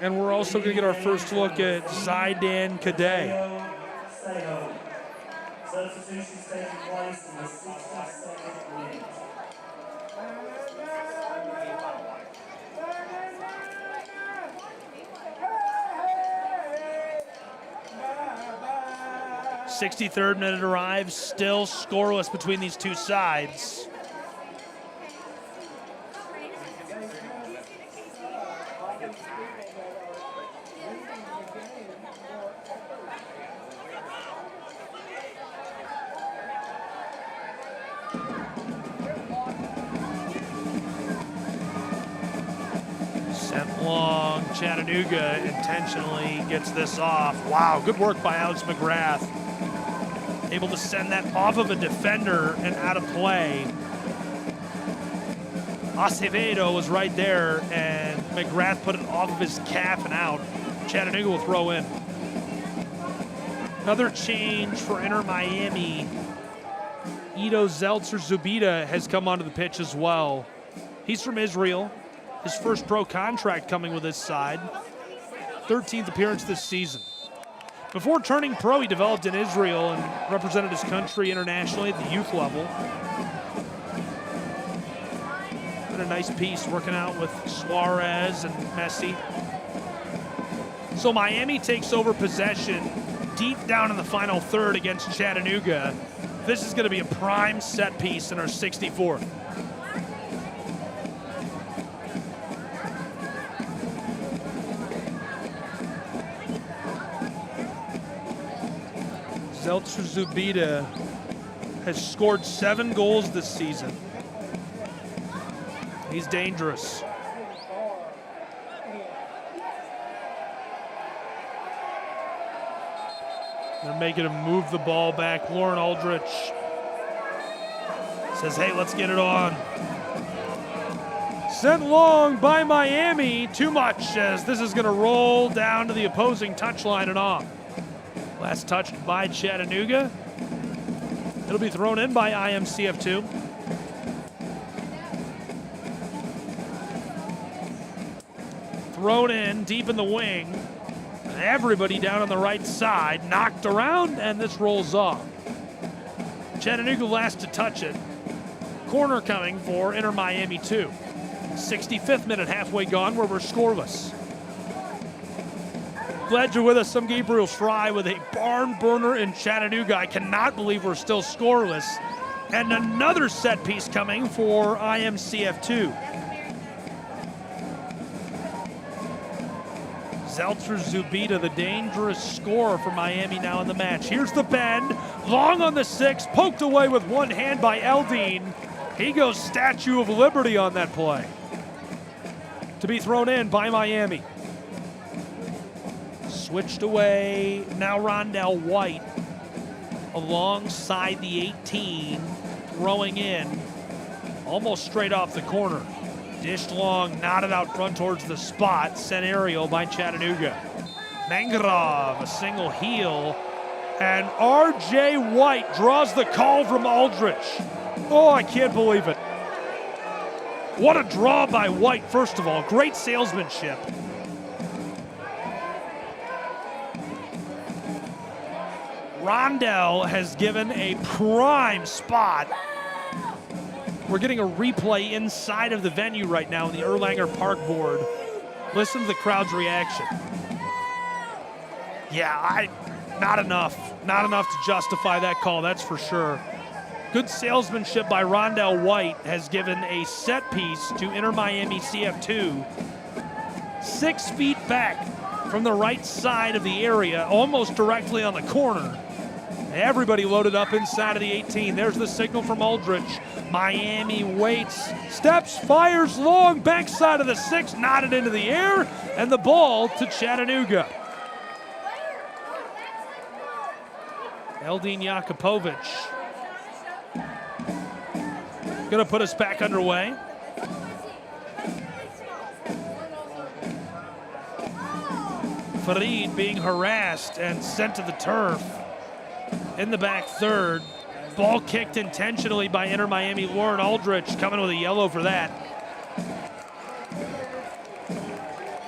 [SPEAKER 11] And we're also going to get our first look at Zaidan Kadeh.
[SPEAKER 10] Substitutions taking place in the 62nd minute.
[SPEAKER 11] 63rd minute arrives, still scoreless between these two sides. Sent long, Chattanooga intentionally gets this off. Wow, good work by Alex McGrath. Able to send that off of a defender and out of play. Acevedo was right there, and McGrath put it off of his calf and out. Chattanooga will throw in. Another change for Inter Miami. Ido Zeltzer-Zubida has come onto the pitch as well. He's from Israel. His first pro contract coming with his side. 13th appearance this season. Before turning pro, he developed in Israel and represented his country internationally at the youth level. Been a nice piece working out with Suarez and Messi. So Miami takes over possession deep down in the final third against Chattanooga. This is going to be a prime set piece in our 64th. Zeltzer-Zubida has scored 7 goals this season. He's dangerous. They're making him move the ball back. Lauren Aldrich says, hey, let's get it on. Sent long by Miami. Too much, as this is going to roll down to the opposing touchline and off. Last touched by Chattanooga. It'll be thrown in by IMCF2. Thrown in deep in the wing. Everybody down on the right side. Knocked around, and this rolls off. Chattanooga last to touch it. Corner coming for Inter Miami 2. 65th minute, halfway gone, where we're scoreless. Glad you're with us. I'm Gabriel Fry with a barn burner in Chattanooga. I cannot believe we're still scoreless. And another set piece coming for IMCF2. Zeltzer-Zubida, the dangerous scorer for Miami now in the match. Here's the bend. Long on the 6, poked away with one hand by Eldine. He goes Statue of Liberty on that play. To be thrown in by Miami. Switched away, now Rondell White alongside the 18, throwing in almost straight off the corner. Dished long, knotted out front towards the spot, sent aerial by Chattanooga. Mangarov, a single heel, and R.J. White draws the call from Aldrich. Oh, I can't believe it. What a draw by White, first of all. Great salesmanship. Rondell has given a prime spot. We're getting a replay inside of the venue right now in the Erlanger Park board. Listen to the crowd's reaction. Yeah, not enough. Not enough to justify that call, that's for sure. Good salesmanship by Rondell White has given a set piece to Inter Miami CF2. 6 feet back from the right side of the area, almost directly on the corner. Everybody loaded up inside of the 18. There's the signal from Aldrich. Miami waits, steps, fires long, backside of the 6, knotted into the air, and the ball to Chattanooga. Eldine Jakupovic gonna put us back underway. Farid being harassed and sent to the turf. In the back third, ball kicked intentionally by Inter Miami. Lauren Aldrich coming with a yellow for that.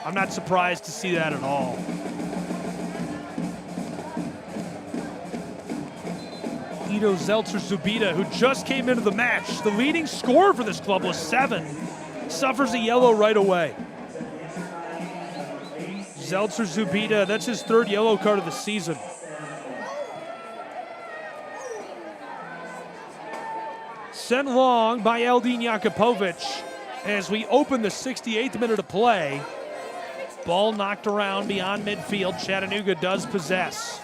[SPEAKER 11] I'm not surprised to see that at all. Ido Zeltzer-Zubida, who just came into the match, the leading scorer for this club was 7, suffers a yellow right away. Zeltzer-Zubida, that's his 3rd yellow card of the season. Sent long by Eldine Jakupovic as we open the 68th minute of play. Ball knocked around beyond midfield. Chattanooga does possess.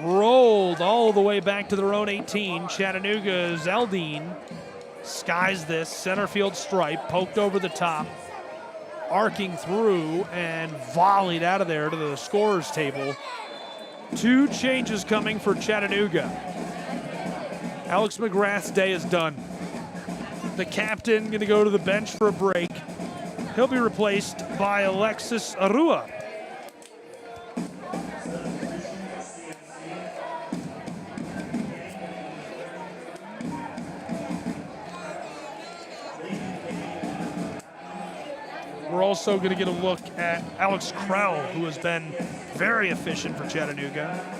[SPEAKER 11] Rolled all the way back to their own 18. Chattanooga's Eldine skies this center field stripe, poked over the top, arcing through and volleyed out of there to the scorer's table. 2 changes coming for Chattanooga. Alex McGrath's day is done. the captain, going to go to the bench for a break. He'll be replaced by Alexis Arua. We're also going to get a look at Alex Krell, who has been very efficient for Chattanooga.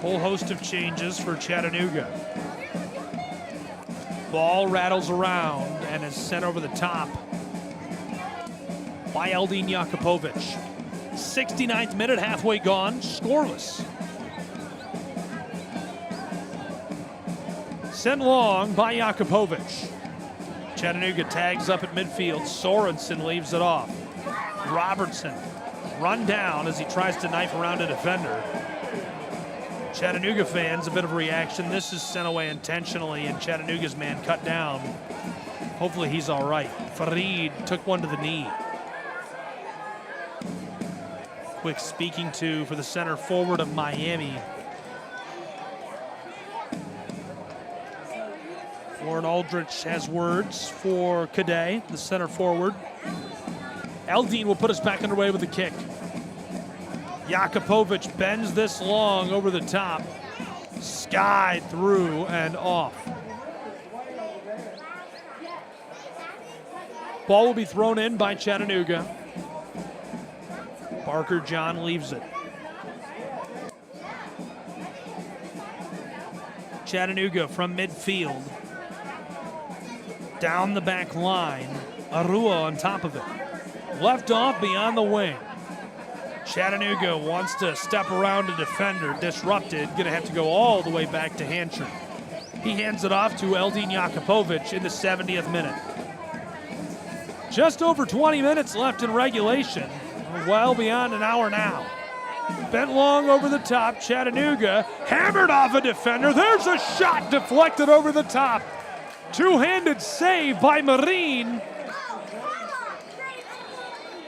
[SPEAKER 11] Whole host of changes for Chattanooga. Ball rattles around and is sent over the top by Eldin Jakupovic. 69th minute, halfway gone, scoreless. Sent long by Jakupovic. Chattanooga tags up at midfield. Sorensen leaves it off. Robertson run down as he tries to knife around a defender. Chattanooga fans, a bit of a reaction. This is sent away intentionally, and Chattanooga's man cut down. Hopefully he's all right. Farid took one to the knee. Quick speaking to for the center forward of Miami. Warren Aldrich has words for Cadet, the center forward. Eldin will put us back underway with the kick. Jakupovic bends this long over the top. Skied through and off. Ball will be thrown in by Chattanooga. Parker John leaves it. Chattanooga from midfield. Down the back line. Arua on top of it. Left off beyond the wing. Chattanooga wants to step around a defender, disrupted, gonna have to go all the way back to Hancher. He hands it off to Eldin Jakupovic in the 70th minute. Just over 20 minutes left in regulation, well beyond an hour now. Bent long over the top, Chattanooga hammered off a defender. There's a shot deflected over the top. Two-handed save by Marine.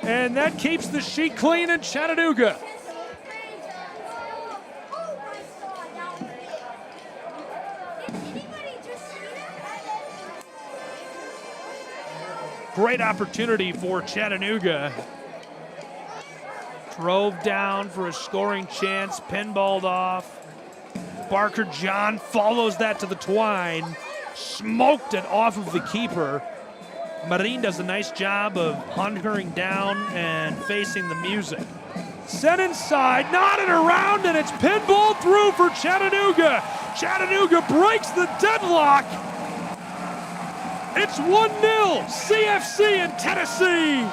[SPEAKER 11] And that keeps the sheet clean in Chattanooga. Great opportunity for Chattanooga. Drove down for a scoring chance, pinballed off. Barker John follows that to the twine, smoked it off of the keeper. Marine does a nice job of hunkering down and facing the music. Set inside, knotted around, and it's pinballed through for Chattanooga. Chattanooga breaks the deadlock. It's 1-0, CFC in Tennessee.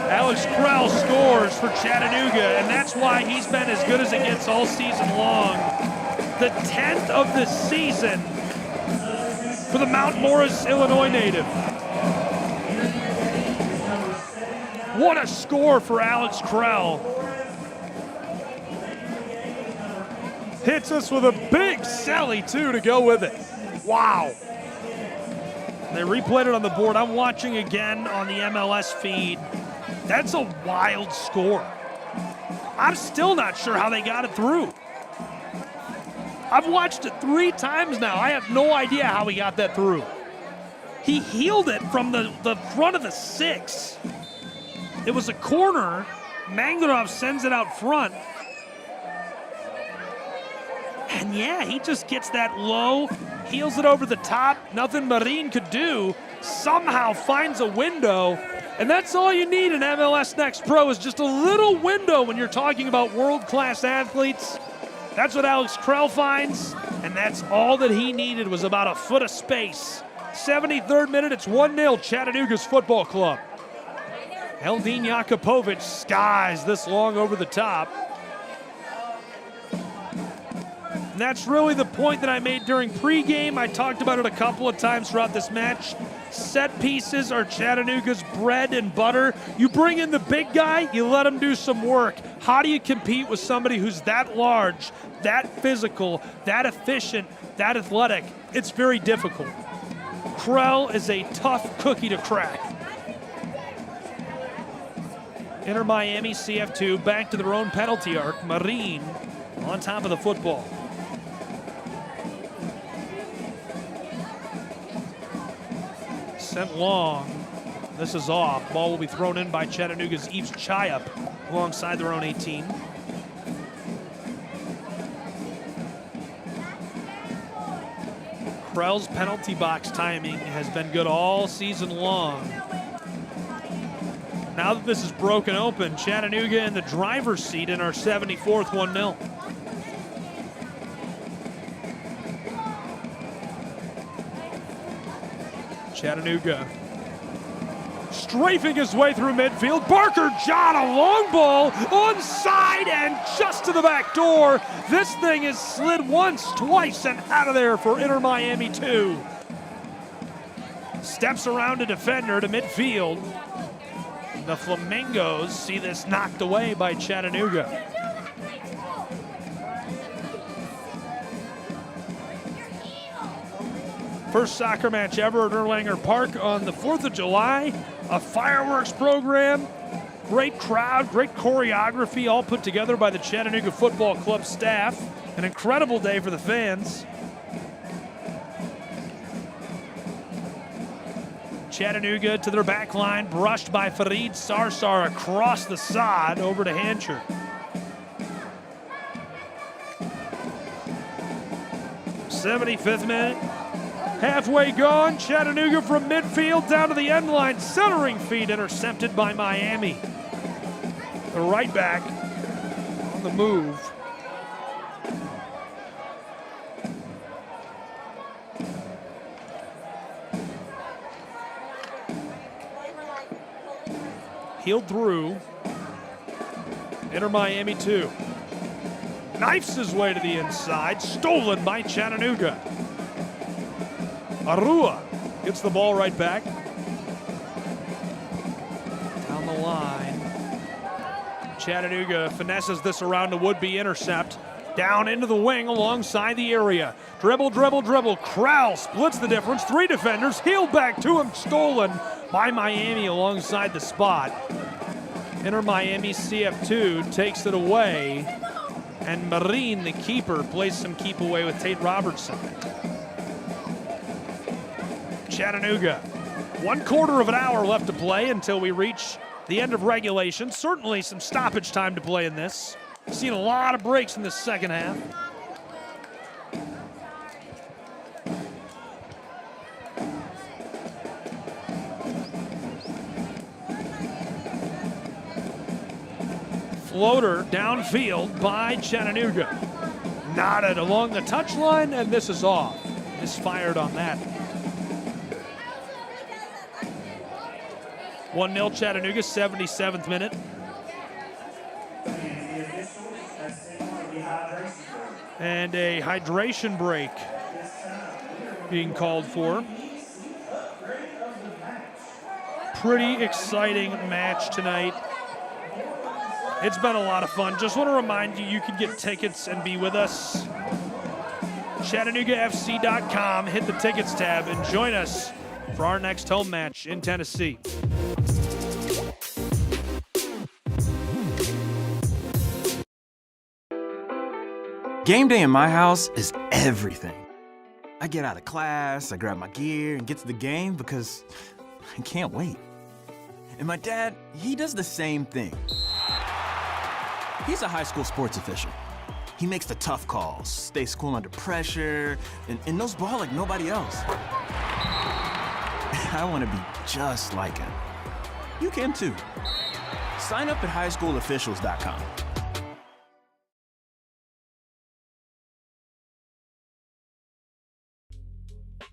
[SPEAKER 11] Alex Krell scores for Chattanooga, and that's why he's been as good as it gets all season long. The 10th of the season for the Mount Morris, Illinois native. What a score for Alex Krell. Hits us with a big celly, too, to go with it. Wow. They replayed it on the board. I'm watching again on the MLS feed. That's a wild score. I'm still not sure how they got it through. I've watched it 3 times now. I have no idea how he got that through. He heeled it from the front of the 6. It was a corner. Mangarov sends it out front. And yeah, he just gets that low, heels it over the top. Nothing Marine could do. Somehow finds a window. And that's all you need in MLS Next Pro is just a little window when you're talking about world-class athletes. That's what Alex Krell finds, and that's all that he needed was about a foot of space. 73rd minute, it's 1-0 Chattanooga's football club. Eldin Jakupovic skies this long over the top. And that's really the point that I made during pregame. I talked about it a couple of times throughout this match. Set pieces are Chattanooga's bread and butter. You bring in the big guy, you let him do some work. How do you compete with somebody who's that large, that physical, that efficient, that athletic? It's very difficult. Krell is a tough cookie to crack. Inter Miami CF2 back to their own penalty arc. Marin on top of the football. Sent long. This is off. Ball will be thrown in by Chattanooga's Eves Chiup alongside their own 18. Krell's penalty box timing has been good all season long. Now that this is broken open, Chattanooga in the driver's seat in our 74th 1-0. Chattanooga strafing his way through midfield. Barker John, a long ball, onside and just to the back door. This thing is slid once, twice, and out of there for Inter Miami 2. Steps around a defender to midfield. The Flamingos see this knocked away by Chattanooga. First soccer match ever at Erlanger Park on the 4th of July. A fireworks program, great crowd, great choreography, all put together by the Chattanooga Football Club staff. An incredible day for the fans. Chattanooga to their back line, brushed by Farid Sarsar across the sod over to Hancher. '75th minute. Halfway gone, Chattanooga from midfield down to the end line. Centering feed intercepted by Miami. The right back on the move. Healed through. Inter Miami 2. Knifes his way to the inside. Stolen by Chattanooga. Arua gets the ball right back. Down the line. Chattanooga finesses this around a would-be intercept. Down into the wing alongside the area. Dribble, dribble, dribble. Krell splits the difference. 3 defenders. Healed back to him. Stolen by Miami alongside the spot. Inter Miami CF2 takes it away. And Marin, the keeper, plays some keep away with Tate Robertson. Chattanooga, 1/4 of an hour left to play until we reach the end of regulation. Certainly some stoppage time to play in this. Seen a lot of breaks in the second half. Floater downfield by Chattanooga. Knotted along the touchline, and this is off. Misfired on that. 1-0 Chattanooga, 77th minute. And a hydration break being called for. Pretty exciting match tonight. It's been a lot of fun. Just want to remind you, you can get tickets and be with us. ChattanoogaFC.com, hit the tickets tab and join us for our next home match in Tennessee.
[SPEAKER 12] Game day in my house is everything. I get out of class, I grab my gear, and get to the game because I can't wait. And my dad, he does the same thing. He's a high school sports official. He makes the tough calls, stays cool under pressure, and knows ball like nobody else. I want to be just like him. You can too. Sign up at highschoolofficials.com.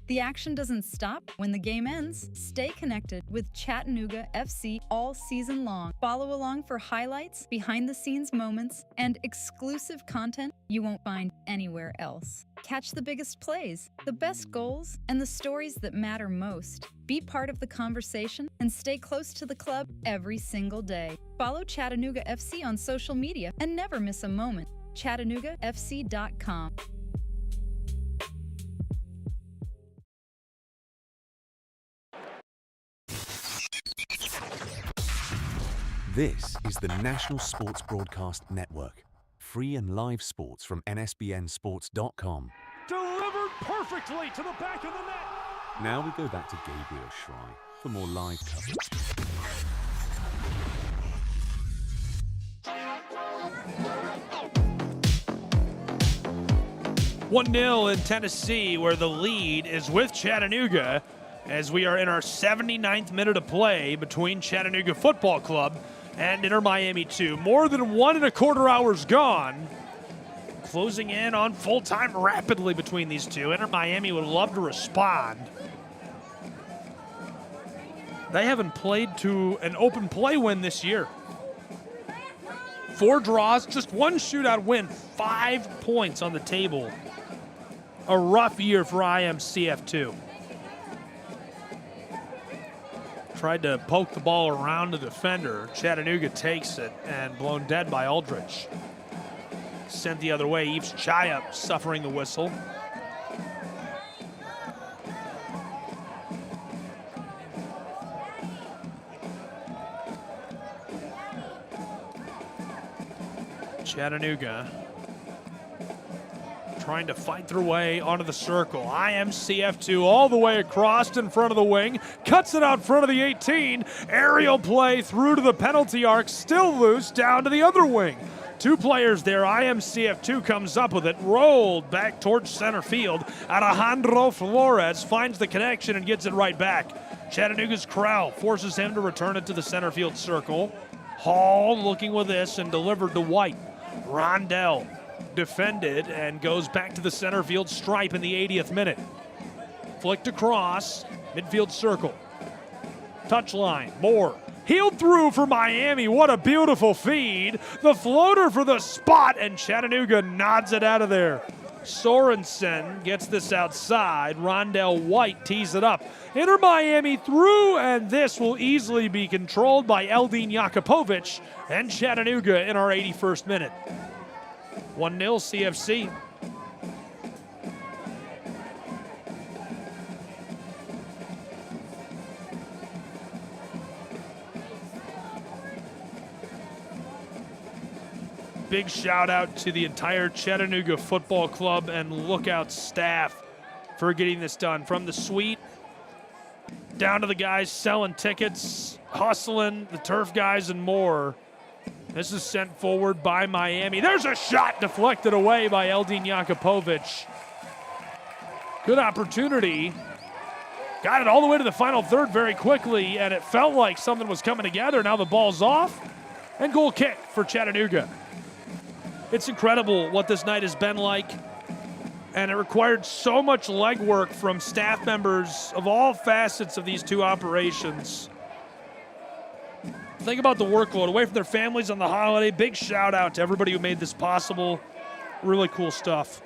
[SPEAKER 2] The action doesn't stop when the game ends. Stay connected with Chattanooga FC all season long. Follow along for highlights, behind-the-scenes moments, and exclusive content you won't find anywhere else. Catch the biggest plays, the best goals, and the stories that matter most. Be part of the conversation and stay close to the club every single day. Follow Chattanooga FC on social media and never miss a moment. ChattanoogaFC.com.
[SPEAKER 8] This is the National Sports Broadcast Network. Free and live sports from NSBNsports.com.
[SPEAKER 11] Delivered perfectly to the back of the net.
[SPEAKER 8] Now we go back to Gabriel Schrei for more live coverage.
[SPEAKER 11] One 0 in Tennessee, where the lead is with Chattanooga, as we are in our 79th minute of play between Chattanooga Football Club and Inter Miami 2. More than 1.25 hours gone. Closing in on full time rapidly between these two. Inter Miami would love to respond. They haven't played to an open play win this year. 4 draws, just 1 shootout win, 5 points on the table. A rough year for IMCF2. Tried to poke the ball around the defender. Chattanooga takes it and blown dead by Aldrich. Sent the other way, Yves Chaya suffering the whistle. Chattanooga trying to fight their way onto the circle. IMCF2 all the way across in front of the wing. Cuts it out front of the 18. Aerial play through to the penalty arc. Still loose down to the other wing. 2 players there. IMCF2 comes up with it. Rolled back towards center field. Alejandro Flores finds the connection and gets it right back. Chattanooga's Corral forces him to return it to the center field circle. Hall looking with this and delivered to White. Rondell defended and goes back to the center field stripe in the 80th minute. Flicked across, midfield circle. Touchline, Moore. Healed through for Miami. What a beautiful feed. The floater for the spot, and Chattanooga nods it out of there. Sorensen gets this outside. Rondell White tees it up. Inter Miami through, and this will easily be controlled by Eldin Jakupovic and Chattanooga in our 81st minute. 1-0 CFC. Big shout out to the entire Chattanooga Football Club and Lookout staff for getting this done. From the suite down to the guys selling tickets, hustling, the turf guys, and more. This is sent forward by Miami. There's a shot deflected away by Eldin Jakupovic. Good opportunity. Got it all the way to the final third very quickly, and it felt like something was coming together. Now the ball's off, and goal kick for Chattanooga. It's incredible what this night has been like, and it required so much legwork from staff members of all facets of these 2 operations. Think about the workload, away from their families on the holiday. Big shout out to everybody who made this possible. Really cool stuff.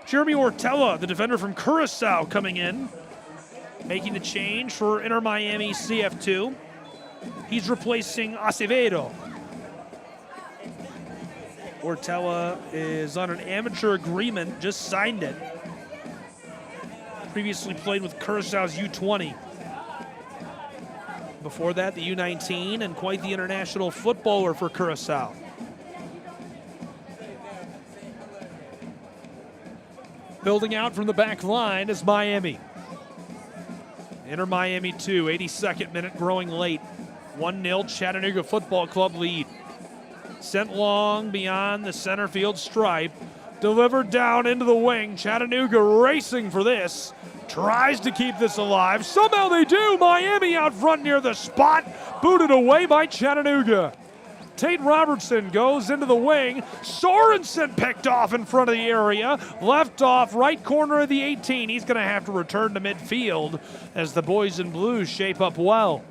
[SPEAKER 11] Jeremy Ortella, the defender from Curacao, coming in, making the change for Inter Miami CF2. He's replacing Acevedo. Ortella is on an amateur agreement, just signed it. Previously played with Curaçao's U20. Before that, the U19, and quite the international footballer for Curaçao. Building out from the back line is Miami. Inter Miami 2, 82nd minute, growing late. 1-0 Chattanooga Football Club lead. Sent long beyond the center field stripe. Delivered down into the wing. Chattanooga racing for this. Tries to keep this alive. Somehow they do. Miami out front near the spot. Booted away by Chattanooga. Tate Robertson goes into the wing. Sorensen picked off in front of the area. Left off right corner of the 18. He's going to have to return to midfield as the boys in blue shape up well.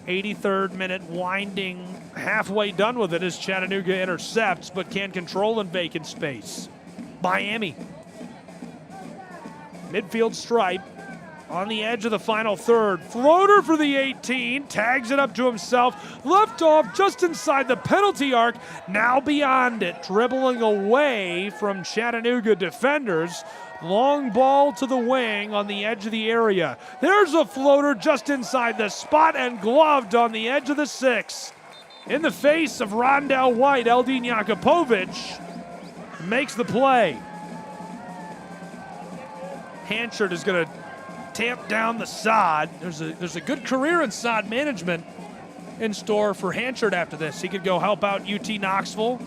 [SPEAKER 11] 83rd minute winding, halfway done with it as Chattanooga intercepts but can't control in vacant space. Miami. Midfield stripe. On the edge of the final third. Floater for the 18. Tags it up to himself. Left off just inside the penalty arc. Now beyond it. Dribbling away from Chattanooga defenders. Long ball to the wing on the edge of the area. There's a floater just inside the spot and gloved on the edge of the 6. In the face of Rondell White, Eldin Jakupovic makes the play. Hanchard is going to tamp down the sod. There's a good career in sod management in store for Hanchard after this. He could go help out UT Knoxville,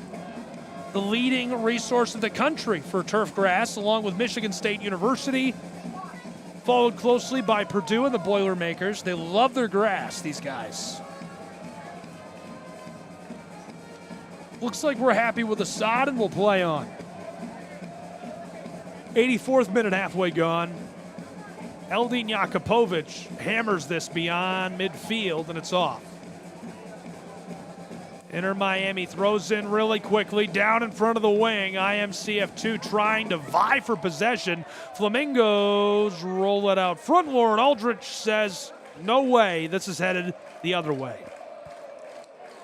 [SPEAKER 11] the leading resource in the country for turf grass, along with Michigan State University, followed closely by Purdue and the Boilermakers. They love their grass, these guys. Looks like we're happy with the sod and we'll play on. 84th minute, halfway gone. Eldin Jakupovic hammers this beyond midfield, and it's off. Inter Miami throws in really quickly, down in front of the wing. IMCF2 trying to vie for possession. Flamingos roll it out front. Lauren Aldrich says, no way, this is headed the other way.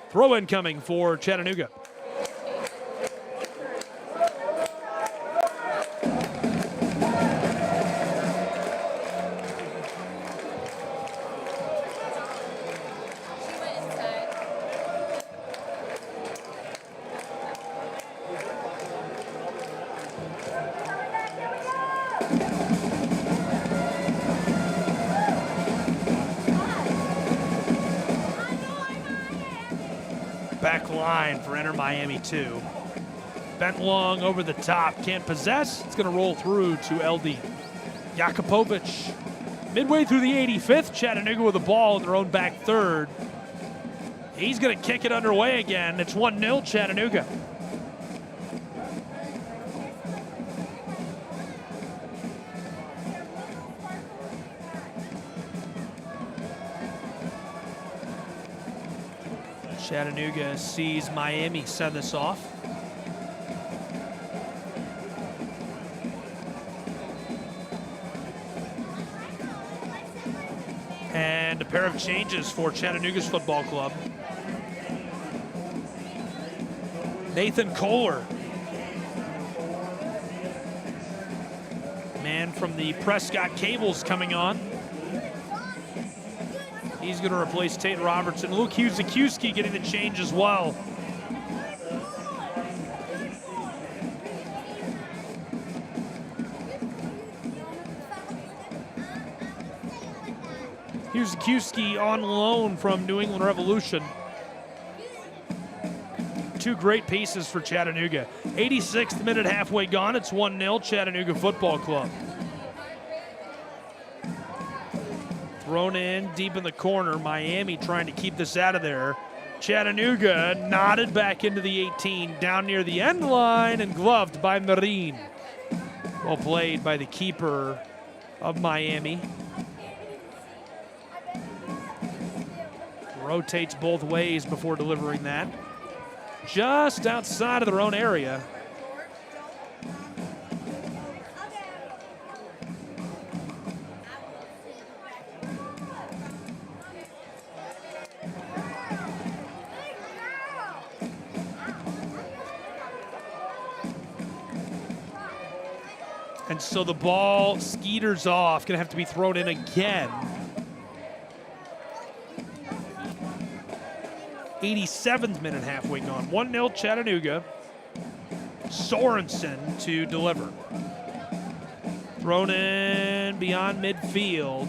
[SPEAKER 11] Throw in coming for Chattanooga. Back line for Inter Miami 2. Bent long over the top, can't possess. It's going to roll through to Eldin Jakupovic. Midway through the 85th, Chattanooga with the ball in their own back third. He's going to kick it underway again. It's 1-0 Chattanooga. Chattanooga sees Miami send this off. And a pair of changes for Chattanooga's football club. Nathan Kohler, man from the Prescott Cables, coming on. He's going to replace Tate Robertson. Luke Hughes-Zakuski getting the change as well. Hughes-Zakuski on loan from New England Revolution. Two great pieces for Chattanooga. 86th minute, halfway gone. It's 1-0 Chattanooga Football Club. Thrown in deep in the corner. Miami trying to keep this out of there. Chattanooga nodded back into the 18, down near the end line and gloved by Marin. Well played by the keeper of Miami. Rotates both ways before delivering that. Just outside of their own area. And so the ball skeeters off, gonna have to be thrown in again. 87th minute, halfway gone. 1-0 Chattanooga. Sorensen to deliver. Thrown in beyond midfield.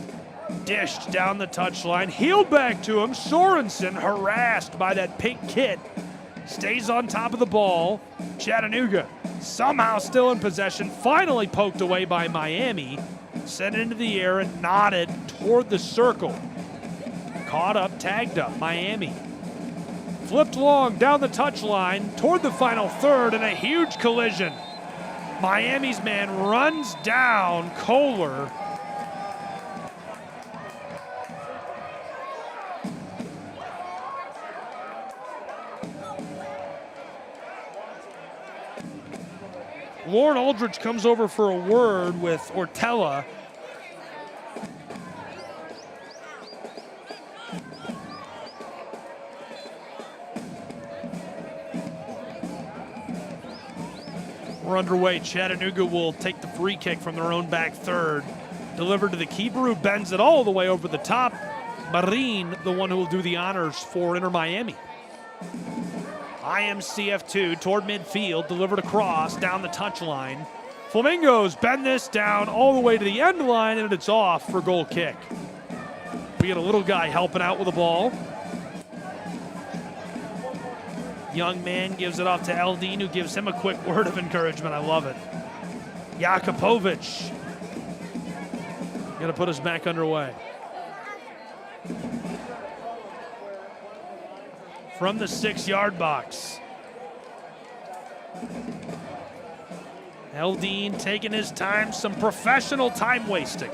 [SPEAKER 11] Dished down the touchline. Heeled back to him. Sorensen harassed by that pink kid. Stays on top of the ball. Chattanooga somehow still in possession. Finally poked away by Miami. Sent into the air and nodded toward the circle. Caught up, tagged up, Miami. Flipped long down the touchline toward the final third, and a huge collision. Miami's man runs down Kohler. Lauren Aldridge comes over for a word with Ortella. We're underway. Chattanooga will take the free kick from their own back third. Delivered to the keeper, who bends it all the way over the top. Marin, the one who will do the honors for Inter Miami. IMCF2 toward midfield, delivered across down the touchline. Flamingos bend this down all the way to the end line, and it's off for goal kick. We get a little guy helping out with the ball. Young man gives it off to Eldine, who gives him a quick word of encouragement. I love it. Jakupovic gonna put us back underway. From the 6-yard box. Eldine taking his time, some professional time wasting.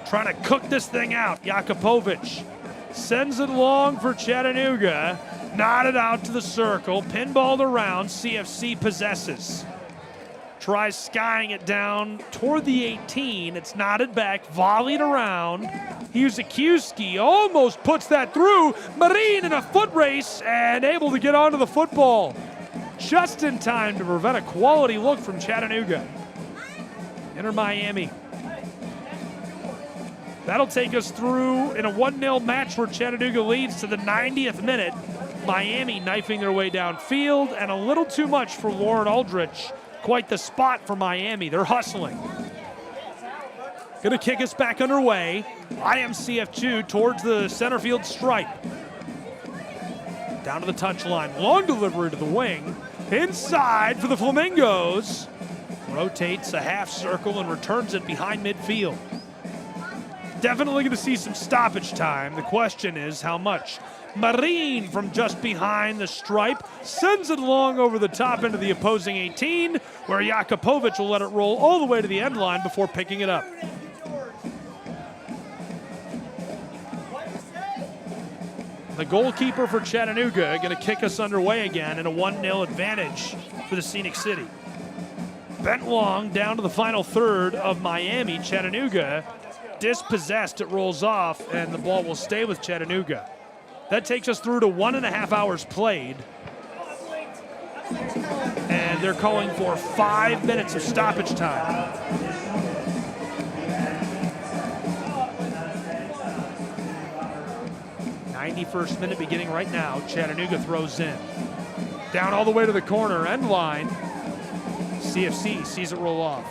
[SPEAKER 11] Trying to cook this thing out. Jakupovic sends it long for Chattanooga. Knotted out to the circle, pinballed around, CFC possesses. Tries skying it down toward the 18. It's knotted back, volleyed around. Husakiewski almost puts that through. Marin in a foot race and able to get onto the football. Just in time to prevent a quality look from Chattanooga. Inter Miami. That'll take us through in a 1-0 match where Chattanooga leads to the 90th minute. Miami knifing their way downfield, and a little too much for Lauren Aldrich. Quite the spot for Miami. They're hustling. Gonna kick us back underway. IMCF2 towards the center field stripe. Down to the touchline. Long delivery to the wing. Inside for the Flamingos. Rotates a half circle and returns it behind midfield. Definitely going to see some stoppage time. The question is how much. Marin from just behind the stripe sends it long over the top into the opposing 18, where Jakupovic will let it roll all the way to the end line before picking it up. The goalkeeper for Chattanooga going to kick us underway again in a 1-0 advantage for the Scenic City. Bent long down to the final third of Miami. Chattanooga dispossessed. It rolls off, and the ball will stay with Chattanooga. That takes us through to 1.5 hours played. And they're calling for 5 minutes of stoppage time. '91st minute beginning right now. Chattanooga throws in. Down all the way to the corner, end line. CFC sees it roll off.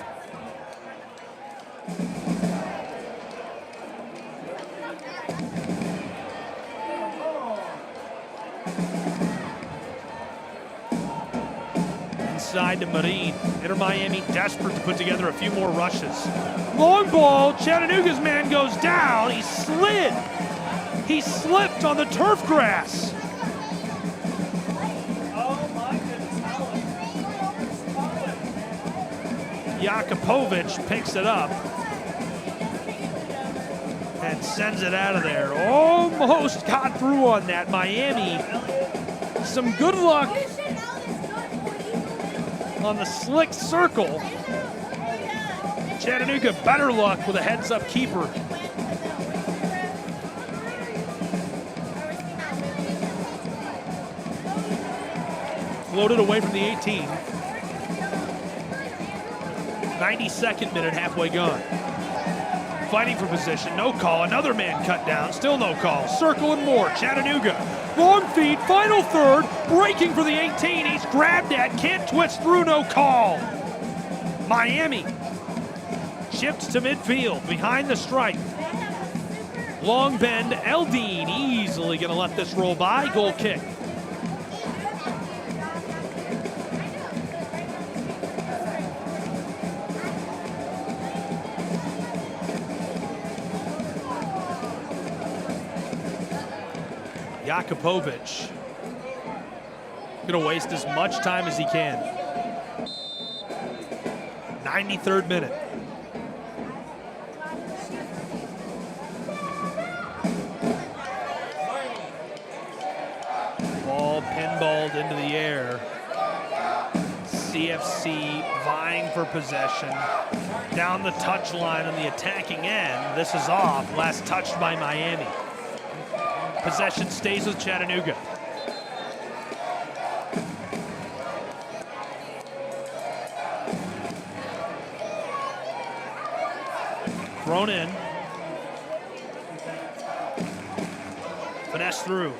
[SPEAKER 11] Inside to Marin. Inter Miami desperate to put together a few more rushes. Long ball. Chattanooga's man goes down. He slid. He slipped on the turf grass. Jakupovic picks it up and sends it out of there. Almost got through on that. Miami, some good luck on the slick circle. Chattanooga better luck with a heads-up keeper. Floated away from the 18. 92nd minute, halfway gone. Fighting for position, no call. Another man cut down, still no call. Circle and more, Chattanooga. Long feed, final third, breaking for the 18. He's grabbed at, can't twist through, no call. Miami chipped to midfield, behind the stripe. Long bend, Eldine easily gonna let this roll by, goal kick. Jakupovic going to waste as much time as he can. 93rd minute. Ball pinballed into the air. CFC vying for possession. Down the touchline on the attacking end. This is off. Last touched by Miami. Possession stays with Chattanooga. Thrown in. Finesse through.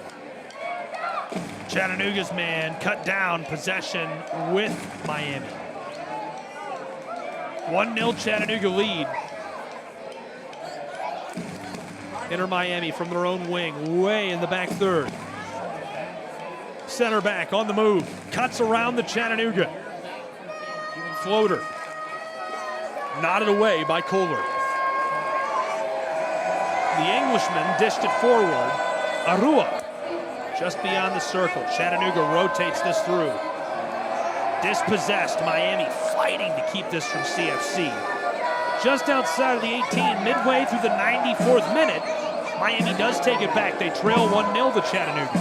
[SPEAKER 11] Chattanooga's man cut down, possession with Miami. 1-0 Chattanooga lead. Inter Miami from their own wing, way in the back third. Center back on the move, cuts around the Chattanooga. Floater. Knotted away by Kohler. The Englishman dished it forward. Arua. Just beyond the circle. Chattanooga rotates this through. Dispossessed. Miami fighting to keep this from CFC. Just outside of the 18, midway through the 94th minute, Miami does take it back. They trail 1-0 to Chattanooga.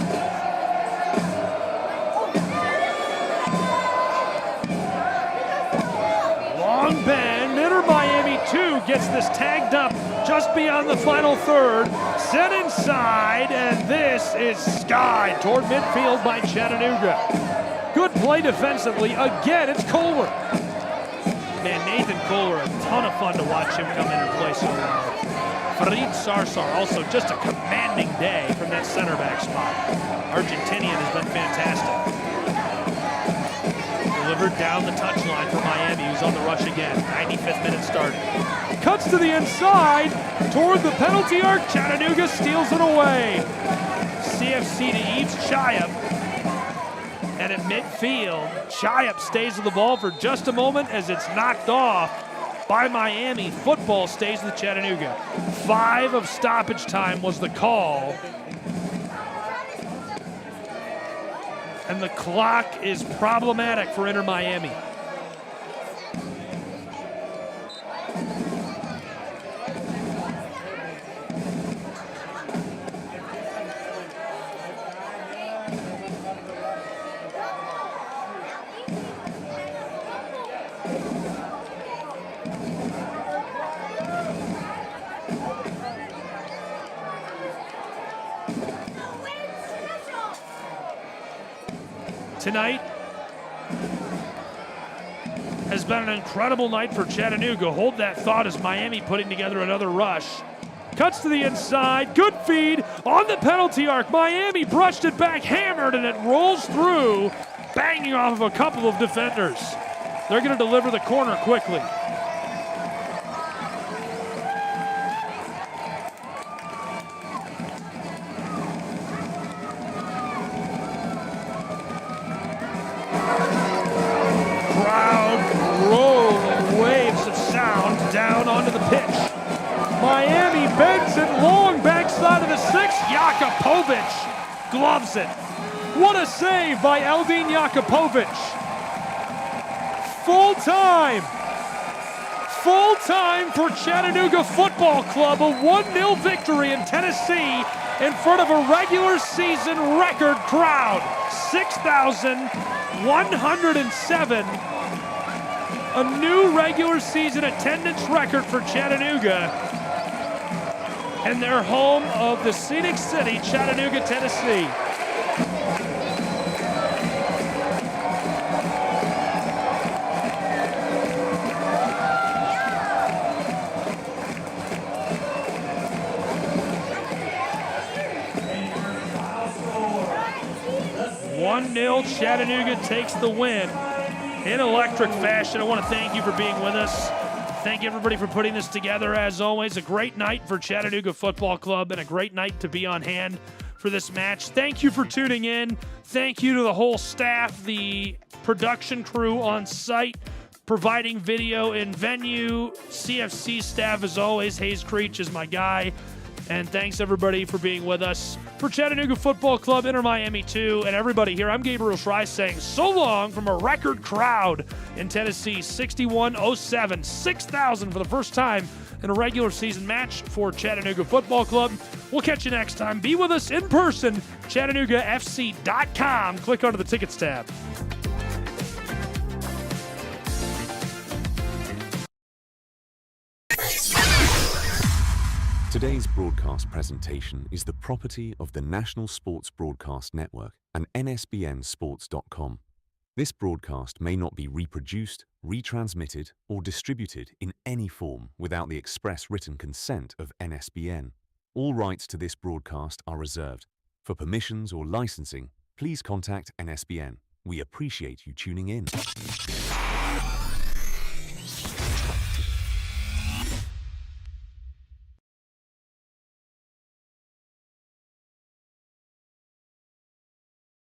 [SPEAKER 11] Long bend. Inter Miami 2 gets this tagged up just beyond the final third. Set inside, and this is skied toward midfield by Chattanooga. Good play defensively. Again, it's Kohler. Man, Nathan Kohler, a ton of fun to watch him come in and play so well. Farid Sarsar, also just a commanding day from that center back spot. Argentinian has been fantastic. Delivered down the touchline for Miami, who's on the rush again. 95th minute started. Cuts to the inside, toward the penalty arc. Chattanooga steals it away. CFC to Yves Chayab. And at midfield, Chayab stays with the ball for just a moment as it's knocked off by Miami. Football stays with Chattanooga. 5 of stoppage time was the call. And the clock is problematic for Inter Miami. Tonight has been an incredible night for Chattanooga. Hold that thought as Miami putting together another rush. Cuts to the inside, good feed on the penalty arc. Miami brushed it back, hammered, and it rolls through, banging off of a couple of defenders. They're going to deliver the corner quickly. Down onto the pitch. Miami bends it long, backside of the 6. Jakupovic gloves it. What a save by Eldin Jakupovic. Full time. Full time for Chattanooga Football Club. A 1-0 victory in Tennessee in front of a regular season record crowd. 6,107. A new regular season attendance record for Chattanooga. And they're home of the Scenic City, Chattanooga, Tennessee. Chattanooga takes the win in electric fashion. I want to thank you for being with us. Thank everybody for putting this together. As always, a great night for Chattanooga Football Club and a great night to be on hand for this match. Thank you for tuning in. Thank you to the whole staff, the production crew on site, providing video in venue. CFC staff, as always. Hayes Creech is my guy. And thanks, everybody, for being with us. For Chattanooga Football Club, Inter Miami 2, and everybody here, I'm Gabriel Schreiss saying so long from a record crowd in Tennessee, 61-07, 6,000 for the first time in a regular season match for Chattanooga Football Club. We'll catch you next time. Be with us in person, ChattanoogaFC.com. Click onto the tickets tab.
[SPEAKER 8] Today's broadcast presentation is the property of the National Sports Broadcast Network and NSBNsports.com. This broadcast may not be reproduced, retransmitted, or distributed in any form without the express written consent of NSBN. All rights to this broadcast are reserved. For permissions or licensing, please contact NSBN. We appreciate you tuning in.